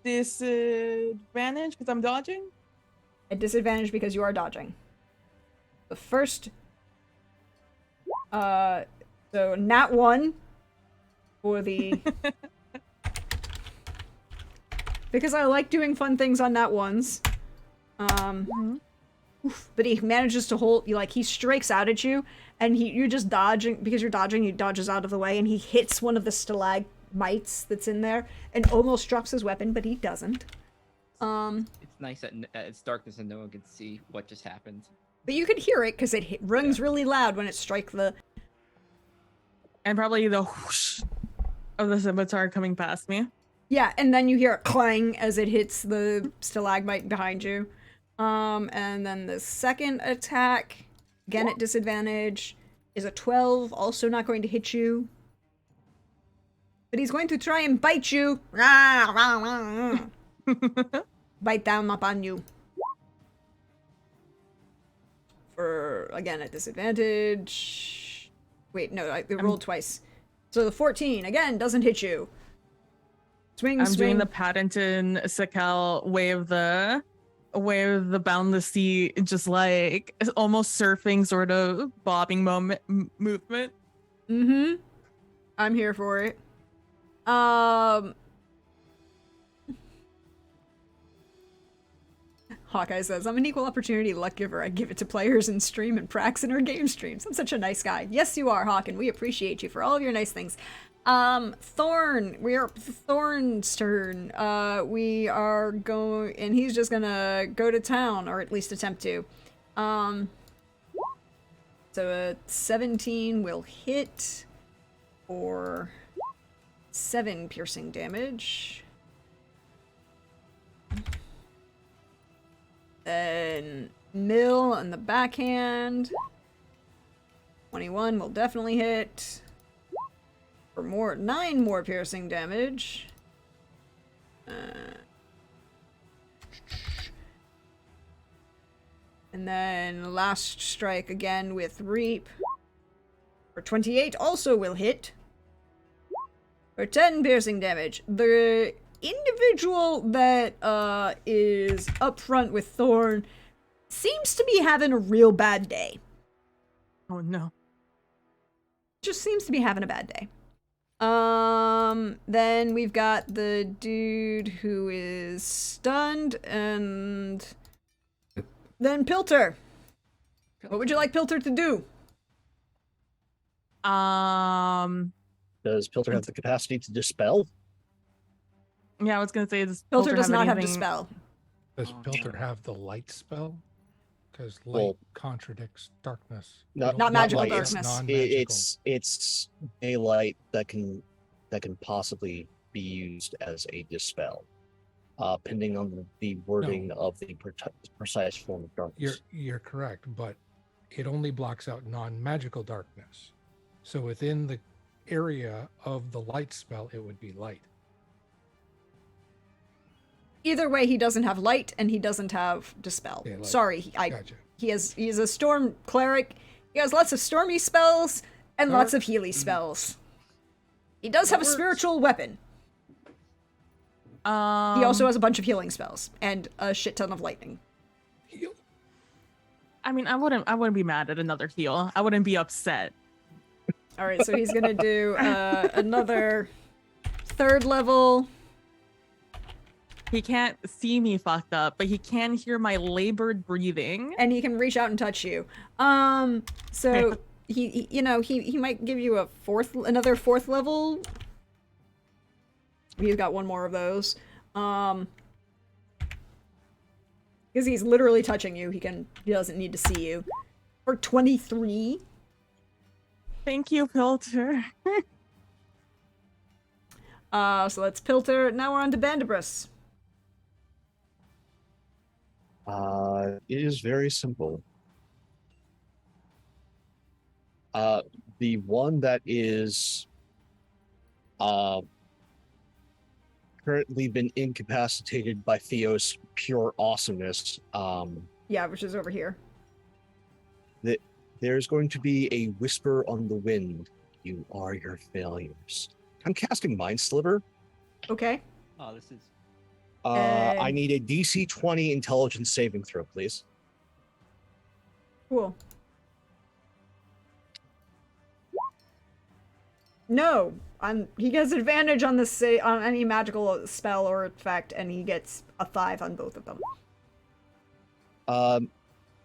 Disadvantage because I'm dodging? At disadvantage because you are dodging. The first... so nat 1 for the... because I like doing fun things on nat 1s. But he manages to hold... Like, he strikes out at you, and you're just dodging... Because you're dodging, he dodges out of the way, and he hits one of the stalagmites that's in there, and almost drops his weapon, but he doesn't. It's nice that it's darkness and no one can see what just happened. But you can hear it, because it rings really loud when it strikes the... And probably the whoosh of the scimitar coming past me. Yeah, and then you hear it clang as it hits the stalagmite behind you. And then the second attack, again at disadvantage, is a 12, also not going to hit you. But he's going to try and bite you. Bite down upon you. For, again, at disadvantage. Wait, no, I rolled twice. So the 14, again, doesn't hit you. Swing, I'm swing. doing the Paddington Sakal wave the boundless sea, just like almost surfing sort of bobbing movement. Mm-hmm. I'm here for it. Hawkeye says, I'm an equal opportunity luck giver. I give it to players in stream and prax in our game streams. I'm such a nice guy. Yes, you are, Hawk, and we appreciate you for all of your nice things. Thorn, we are Thorn's turn. We are going, and he's just gonna go to town, or at least attempt to. So a 17 will hit for 7 piercing damage. Then Mill on the backhand. 21 will definitely hit. For 9 more piercing damage. And then last strike again with Reap. For 28 also will hit. For 10 piercing damage. The individual that is up front with Thorn seems to be having a real bad day. Oh no. Just seems to be having a bad day. Then we've got the dude who is stunned, and then Pilter. What would you like Pilter to do? Does Pilter have the capacity to dispel? Yeah, I was gonna say this. Pilter does not have anything- Dispel. Does Pilter have the light spell? Because light Well, contradicts darkness. Not, Not magical light, it's- darkness. Non-magical. It's daylight that can possibly be used as a dispel, depending on the wording of the precise form of darkness. You're correct, but it only blocks out non-magical darkness. So within the area of the light spell, it would be light. Either way, he doesn't have light and he doesn't have dispel. Yeah, light. Sorry, Gotcha. he's a storm cleric. He has lots of stormy spells and lots of healy spells. He does have a spiritual weapon. He also has a bunch of healing spells and a shit ton of lightning. Heal. I mean, I wouldn't be mad at another heal. I wouldn't be upset. All right, so he's gonna do another 3rd level. He can't see me fucked up, but he can hear my labored breathing. And he can reach out and touch you. So he might give you another 4th level. He's got one more of those. Because he's literally touching you. He doesn't need to see you. For 23. Thank you, Pilter. So that's Pilter. Now we're on to Bandibris. It is very simple. The one that is currently been incapacitated by Theo's pure awesomeness. Yeah, which is over here. There's going to be a whisper on the wind. You are your failures. I'm casting Mind Sliver. Okay. Oh, this is. I need a DC 20 intelligence saving throw, please. Cool. No, he gets advantage on on any magical spell or effect, and he gets a 5 on both of them.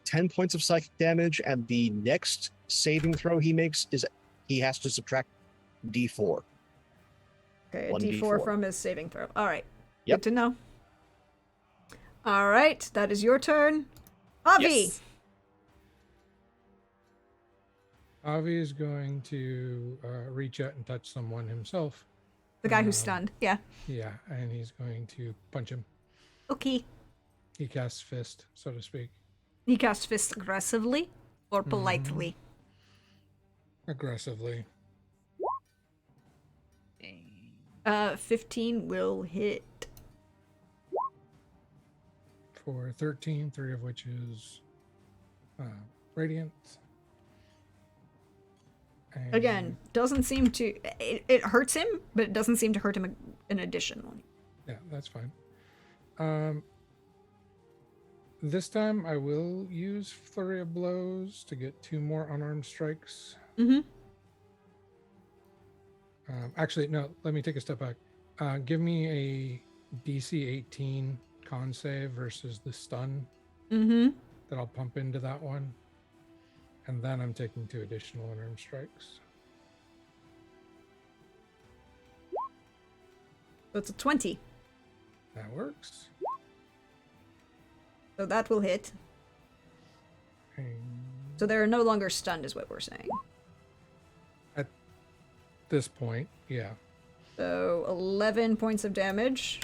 10 points of psychic damage, and the next saving throw he makes is he has to subtract D4. Okay, a 1d4 D4 from his saving throw. All right. Yep. Good to know. All right, that is your turn. Avi! Yes. Avi is going to reach out and touch someone himself. The guy who's stunned. Yeah. Yeah, and he's going to punch him. Okay. He casts fist, so to speak. He casts fist aggressively or politely? Aggressively. 15 will hit. For 13, 3 of which is radiant. And Again, doesn't seem to... It hurts him, but it doesn't seem to hurt him in addition. Yeah, that's fine. This time I will use Flurry of Blows to get 2 more unarmed strikes. Mm-hmm. Actually, no, let me take a step back. Give me a DC 18 con save versus the stun Mm-hmm. that I'll pump into that one. And then I'm taking 2 additional unarmed strikes. So it's a 20. That works. So that will hit. And So they're no longer stunned, is what we're saying. at this point, yeah. So 11 points of damage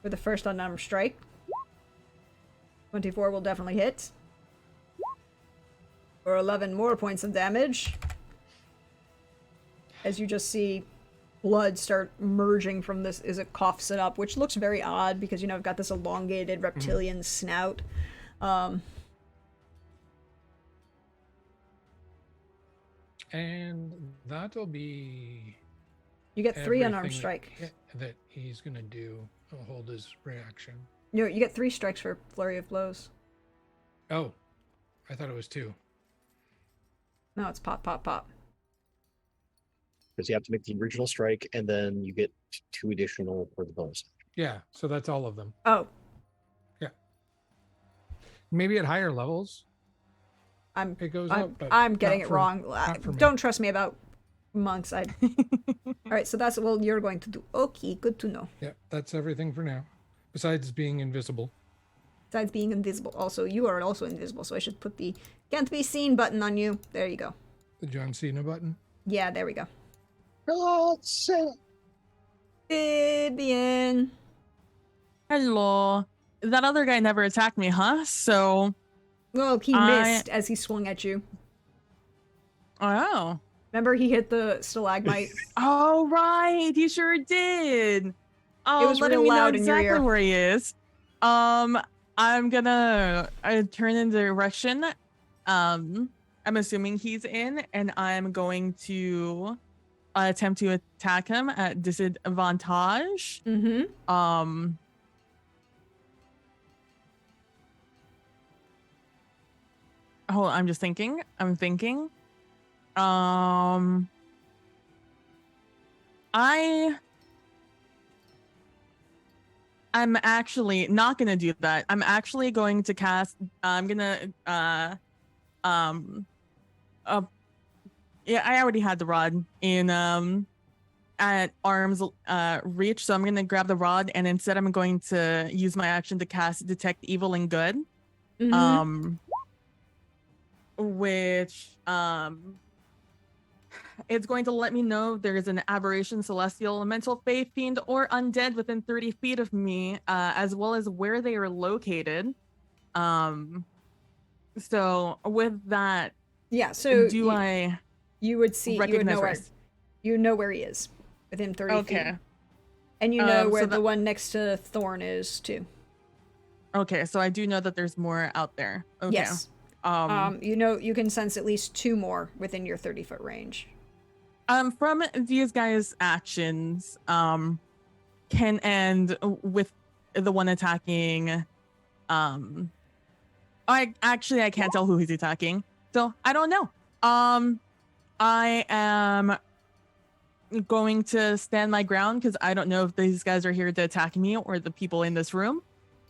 for the first unarmed strike. 24 will definitely hit. For 11 more points of damage. As you just see blood start merging from this as it coughs it up, which looks very odd because, you know, I've got this elongated reptilian snout. And that'll be You get 3 unarmed everything strike. that he's gonna do. He'll hold his reaction. You get 3 strikes for flurry of blows. Oh, I thought it was 2. No, it's pop, pop, pop. Because you have to make the original strike, and then you get 2 additional for the bonus. Yeah, so that's all of them. Oh, Maybe at higher levels it goes up. But I'm getting not it for- wrong. not for me. Don't trust me about monks. All right, so that's what you're going to do. Okay, good to know. Yeah, that's everything for now. Besides being invisible. Besides being invisible, also you are also invisible, so I should put the can't be seen button on you. There you go. The John Cena button. Yeah, there we go. God, Vivian. Hello. That other guy never attacked me, huh? So, Well, he missed as he swung at you. oh. Remember, he hit the stalagmite. Oh, right. He sure did. Oh, was letting real me know loud in your exactly ear. where he is. I'm gonna turn in the direction. I'm assuming he's in, and I'm going to attempt to attack him at disadvantage. Mm-hmm. Hold on, I'm just thinking. I'm thinking. I'm actually not gonna do that. I'm actually going to cast. I'm gonna yeah, I already had the rod in at arm's reach, so I'm gonna grab the rod, and instead I'm going to use my action to cast Detect Evil and Good. Mm-hmm. Which it's going to let me know if there is an aberration, celestial, elemental, fae, fiend, or undead within 30 feet of me, as well as where they are located. So with that, Yeah, so you would see, recognize you would know where he is within 30 feet. Okay. And you know where so the one next to Thorn is too. Okay, so I do know that there's more out there. Okay. Yes. You know, you can sense at least 2 more within your 30-foot range. From these guys' actions, can end with the one attacking. I can't tell who he's attacking, so I don't know. I am going to stand my ground because I don't know if these guys are here to attack me or the people in this room.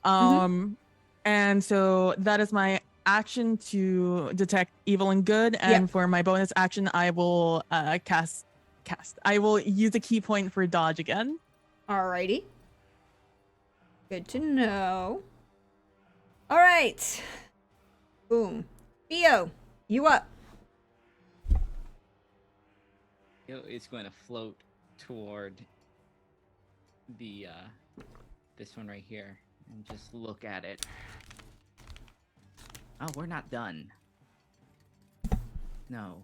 And so that is my action to detect evil and good. And for my bonus action, I will cast. I will use a key point for dodge again. Alrighty. Good to know. All right. Boom. Theo, you up? It's going to float toward the this one right here and just look at it. Oh, we're not done. No.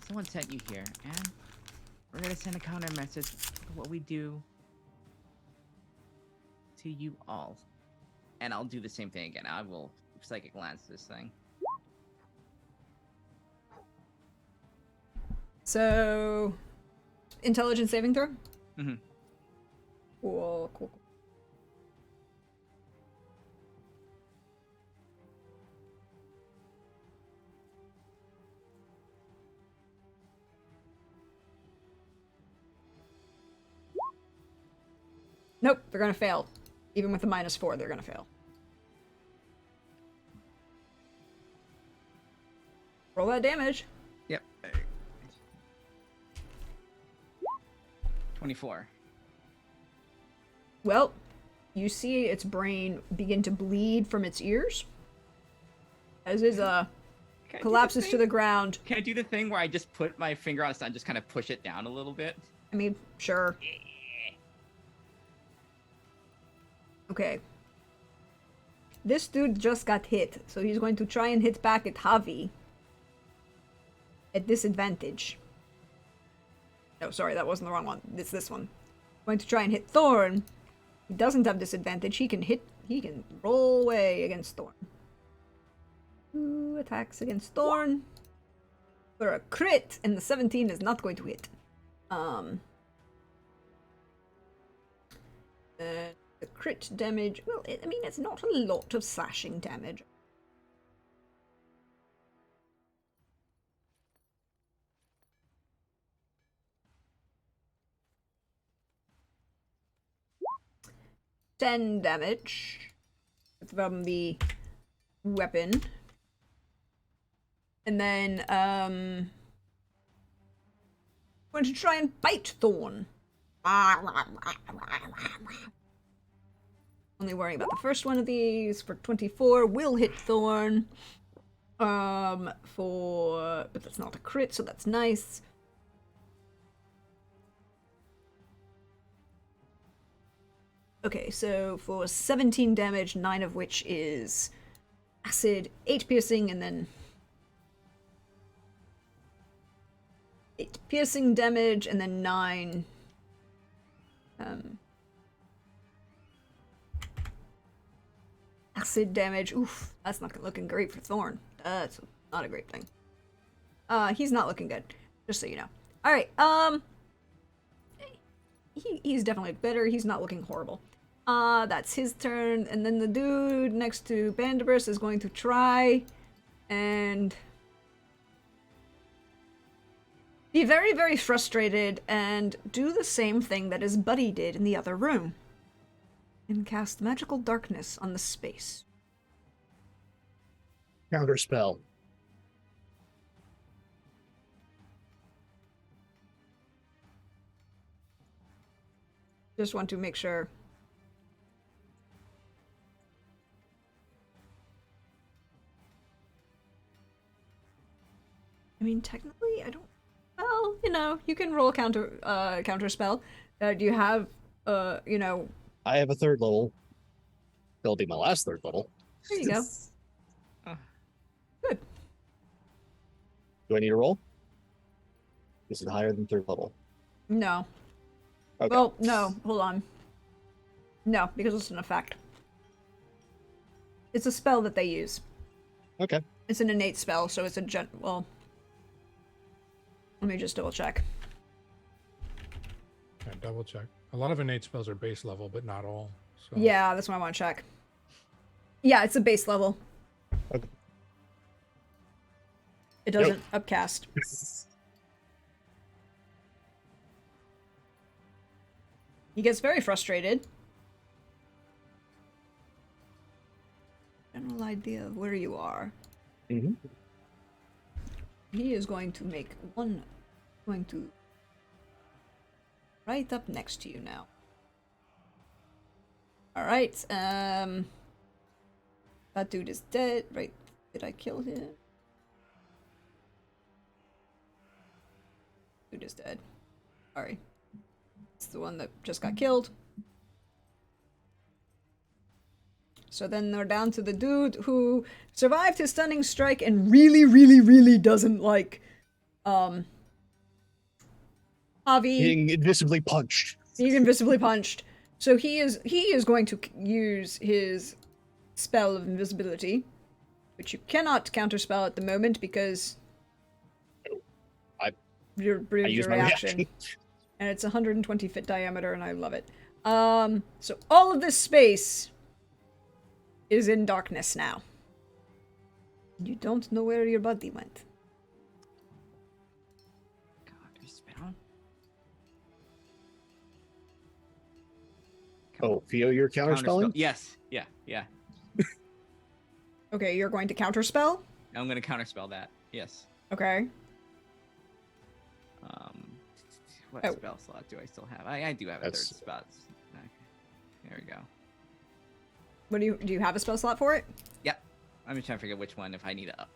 Someone sent you here, and we're gonna send a counter message to what we do to you all. And I'll do the same thing again. I will psychic glance this thing. So, intelligence saving throw? Mm-hmm. Cool. Nope, they're gonna fail. Even with the -4, they're gonna fail. Roll that damage. Yep. 24. Well, you see its brain begin to bleed from its ears as it collapses to the ground. Can I do the thing where I just put my finger on it and just kind of push it down a little bit? I mean, sure. Okay. This dude just got hit, so he's going to try and hit back at Javi. At disadvantage. No, sorry, that wasn't the wrong one. It's this one. Going to try and hit Thorn. He doesn't have disadvantage. He can roll away against Thorn. 2 attacks against Thorn. For a crit, and the 17 is not going to hit. The crit damage, well, I mean, it's not a lot of slashing damage. damage from the weapon. And then, going to try and bite Thorn. Only worrying about the first one of these for 24 will hit Thorn. But that's not a crit, so that's nice. Okay, so for 17 damage, 9 of which is acid, 8 piercing, and then 8 piercing damage, and then 9 Acid damage. Oof, that's not looking great for Thorn. That's not a great thing. He's not looking good. Just so you know. All right. He's definitely better. He's not looking horrible. That's his turn, and then the dude next to Bandibus is going to try and be very, very frustrated and do the same thing that his buddy did in the other room. And cast magical darkness on the space. Counter spell. Just want to make sure. I mean, technically, I don't. Well, you know, you can roll counter spell. Do you have, you know? I have a 3rd level. That'll be my last 3rd level. There you go. Good. Do I need a roll? Is it higher than 3rd level? No. Okay. Well, no. Hold on. No, because it's an effect. It's a spell that they use. Okay. It's an innate spell, so it's a well. Let me just double check. Yeah, double check. A lot of innate spells are base level, but not all. So. Yeah, that's what I want to check. Yeah, it's a base level. Okay. It doesn't upcast. He gets very frustrated. General idea of where you are. Mm-hmm. He is going to make right up next to you now. Alright, that dude is dead. Right, did I kill him? Dude is dead. Sorry. It's the one that just got killed. So then we're down to the dude who survived his stunning strike and really, really, really doesn't like, Javi. Being invisibly punched. Being invisibly punched. So he is going to use his spell of invisibility, which you cannot counterspell at the moment because I your use my reaction. And it's 120 foot diameter, and I love it. So all of this space is in darkness now. You don't know where your buddy went. Counterspell. Oh, feel your counterspelling? Yes. Yeah. Yeah. Okay, you're going to counterspell? I'm gonna counterspell that. Yes. Okay. What Oh. spell slot do I still have? I do have a That's- 3rd spot. Okay. There we go. What do you have a spell slot for it? Yep. I'm just trying to figure out which one if I need to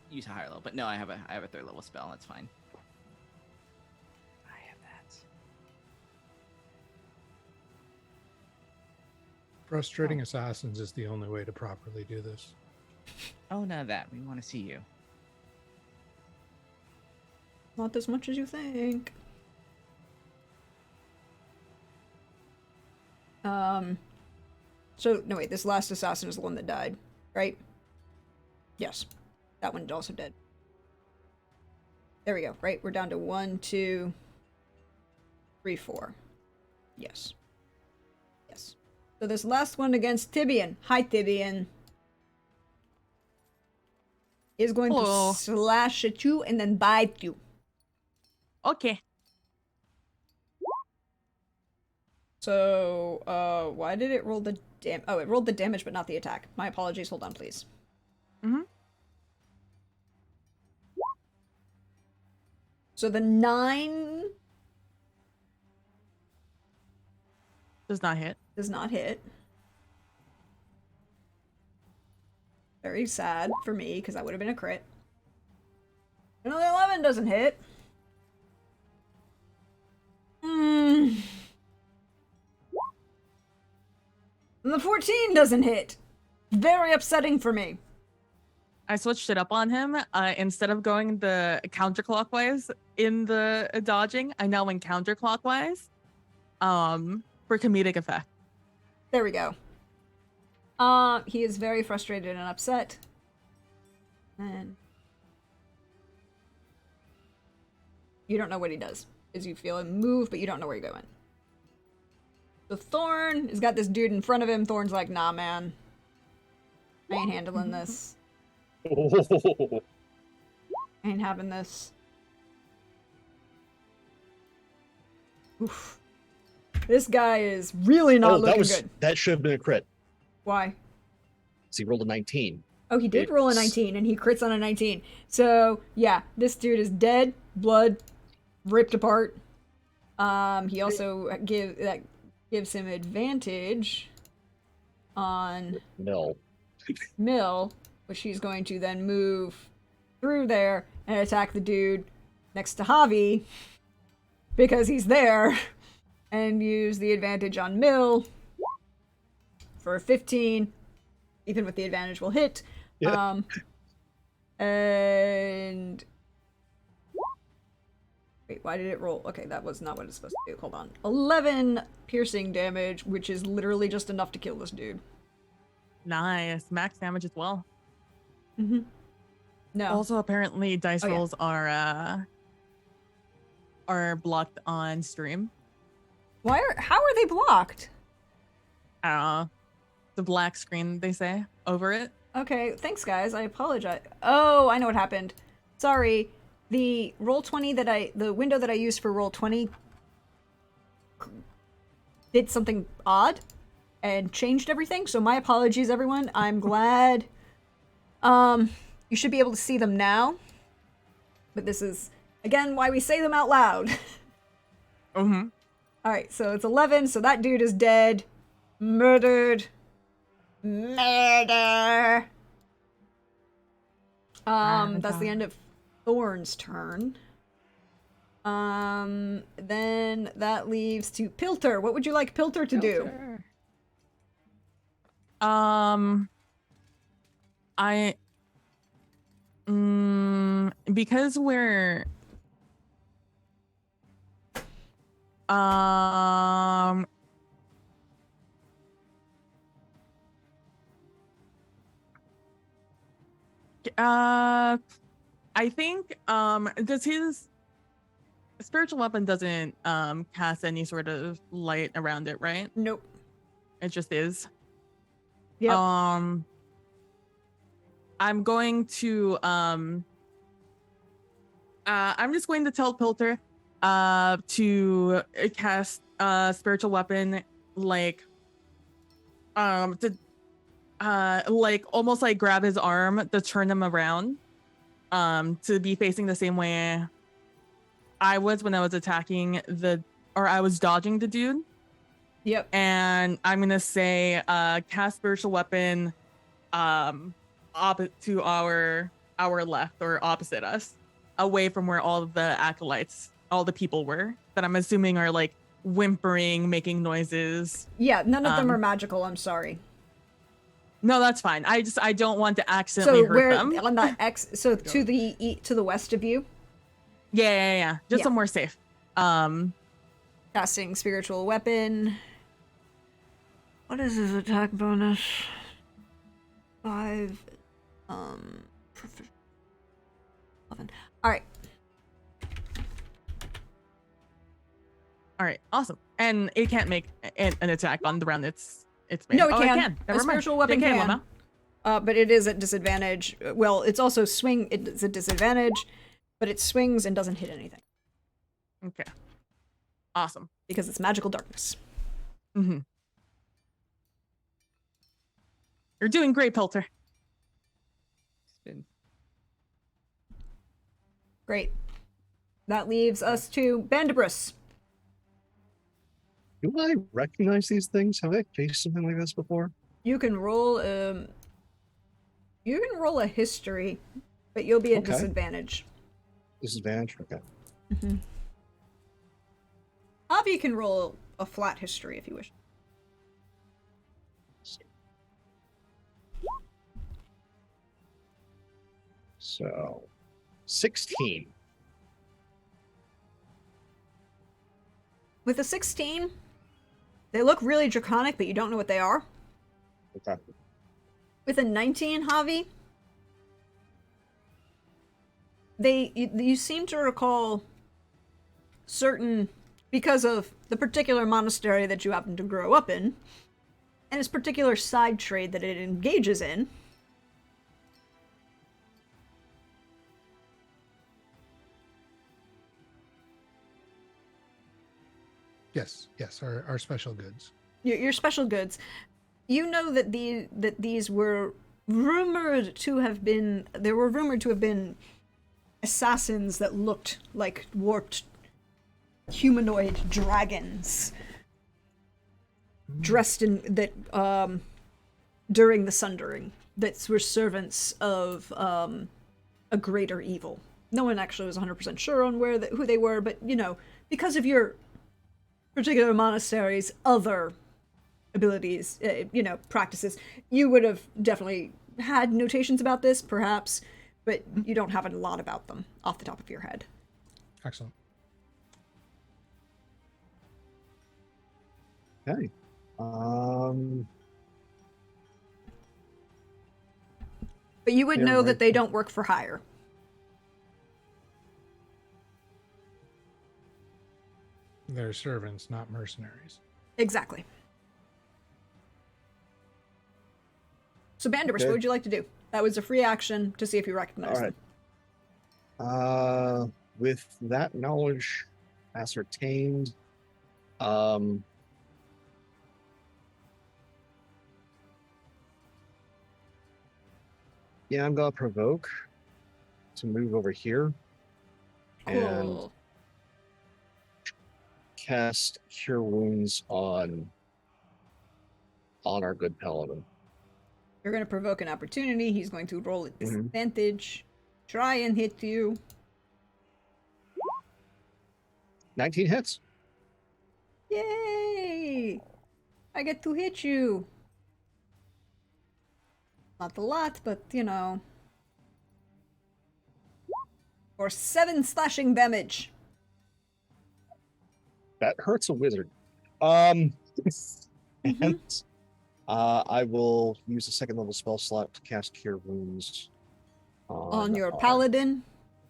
use a higher level. But no, I have a 3rd level spell. That's fine. I have that. Frustrating assassins is the only way to properly do this. Oh, none of that. We want to see you. Not as much as you think. So, no wait, this last assassin is the one that died, right? Yes. That one also dead. There we go, right? We're down to 1, 2, 3, 4. Yes. Yes. So this last one against Tibian. Hi, Tibian. Is going Hello. to slash at you and then bite you. Okay. So, why did it roll the oh, it rolled the damage but not the attack. My apologies. Hold on, please. Mm-hmm. So the 9 Does not hit. does not hit. Very sad for me, because that would have been a crit. And the 11 doesn't hit. And the 14 doesn't hit. Very upsetting for me. I switched it up on him. Instead of going the counterclockwise in the dodging, I now went counterclockwise. for comedic effect. There we go. He is very frustrated and upset. And you don't know what he does. As you feel him move, but you don't know where you're going. So Thorn has got this dude in front of him. Thorn's like, nah, man. I ain't handling this. I ain't having this. Oof. This guy is really not looking good. That should have been a crit. Why? So he rolled a 19. Oh, he did roll a 19, and he crits on a 19. So, yeah, this dude is dead, blood, ripped apart. He also gives him advantage on Mill, which he's going to then move through there and attack the dude next to Javi because he's there, and use the advantage on Mill for 15. Even with the advantage will hit. Yeah. And wait, why did it roll? Okay, that was not what it's supposed to do. Hold on. 11 piercing damage, which is literally just enough to kill this dude. Nice. Max damage as well. Mm-hmm. No. Also, apparently, dice rolls are blocked on stream. How are they blocked? I don't know. The black screen, they say, over it. Okay, thanks guys. I apologize. Oh, I know what happened. Sorry. The Roll20 the window that I used for Roll20 did something odd and changed everything. So my apologies, everyone. I'm glad. You should be able to see them now. But this is, again, why we say them out loud. Mm-hmm. Alright, so it's 11, so that dude is dead. Murdered. Murder! That's the end of Thorn's turn. Then that leaves to Pilter. What would you like Pilter to do? Because we're I think does his spiritual weapon doesn't cast any sort of light around it, right? Nope. It just is. Yep. I'm going to I'm just going to tell Pilter to cast spiritual weapon like almost like grab his arm to turn him around to be facing the same way I was when I was attacking I was dodging the dude. Yep. And I'm gonna say cast spiritual weapon opposite to our left or opposite us, away from where all of the acolytes, all the people were that I'm assuming are like whimpering, making noises. Yeah, none of them are magical, I'm sorry. No, that's fine. I don't want to accidentally hurt them. On that to the west of you? Yeah. Just somewhere safe. Casting spiritual weapon. What is his attack bonus? 5 11. Alright. Alright, awesome. And it can't make an attack on the round it's made. No, it can. It can. A spiritual weapon can. But it is at disadvantage. Well, it's also it's a disadvantage, but it swings and doesn't hit anything. Okay. Awesome. Because it's magical darkness. Mm-hmm. You're doing great, Pilter. Great. That leaves us to Bandibris. Do I recognize these things? Have I faced something like this before? You can roll a history, but you'll be at disadvantage. Disadvantage? Okay. Mm-hmm. Avi can roll a flat history if you wish. So, 16. With a 16, They look really draconic, but you don't know what they are. Okay. With a 19, Javi, you seem to recall certain, because of the particular monastery that you happen to grow up in, and its particular side trade that it engages in. Yes, our special goods. Your special goods. You know that these were rumored to have been. They were rumored to have been assassins that looked like warped humanoid dragons, dressed in that during the Sundering, that were servants of a greater evil. No one actually was 100% sure on who they were, but you know, because of your particular monastery's other abilities, practices, you would have definitely had notations about this, perhaps, but you don't have a lot about them off the top of your head. Excellent. Okay. But you would Yeah, know right. that they don't work for hire. They're servants, not mercenaries. Exactly. So, Banderbus, Okay. what would you like to do? That was a free action to see if you recognize All right. them. With that knowledge ascertained, yeah, I'm gonna provoke to move over here and Cool. cast Cure Wounds on our good paladin. You're going to provoke an opportunity. He's going to roll at Mhm. disadvantage. Try and hit you. 19 hits. Yay! I get to hit you. Not a lot, but you know. For 7 slashing damage. That hurts a wizard. And I will use a second level spell slot to cast Cure Wounds On your paladin.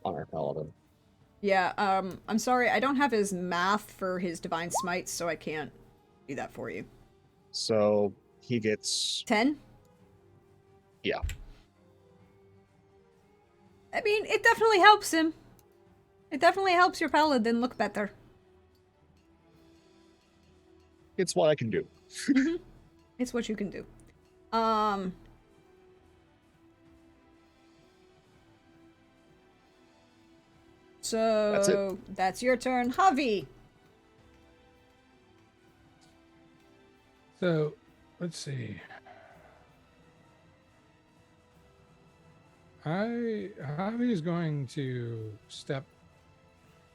On our paladin. Yeah, I'm sorry, I don't have his math for his divine smite, so I can't do that for you. So he gets 10? Yeah. I mean, it definitely helps him. It definitely helps your paladin look better. It's what I can do. It's what you can do. So that's your turn, Javi. So, let's see. Javi is going to step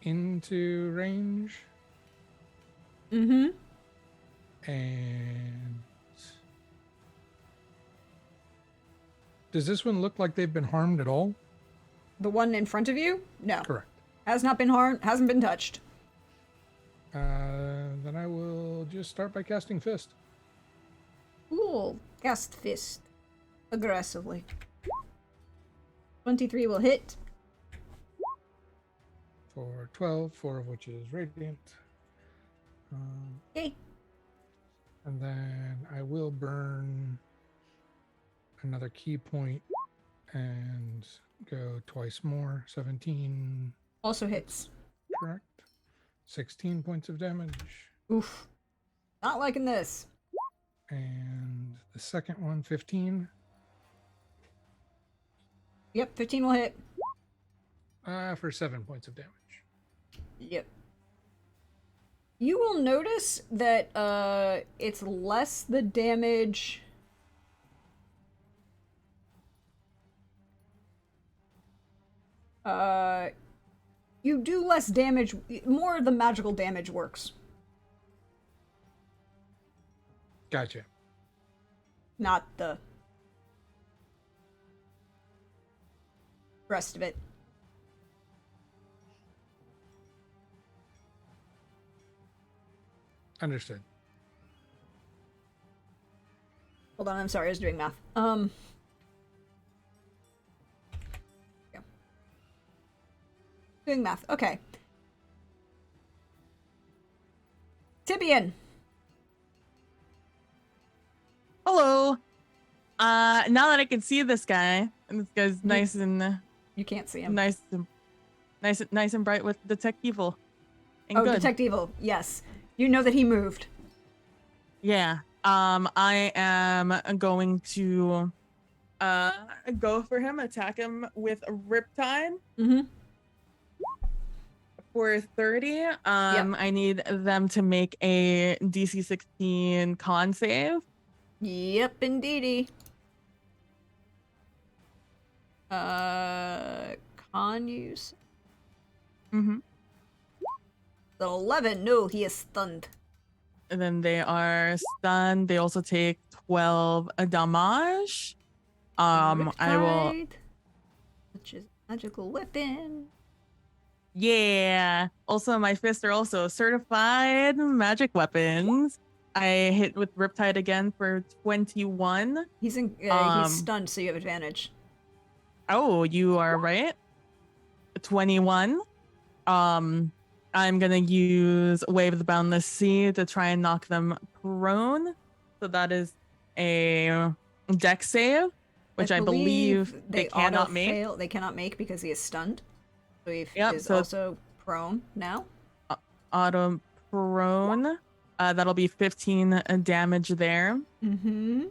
into range. Mm-hmm. And does this one look like they've been harmed at all? The one in front of you? No. Correct. Has not been harmed, hasn't been touched. Then I will just start by casting Fist. Cool. Cast Fist. Aggressively. 23 will hit. For 12, 4 of which is Radiant. Okay. And then I will burn another key point and go twice more. 17. Also hits. Correct. 16 points of damage. Oof. Not liking this. And the second one, 15. Yep, 15 will hit. For 7 points of damage. Yep. You will notice that it's less the damage. You do less damage, more of the magical damage works. Gotcha. Not the rest of it. Understood. Hold on, I'm sorry, I was doing math. Yeah. Doing math. Okay. Tibian. Hello. Now that I can see this guy, and this guy's nice and You can't see him. nice and bright with detect evil. And Oh, good. detect evil. Yes. You know that he moved. Yeah. I am going to go for him, attack him with a Riptide Mm-hmm. for 30. I need them to make a DC 16 con save. Yep, indeedy. Con use. Mm-hmm. The 11. No, he is stunned. And then they are stunned. They also take 12 damage. I will. Riptide, which is magical weapon. Yeah. Also, my fists are also certified magic weapons. I hit with Riptide again for 21. He's stunned, so you have advantage. Oh, you are right. 21. I'm gonna use Wave of the Boundless Sea to try and knock them prone. So that is a dex save, which I believe they cannot make. Fail. They cannot make because he is stunned. So he is so also prone now. Auto prone. That'll be 15 damage there. Mm-hmm.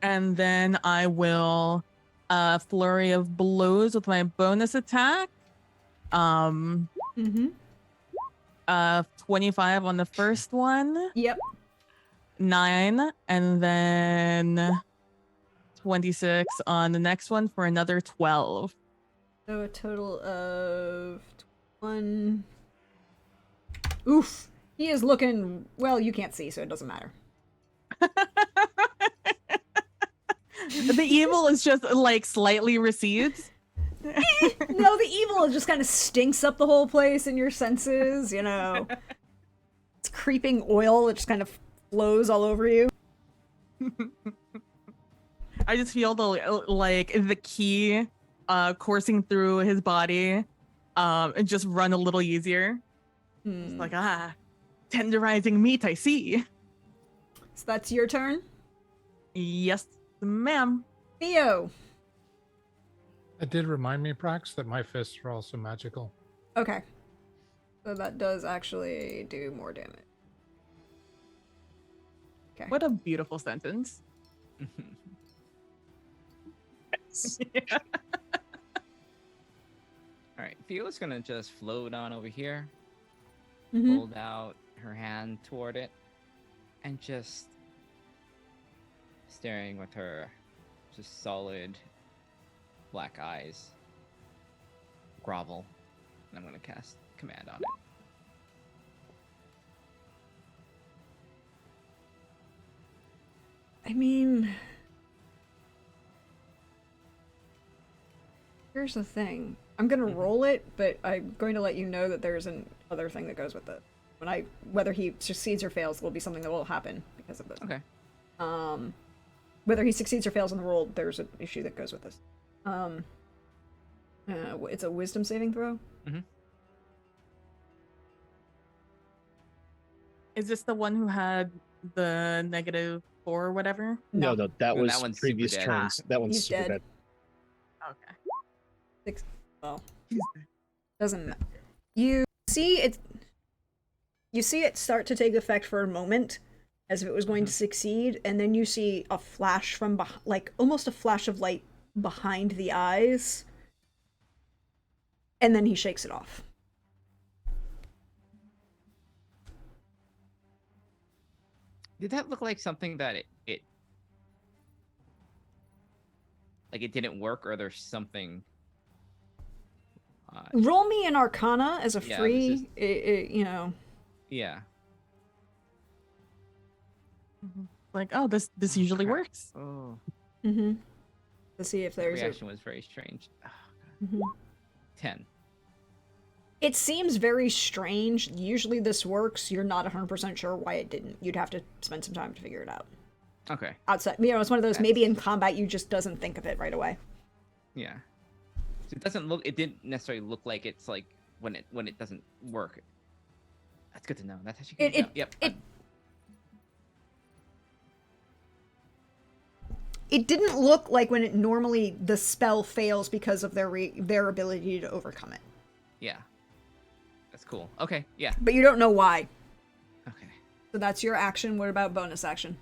And then I will flurry of blows with my bonus attack. 25 on the first one. Yep. 9, and then 26 on the next one for another 12. So a total of 1. Oof. He is looking, well, you can't see, so it doesn't matter. The evil is just like slightly recedes. No, the evil just kind of stinks up the whole place in your senses, you know. It's creeping oil that just kind of flows all over you. I just feel the key coursing through his body and just run a little easier. It's like, tenderizing meat, I see. So that's your turn? Yes, ma'am. Theo. It did remind me, Prax, that my fists are also magical. Okay. So that does actually do more damage. Okay. What a beautiful sentence. Yeah. All right, Theo's gonna just float on over here, hold out her hand toward it, and just staring with her just solid black eyes, grovel, and I'm gonna cast command on it. I mean, here's the thing. I'm gonna roll it, but I'm going to let you know that there's an other thing that goes with it. Whether he succeeds or fails, will be something that will happen because of this. Okay. Whether he succeeds or fails in the roll, there's an issue that goes with this. It's a wisdom saving throw. Is this the one who had the -4 or whatever? No, that No, was that one's previous super dead. turns. That one's He's super dead. dead. Okay. 6. Well, doesn't matter. You see it start to take effect for a moment, as if it was going to succeed, and then you see a flash from almost a flash of light behind the eyes, and then he shakes it off. Did that look like something that it like it didn't work, or there's something? Roll me an Arcana as a Yeah, free, you know. Yeah. Like, oh, this usually crap. works. Oh, To see if that there's reaction was very strange. Oh, God. 10. It seems very strange. Usually this works. You're not 100% sure why it didn't. You'd have to spend some time to figure it out. Okay. outside. It's one of those, maybe in combat you just doesn't think of it right away. Yeah. So it doesn't look. It didn't necessarily look like it's like when it doesn't work. That's good to know. That's actually good to know. Yep. It didn't look like when it normally the spell fails because of their ability to overcome it. Yeah. That's cool. Okay. Yeah. But you don't know why. Okay. So that's your action. What about bonus action?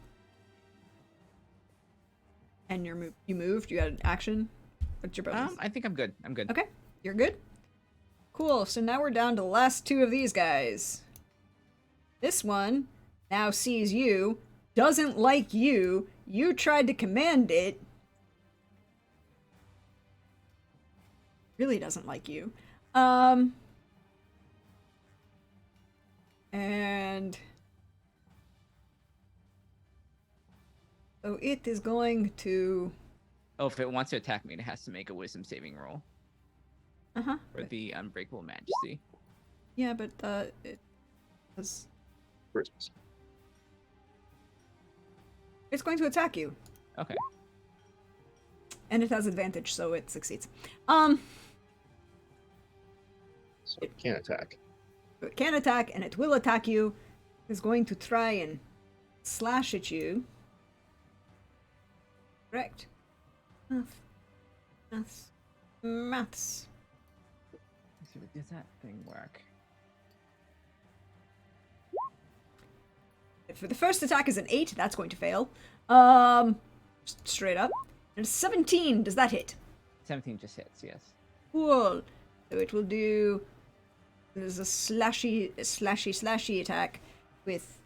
And you moved. You had an action. What's your bonus? I think I'm good. I'm good. Okay, you're good. Cool. So now we're down to the last two of these guys. This one now sees you, doesn't like you. You tried to command it. Really doesn't like you. And so it is going to. Oh, if it wants to attack me, it has to make a wisdom saving roll. For the unbreakable majesty. Yeah, but it was. It's going to attack you. Okay. And it has advantage, so it succeeds. So it can't attack. It can attack, and it will attack you. It's going to try and slash at you. Correct. Maths. Let's see, does that thing work? For the first attack is an 8. That's going to fail. Just straight up. And 17. Does that hit? 17 just hits, yes. Cool. So it will do. There's a slashy attack with.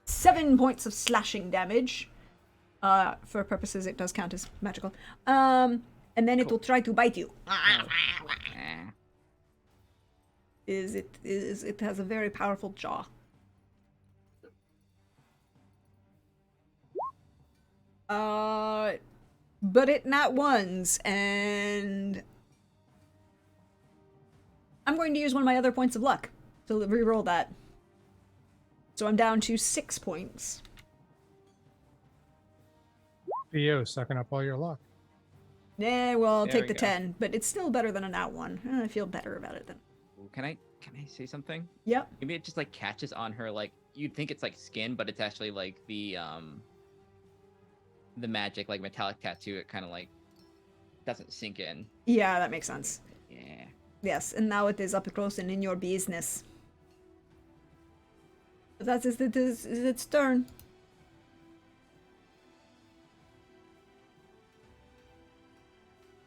7 points of slashing damage. For purposes, it does count as magical. And then it will try to bite you. It has a very powerful jaw. But it not ones, and I'm going to use one of my other points of luck to re-roll that. So I'm down to 6 points. Theo sucking up all your luck. Yeah, well, I'll There take we the go. 10, but it's still better than an out one. I feel better about it then. Can I say something? Yep. Maybe it just like catches on her, like you'd think it's like skin, but it's actually like the magic, like metallic tattoo. It kind of like doesn't sink in. Yeah, that makes sense. Yeah. Yes, and now it is up close and in your business. That is its turn.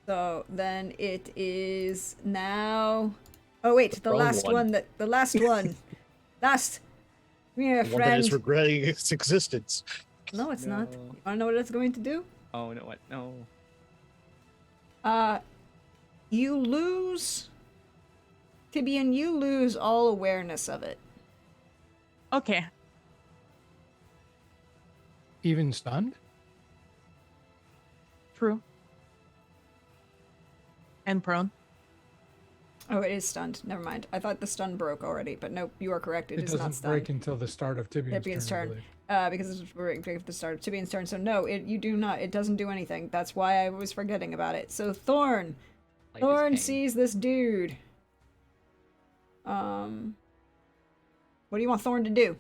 So then it is now. Oh wait, the wrong last one. one. The last one. Last. Yeah, The one that is friend. regretting its existence. No, it's not. No. You wanna know what it's going to do? Oh no! What? No. You lose. Tibian, you lose all awareness of it. Okay. Even stunned? True. And prone. Oh, it is stunned. Never mind. I thought the stun broke already, but nope, you are correct. It It is not doesn't stunned. break until the start of Tibian's Tibian's turn. I turn. believe. Because it's right at the start of Tibian's turn. So no, you do not. It doesn't do anything. That's why I was forgetting about it. So Thorn. Life is Thorn pain. sees this dude. What do you want Thorn to do?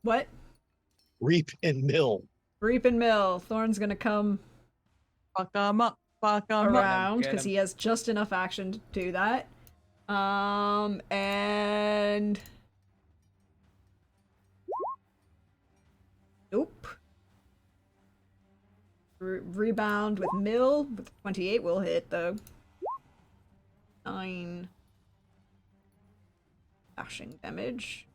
What? Reap and mill. Reap and Mill. Thorn's gonna come Fuck 'em up. Fuck 'em up. around Get because him. he has just enough action to do that. And nope. Rebound with Mill with 28 will hit though. 9 slashing damage.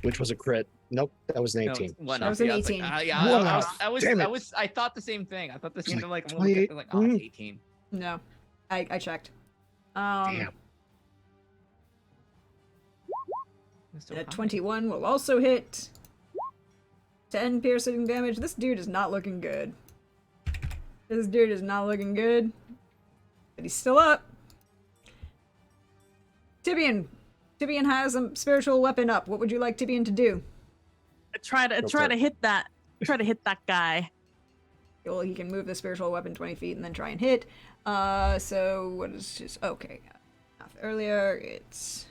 Which was a crit. Nope, that was an No, 18. one That up. was an Yeah, I 18. Like, yeah, Wow, I damn was, it. I thought the same thing. I thought the same thing. Like, 28. like, oh, it's 18. No, I checked. Damn. That's so That high. 21 will also hit. 10 piercing damage. This dude is not looking good. This dude is not looking good. But he's still up. Tibian. Tibian has a spiritual weapon up. What would you like Tibian to do? Try to hit that guy. Well, he can move the spiritual weapon 20 feet and then try and hit. So what is his... Okay. Earlier, it's...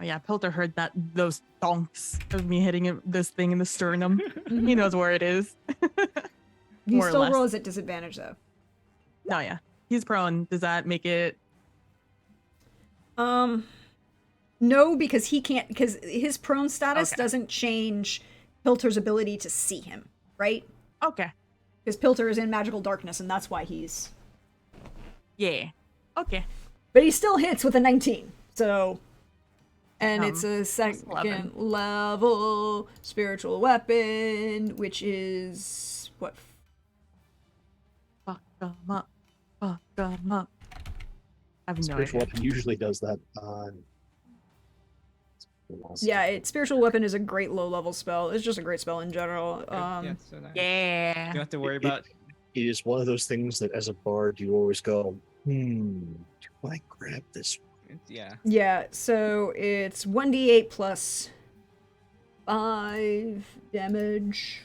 Oh yeah, Pilter heard those thonks of me hitting this thing in the sternum. He knows where it is. He More or still less. rolls at disadvantage, though. No, yeah. He's prone. Does that make it... No, because he can't... Because his prone status Okay. doesn't change Pilter's ability to see him, right? Okay. Because Pilter is in magical darkness, and that's why he's... Yeah. Okay. But he still hits with a 19, so... And it's a Plus second 11. level spiritual weapon, which is... What? Fuck 'em up. Fuck 'em up. I have no Spiritual idea. weapon usually does that. Yeah, spiritual weapon is a great low-level spell. It's just a great spell in general. Yeah, so nice. Yeah. You don't have to worry about. It is one of those things that as a bard you always go, do I grab this? Yeah. Yeah, so it's 1d8 plus 5 damage.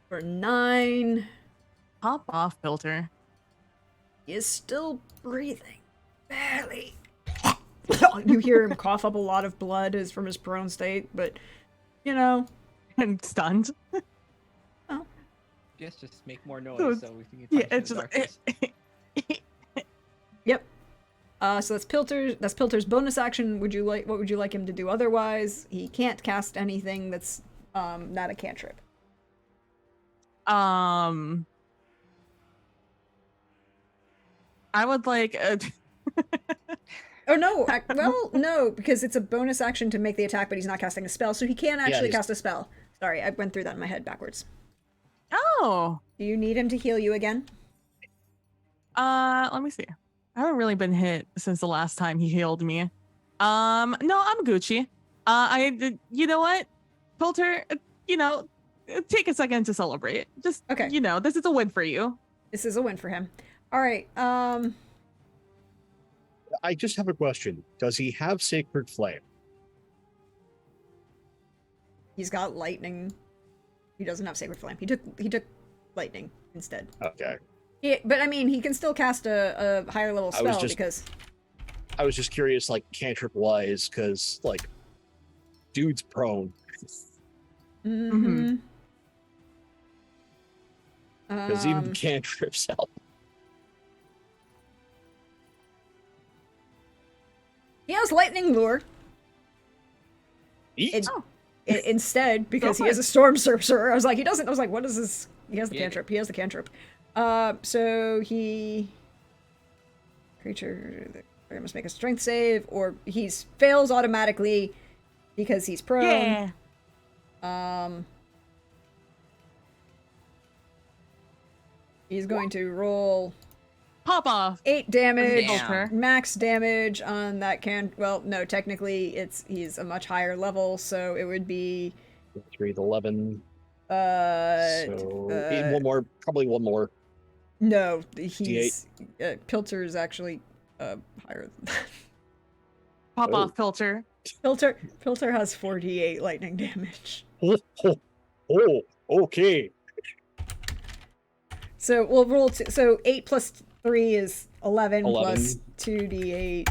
For 9. Pop off, Filter. He is still breathing. Barely. You hear him cough up a lot of blood as from his prone state, but, you know. And stunned. Yes, just make more noise So so we can get Yeah, punished it's in the just... darkness. Yep. So that's Pilter's bonus action. What would you like him to do otherwise? He can't cast anything that's not a cantrip. I would like... Oh no, no, because it's a bonus action to make the attack, but he's not casting a spell, so he can actually he's- cast a spell. Sorry, I went through that in my head backwards. Oh. Do you need him to heal you again? Let me see. I haven't really been hit since the last time he healed me. No, I'm Gucci. You know what? Filter, take a second to celebrate. Just, Okay. This is a win for you. This is a win for him. All right. I just have a question. Does he have Sacred Flame? He's got lightning. He doesn't have Sacred Flame. He took lightning instead. Okay. But I mean, he can still cast a higher level I was spell just- because I was just curious, like, cantrip wise, because, like, dude's prone. Mm-hmm. Because even cantrips help. He has lightning lure. Eat. Instead, because Go he for has a storm sorcerer. I was like, he doesn't. I was like, what is this? He has the Yeah. cantrip. He has the cantrip. So he creature must make a strength save, or he's fails automatically because he's prone. Yeah. He's going to roll Pop off. 8 damage, Damn. max damage on that well, no, technically he's a much higher level, so it would be 3 to 11. uh One more, probably one more. no, he's Pilter is actually higher than that. Pop Oh. off, Filter. Pilter has 48 lightning damage. Oh, okay. So we'll roll so 8 plus 3 is 11, 11. plus 2d8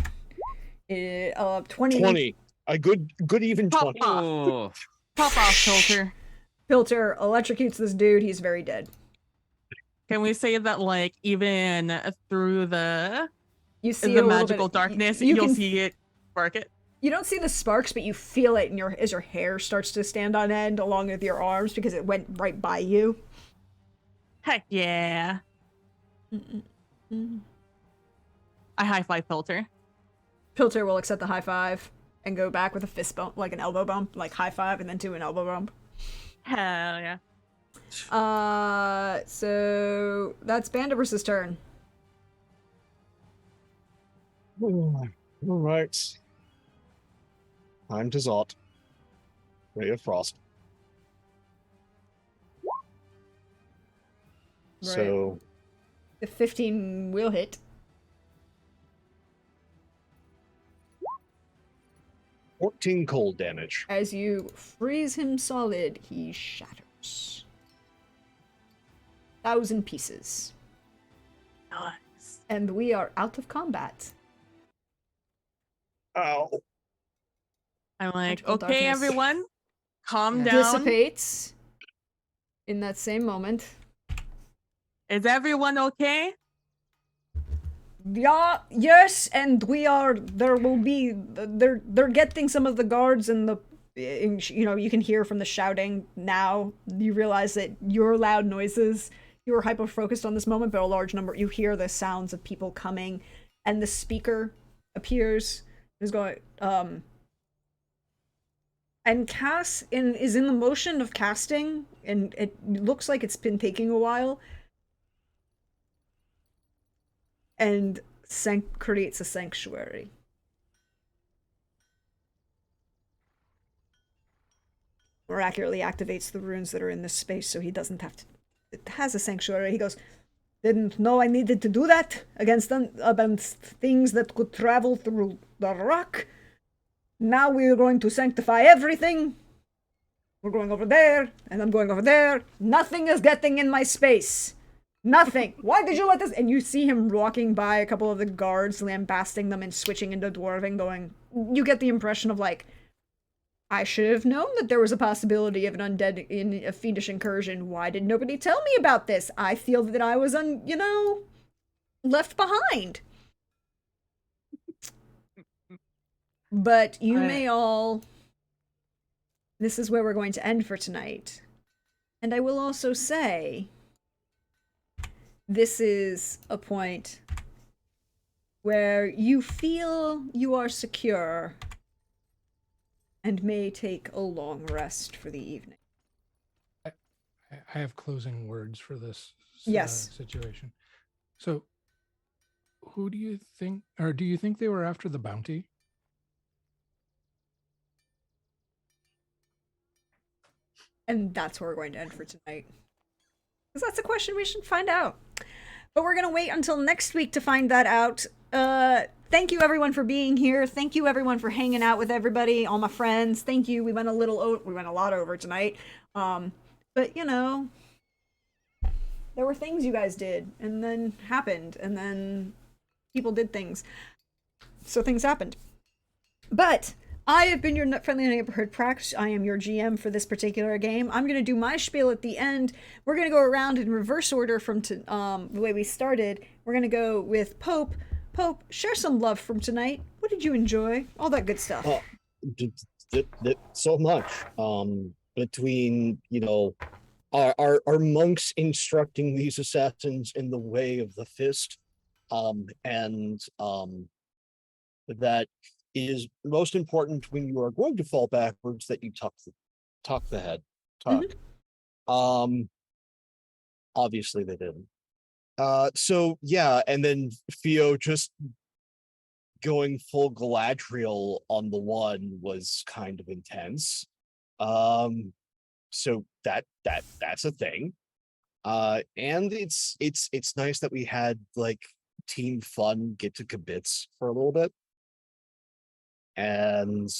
20. 20. A good even Pop 20. off. Oh, Pop off, Filter. Pilter electrocutes this dude, he's very dead. Can we say that, like, even through the You see the a little magical bit, darkness, you you'll can see it spark it? You don't see the sparks, but you feel it as your hair starts to stand on end along with your arms because it went right by you. Heck yeah. I high five Filter. Pilter will accept the high five and go back with a fist bump, like an elbow bump, like high five and then do an elbow bump. Hell yeah. So that's Bandiverse's turn. All right. Time to Zot. Ray of Frost. Right. So The 15 will hit. $14 cold damage. As you freeze him solid, he shatters. 1,000 pieces. Nice. And we are out of combat. Ow. I'm like, Magical okay, darkness. everyone, calm Yeah. down. Dissipates in that same moment. Is everyone okay? Yeah, yes, and we are. There will be. They're getting some of the guards and the. You know, you can hear from the shouting now. You realize that your loud noises. You were hyper focused on this moment, but a large number. You hear the sounds of people coming, and the speaker appears. Is going. And Cass is in the motion of casting, and it looks like it's been taking a while. And creates a sanctuary. Or accurately activates the runes that are in this space so he doesn't have to. It has a sanctuary. He goes, didn't know I needed to do that against things that could travel through the rock. Now we're going to sanctify everything. We're going over there, and I'm going over there. Nothing is getting in my space. Nothing. Why did you let this? And you see him walking by a couple of the guards, lambasting them and switching into dwarven, going. You get the impression of like, I should have known that there was a possibility of an undead in a fiendish incursion. Why did nobody tell me about this? I feel that I was left behind. But you may all. This is where we're going to end for tonight. And I will also say. This is a point where you feel you are secure and may take a long rest for the evening. I have closing words for this Yes. situation. So, who do you think, or do you think they were after the bounty? And that's where we're going to end for tonight. Because that's a question we should find out. But we're going to wait until next week to find that out. Thank you everyone for being here. Thank you everyone for hanging out with everybody, all my friends. Thank you. We went a lot over tonight. But you know, there were things you guys did and then happened and then people did things. So things happened. But I have been your friendly neighborhood Prax. I am your GM for this particular game. I'm going to do my spiel at the end. We're going to go around in reverse order from the way we started. We're going to go with Pope. Pope, share some love from tonight. What did you enjoy? All that good stuff. So much. Between, our monks instructing these assassins in the way of the fist, and that is most important when you are going to fall backwards, that you tuck the head. Tuck. Obviously they didn't. So yeah, and then Theo just going full Galadriel on the one was kind of intense. So that's a thing. And it's nice that we had like team fun get to kibitz for a little bit. And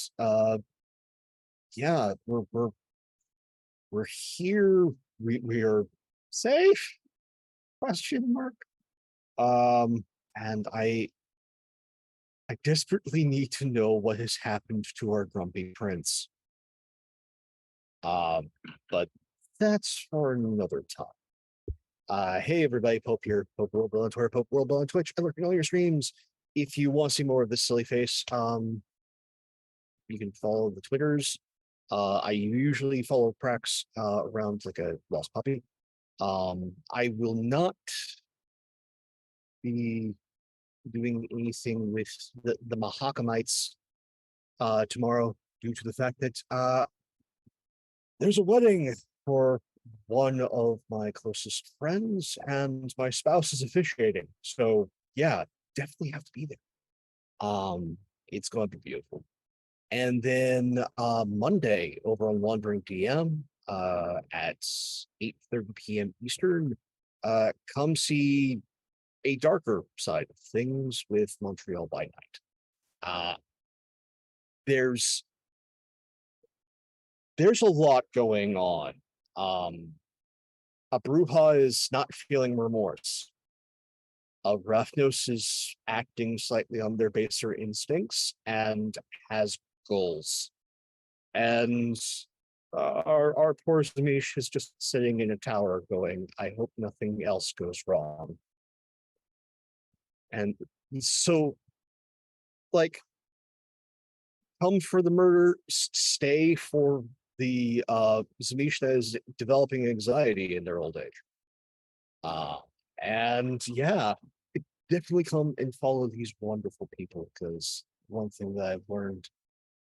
yeah, we're here. We are safe? Question mark. And I desperately need to know what has happened to our grumpy prince. But that's for another time. Hey everybody, Pope here, Pope World on Twitter, Pope World on Twitch. I work in all your streams. If you want to see more of this silly face, you can follow the Twitters. I usually follow Prax around like a lost puppy. I will not be doing anything with the Mahakamites tomorrow due to the fact that there's a wedding for one of my closest friends and my spouse is officiating. So yeah, definitely have to be there. It's going to be beautiful. And then Monday over on Wandering DM at 8:30 p.m. Eastern, come see a darker side of things with Montreal by Night. There's a lot going on. A Bruja is not feeling remorse. Raphnos is acting slightly on their baser instincts and has goals. And our poor Zamish is just sitting in a tower going, I hope nothing else goes wrong. And so, like, come for the murder, stay for the Zamish that is developing anxiety in their old age. And yeah, definitely come and follow these wonderful people, because one thing that I've learned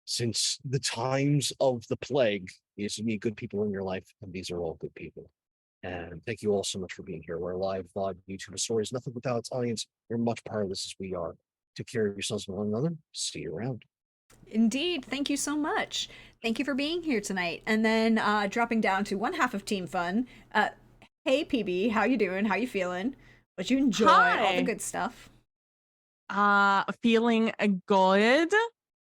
since the times of the plague is you need good people in your life, and these are all good people. And thank you all so much for being here. We're a live VOD YouTube story is nothing without its audience. You're much part of this as we are. Take care of yourselves and one another. See you around. Indeed. Thank you so much. Thank you for being here tonight. And then dropping down to one half of Team Fun. Hey PB, how you doing? How you feeling? What you enjoy? All the Hi. good stuff. Feeling good.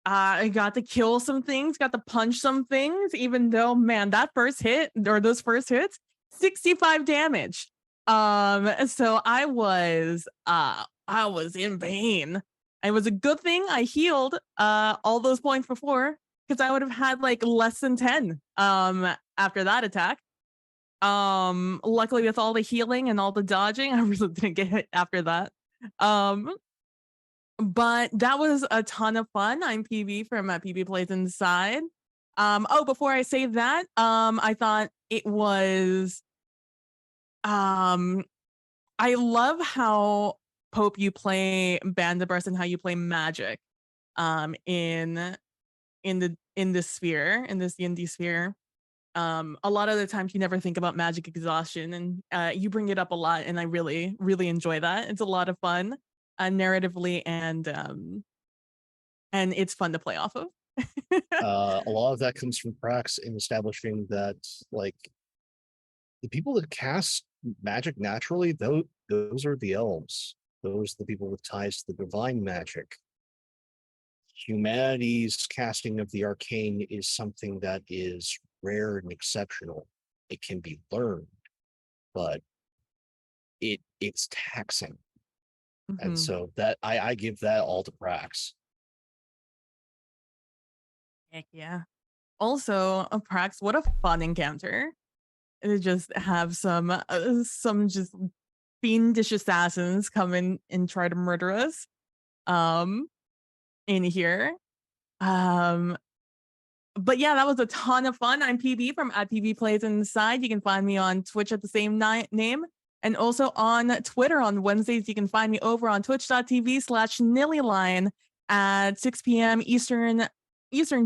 I got to kill some things, got to punch some things, even though, man, that first hit or those first hits, 65 damage. So I was in pain. It was a good thing I healed all those points before, because I would have had like less than 10 after that attack. Luckily with all the healing and all the dodging, I really didn't get hit after that. But that was a ton of fun. I'm PB from PB Plays Inside. Before I say that, I thought it was I love how Pope you play Bandaburs and how you play magic in this sphere, in this D&D sphere. A lot of the times you never think about magic exhaustion, and you bring it up a lot, and I really, really enjoy that. It's a lot of fun, narratively, and it's fun to play off of. A lot of that comes from Prax in establishing that, like, the people that cast magic naturally, those are the elves. Those are the people with ties to the divine magic. Humanity's casting of the arcane is something that is rare and exceptional. It can be learned, but it's taxing. And Mhm. so that I give that all to Prax. Heck yeah. Also, Prax, what a fun encounter. To just have some just fiendish assassins come in and try to murder us in here. But yeah, that was a ton of fun. I'm PB from @PB Plays Inside. You can find me on Twitch at the same name, and also on Twitter on Wednesdays. You can find me over on twitch.tv/Nillyline at 6 p.m. Eastern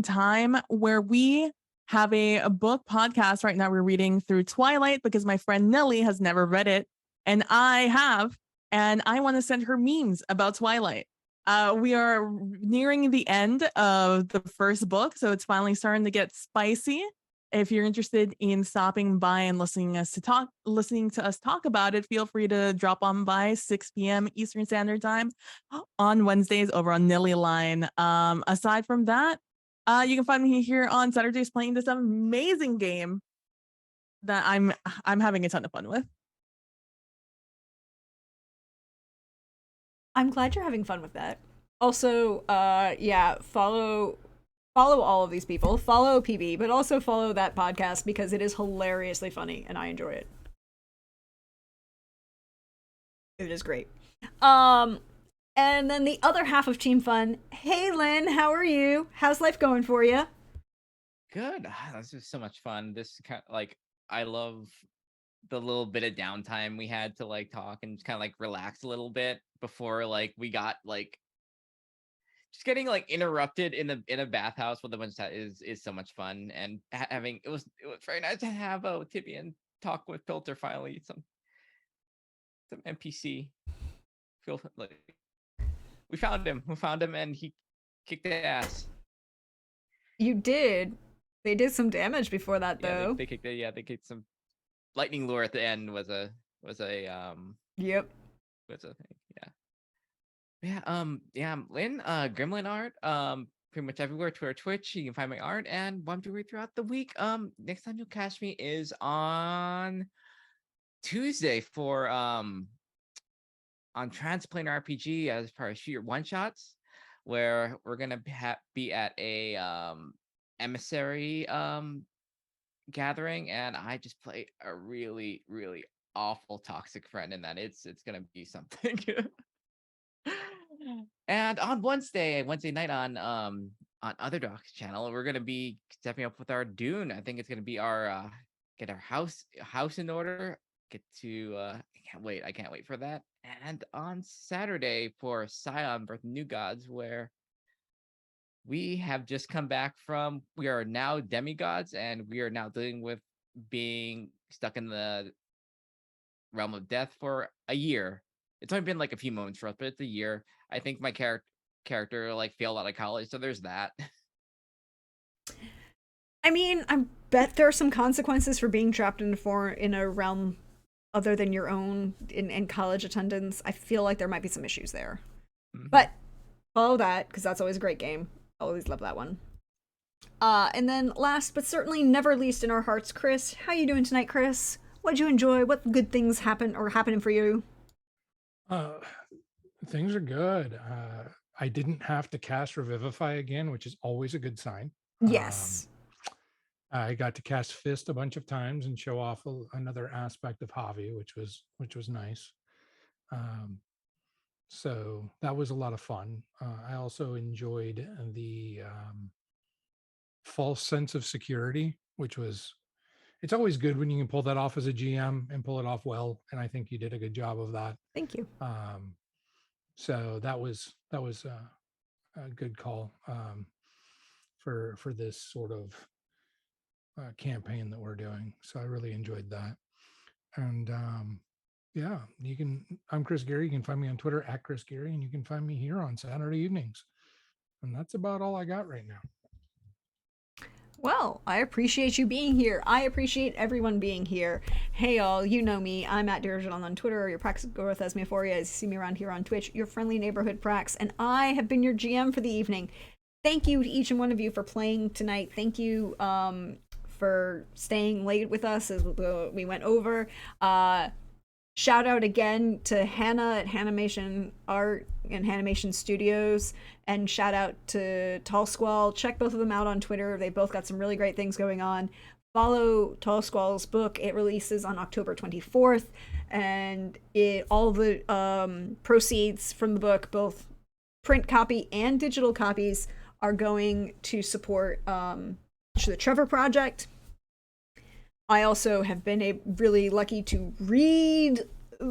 time, where we have a book podcast. Right now we're reading through Twilight because my friend Nelly has never read it, and I have, and I want to send her memes about Twilight. We are nearing the end of the first book, so it's finally starting to get spicy. If you're interested in stopping by and listening to us talk about it, feel free to drop on by 6 p.m. Eastern Standard Time on Wednesdays over on Nillyline. Aside from that, you can find me here on Saturdays playing this amazing game that I'm having a ton of fun with. I'm glad you're having fun with that. Also, yeah, follow all of these people. Follow PB, but also follow that podcast because it is hilariously funny and I enjoy it. It is great. And then the other half of Team Fun. Hey Lynn, how are you? How's life going for you? Good. This is so much fun. This kind of like I love the little bit of downtime we had to like talk and kind of like relax a little bit before like we got like just getting like interrupted in a bathhouse with a bunch of is so much fun, and having it was very nice to have Tibian talk with Filter finally, some NPC. Feel like we found him and he kicked ass. You did. They did some damage before that, Yeah, though. they kicked some lightning lure at the end was a Yep. thing. Yeah, I'm Lynn, Gremlin Art, pretty much everywhere, Twitter, Twitch. You can find my art and what I'm doing throughout the week. Next time you'll catch me is on Tuesday for on Transplanar RPG as part of Shoot Your One Shots, where we're gonna be at a emissary gathering, and I just play a really, really awful toxic friend in that. It's gonna be something. And on Wednesday night on Other Doc's channel, we're gonna be stepping up with our Dune. I think it's gonna be our get our house in order. Get to I can't wait for that. And on Saturday for Scion Birth of New Gods, where we have just come back from, we are now demigods, and we are now dealing with being stuck in the realm of death for a year. It's only been like a few moments for us, but it's a year. I think my character like failed out of college, so there's that. I mean, I bet there are some consequences for being trapped in a realm other than your own in college attendance. I feel like there might be some issues there. But follow that, because that's always a great game. Always love that one. And then last but certainly never least in our hearts, Chris. How you doing tonight, Chris? What'd you enjoy? What good things happening for you? Things are good. I didn't have to cast Revivify again, which is always a good sign. Yes. I got to cast Fist a bunch of times and show off another aspect of Javi, which was nice. So that was a lot of fun. I also enjoyed the false sense of security, which was, it's always good when you can pull that off as a GM and pull it off well. And I think you did a good job of that. Thank you. So that was a good call for this sort of campaign that we're doing. So I really enjoyed that. And yeah, I'm Chris Gary. You can find me on Twitter at Chris Gary, and you can find me here on Saturday evenings. And that's about all I got right now. Well, I appreciate you being here. I appreciate everyone being here. Hey, all, you know me. I'm at Dirigen on Twitter, your Praxagorithesmephoria, as you see me around here on Twitch, your friendly neighborhood Prax, and I have been your GM for the evening. Thank you to each and one of you for playing tonight. Thank you for staying late with us as we went over. Shout out again to Hannah at Hanimation Art and Hanimation Studios, and shout out to Tall Squall. Check both of them out on Twitter. They both got some really great things going on. Follow Tall Squall's book. It releases on October 24th, and all the proceeds from the book, both print copy and digital copies, are going to support the Trevor Project. I also have been really lucky to read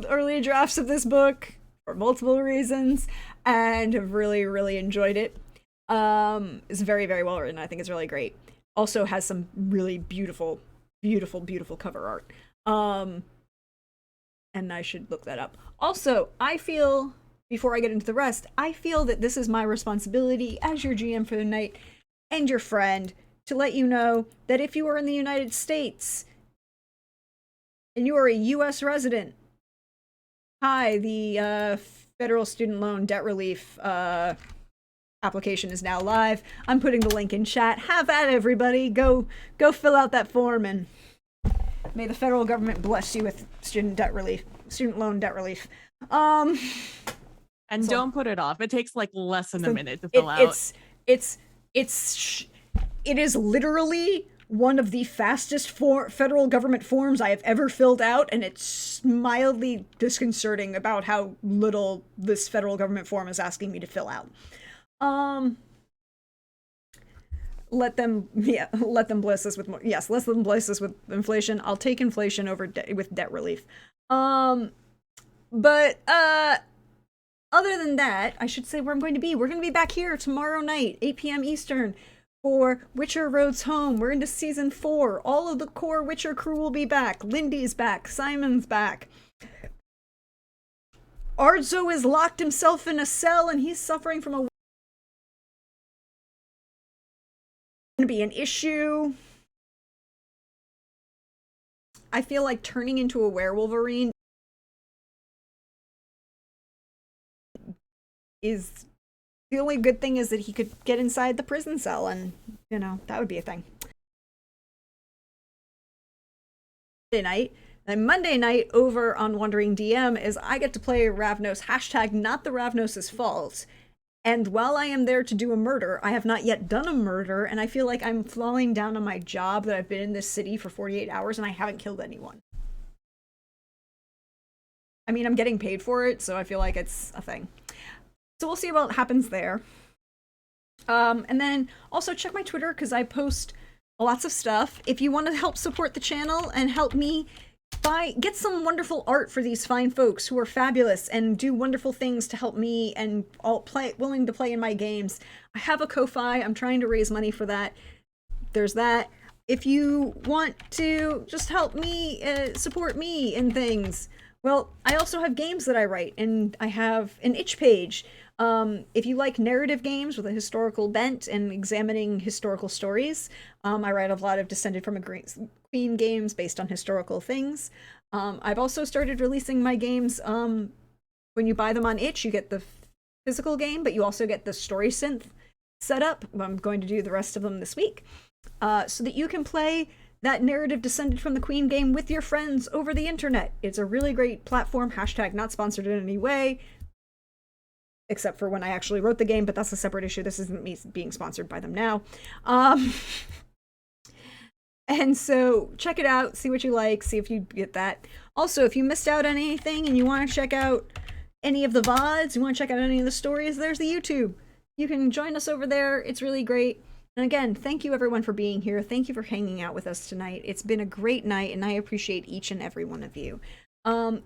early drafts of this book for multiple reasons, and have really, really enjoyed it. It's very, very well written. I think it's really great. Also has some really beautiful, beautiful, beautiful cover art. And I should look that up. Also, I feel, before I get into the rest, I feel that this is my responsibility as your GM for the night and your friend to let you know that if you are in the United States and you are a U.S. resident, hi, the federal student loan debt relief application is now live. I'm putting the link in chat. Have at it, everybody. Go fill out that form, and may the federal government bless you with student loan debt relief. And don't put it off. It takes like less than a minute to fill out. It is literally one of the fastest federal government forms I have ever filled out, and it's mildly disconcerting about how little this federal government form is asking me to fill out. Let them bless us with more. Yes, let them bless us with inflation. I'll take inflation over with debt relief. But other than that, I should say where I'm going to be. We're going to be back here tomorrow night, 8 p.m. Eastern, for Witcher Roads Home. We're into season 4. All of the core Witcher crew will be back. Lindy's back. Simon's back. Arzo is locked himself in a cell, and he's suffering from a gonna be an issue. I feel like turning into a werewolverine is the only good thing is that he could get inside the prison cell, and you know that would be a thing. Night. And Monday night over on Wandering DM is I get to play Ravnos, hashtag not the Ravnos' fault. And while I am there to do a murder, I have not yet done a murder, and I feel like I'm falling down on my job that I've been in this city for 48 hours and I haven't killed anyone. I mean, I'm getting paid for it, so I feel like it's a thing. So we'll see what happens there. And then also check my Twitter because I post lots of stuff. If you want to help support the channel and help me get some wonderful art for these fine folks who are fabulous and do wonderful things to help me and willing to play in my games, I have a Ko-Fi. I'm trying to raise money for that. There's that. If you want to just help me support me in things, well, I also have games that I write, and I have an itch page. If you like narrative games with a historical bent and examining historical stories, I write a lot of Descended from a Queen games based on historical things. I've also started releasing my games. When you buy them on itch, you get the physical game, but you also get the story synth setup. I'm going to do the rest of them this week, so that you can play that narrative Descended from the Queen game with your friends over the internet. It's a really great platform, hashtag not sponsored in any way, except for when I actually wrote the game, but that's a separate issue. This isn't me being sponsored by them now. And so check it out, see what you like, see if you get that. Also, if you missed out on anything and you want to check out any of the VODs, you want to check out any of the stories, there's the YouTube. You can join us over there. It's really great. And again, thank you everyone for being here. Thank you for hanging out with us tonight. It's been a great night, and I appreciate each and every one of you.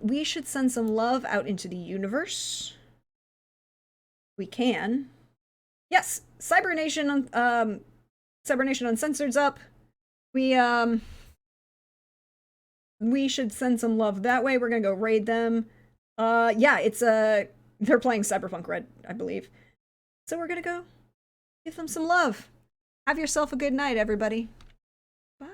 We should send some love out into the universe. We can. Yes, Cybernation Uncensored's up. We should send some love that way. We're gonna go raid them. Yeah, it's they're playing Cyberpunk Red, I believe. So we're gonna go give them some love. Have yourself a good night, everybody. Bye.